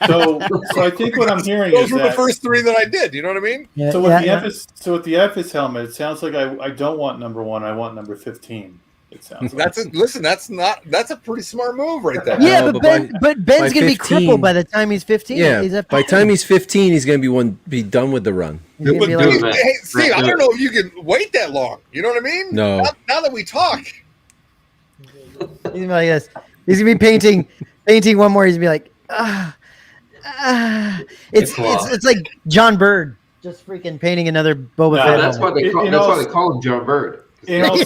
Speaker 5: So I think what I'm hearing
Speaker 4: those
Speaker 5: is
Speaker 4: were the first 3 that I did. You know what I mean?
Speaker 2: Yeah,
Speaker 5: so with the FS helmet, it sounds like I don't want number 1. I want number 15. It sounds like.
Speaker 4: That's a pretty smart move right there.
Speaker 2: Yeah, but Ben's gonna be crippled by the time he's 15.
Speaker 3: Yeah, by the time he's 15, he's gonna be done with the run.
Speaker 4: Hey, Steve, I don't know if you can wait that long. You know what I mean?
Speaker 3: No.
Speaker 4: Now that we talk,
Speaker 2: He's gonna be like this. He's gonna be painting one more. He's gonna be like, it's like John Bird just freaking painting another Boba Fett.
Speaker 6: That's why they call him John Bird.
Speaker 5: In all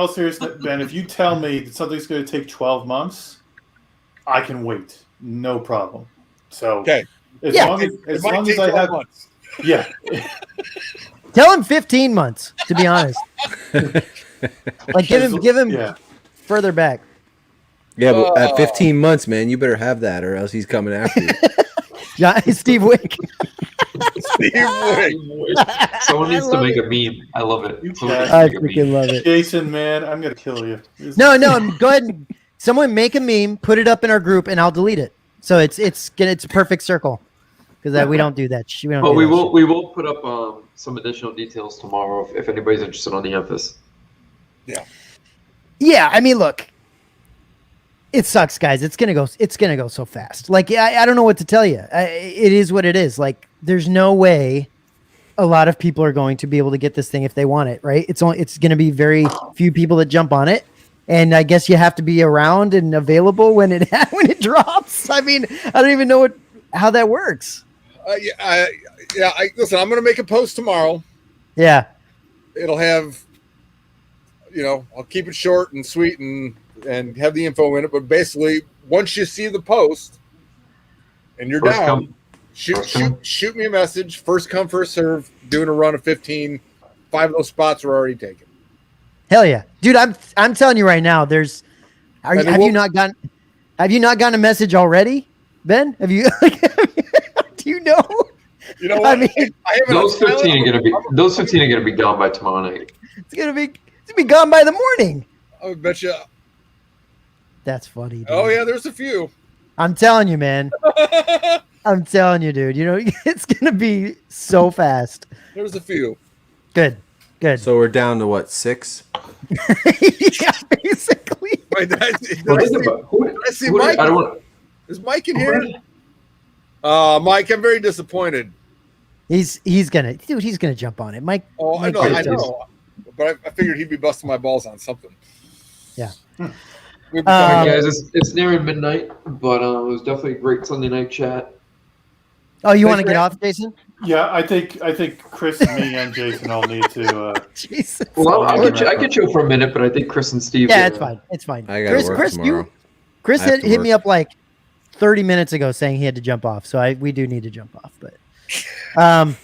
Speaker 5: seriousness, Ben, if you tell me that something's going to take 12 months, I can wait, no problem. So, as long as I have months. Yeah.
Speaker 2: Tell him 15 months, to be honest. Like give him further back.
Speaker 3: Yeah, but at 15 months, man, you better have that, or else he's coming after you.
Speaker 2: Steve Wick.
Speaker 6: Someone needs to make a meme. I love it.
Speaker 2: I freaking love it.
Speaker 5: Jason, man, I'm gonna kill you.
Speaker 2: No, go ahead. And, someone make a meme, put it up in our group, and I'll delete it. So it's a perfect circle because we don't do that. We
Speaker 6: will put up some additional details tomorrow if anybody's interested on the Emphas.
Speaker 4: Yeah.
Speaker 2: Yeah, I mean, look. It sucks, guys. It's gonna go so fast. Like I don't know what to tell you. It is what it is. Like there's no way a lot of people are going to be able to get this thing if they want it, right? It's gonna be very few people that jump on it, and I guess you have to be around and available when it drops. I mean, I don't even know how that works.
Speaker 4: Listen, I'm gonna make a post tomorrow.
Speaker 2: Yeah,
Speaker 4: it'll have, I'll keep it short and sweet and have the info in it, but basically once you see the post and you're down, shoot me a message. First come, first serve, doing a run of 15 5 of those spots were already taken.
Speaker 2: Hell yeah, dude! I'm telling you right now. Have you not gotten a message already, Ben? Have you? Do you know?
Speaker 4: You know what? I mean,
Speaker 6: those 15 are gonna be gone by tomorrow night.
Speaker 2: It's gonna be gone by the morning.
Speaker 4: I bet you.
Speaker 2: That's funny. Dude.
Speaker 4: Oh yeah, there's a few.
Speaker 2: I'm telling you, man. I'm telling you, dude. You know, it's gonna be so fast.
Speaker 4: There's a few.
Speaker 2: Good.
Speaker 3: So we're down to what, 6?
Speaker 2: Yeah, basically.
Speaker 4: Wait, did I see Mike? Is Mike in here? Mike, I'm very disappointed.
Speaker 2: He's gonna jump on it, Mike.
Speaker 4: Oh,
Speaker 2: Mike
Speaker 4: I know. But I figured he'd be busting my balls on something.
Speaker 2: Yeah.
Speaker 6: Guys, it's nearing midnight, but it was definitely a great Sunday night chat.
Speaker 2: Oh, you want to get off, Jason?
Speaker 5: Yeah, I think Chris, me, and Jason all need to.
Speaker 2: Jesus.
Speaker 6: Well, I can chill for a minute, but I think Chris and Steve.
Speaker 2: Yeah, it's fine. It's fine.
Speaker 3: I gotta work tomorrow.
Speaker 2: Chris hit me up like 30 minutes ago saying he had to jump off, so we do need to jump off. But Ben,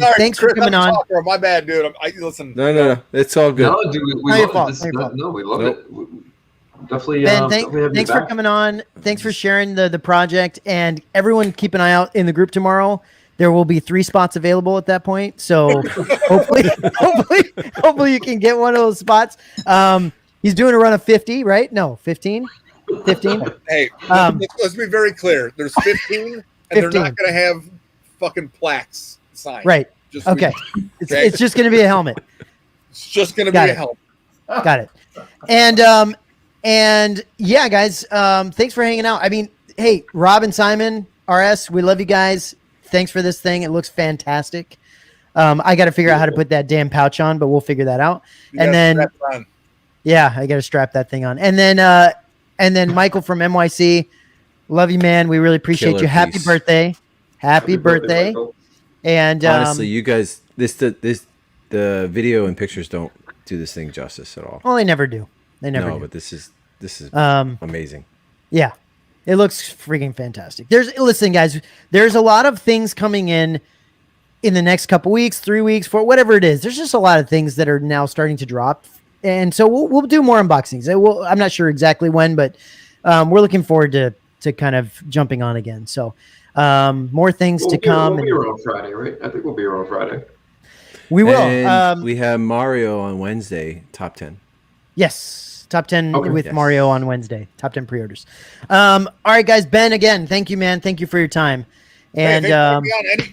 Speaker 4: sorry,
Speaker 2: thanks
Speaker 4: Chris,
Speaker 2: for coming on.
Speaker 4: My bad, dude. Listen.
Speaker 3: No, it's all good.
Speaker 6: No, dude, we love it. No, we love it. Definitely.
Speaker 2: Ben, thanks for coming on. Thanks for sharing the project, and everyone keep an eye out in the group tomorrow. There will be 3 spots available at that point, so hopefully you can get one of those spots. He's doing a run of 50, right? No, 15. 15.
Speaker 4: Hey, let's be very clear. There's 15, and 15. They're not going to have fucking plaques signed.
Speaker 2: Right. Okay. It's just going to be a helmet.
Speaker 4: It's just going to be a helmet.
Speaker 2: Got it. And yeah, guys, thanks for hanging out. I mean, hey, Rob and Simon, RS, we love you guys. Thanks for this thing. It looks fantastic. I got to figure out how to put that damn pouch on, but we'll figure that out. And then, yeah, I got to strap that thing on. And then Michael from MYC, love you, man. We really appreciate you. Happy birthday. Happy birthday. And
Speaker 3: honestly, you guys, the video and pictures don't do this thing justice at all.
Speaker 2: Well, they never do. No,
Speaker 3: but this is amazing.
Speaker 2: Yeah, it looks freaking fantastic. Listen, guys, there's a lot of things coming in the next couple weeks, 3 weeks, 4, whatever it is. There's just a lot of things that are now starting to drop, and so we'll do more unboxings. I'm not sure exactly when, but we're looking forward to kind of jumping on again. So more things to come.
Speaker 6: We'll be around Friday, right? I think we'll be around Friday.
Speaker 2: We will.
Speaker 3: And we have Mario on Wednesday, top 10.
Speaker 2: Yes. Top 10 with Mario on Wednesday. Top 10 pre-orders. All right, guys. Ben, again, thank you, man. Thank you for your time. And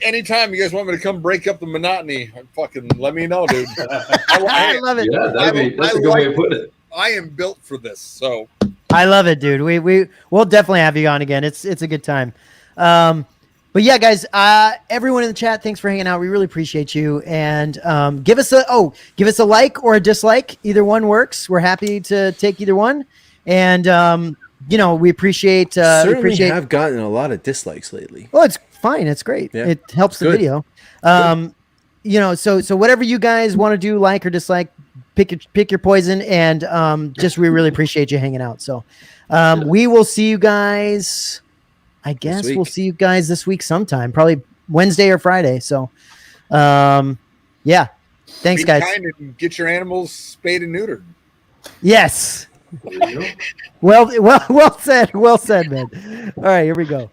Speaker 4: anytime you guys want me to come break up the monotony, fucking let me know, dude.
Speaker 2: I love it.
Speaker 6: Yeah, that's a good way to put it.
Speaker 4: I am built for this, so
Speaker 2: I love it, dude. We'll definitely have you on again. It's a good time. But yeah, guys, everyone in the chat, thanks for hanging out. We really appreciate you. And give us a like or a dislike. Either one works. We're happy to take either one. And we appreciate.
Speaker 3: Certainly have gotten a lot of dislikes lately.
Speaker 2: Well, it's fine. It's great. Yeah. It helps the video. So whatever you guys want to do, like or dislike, pick your poison. And we really appreciate you hanging out. So we will see you guys. I guess we'll see you guys this week sometime, probably Wednesday or Friday. So, yeah. Thanks, guys.
Speaker 4: Be kind and get your animals spayed and neutered.
Speaker 2: Yes. Well said. Well said, man. All right, here we go.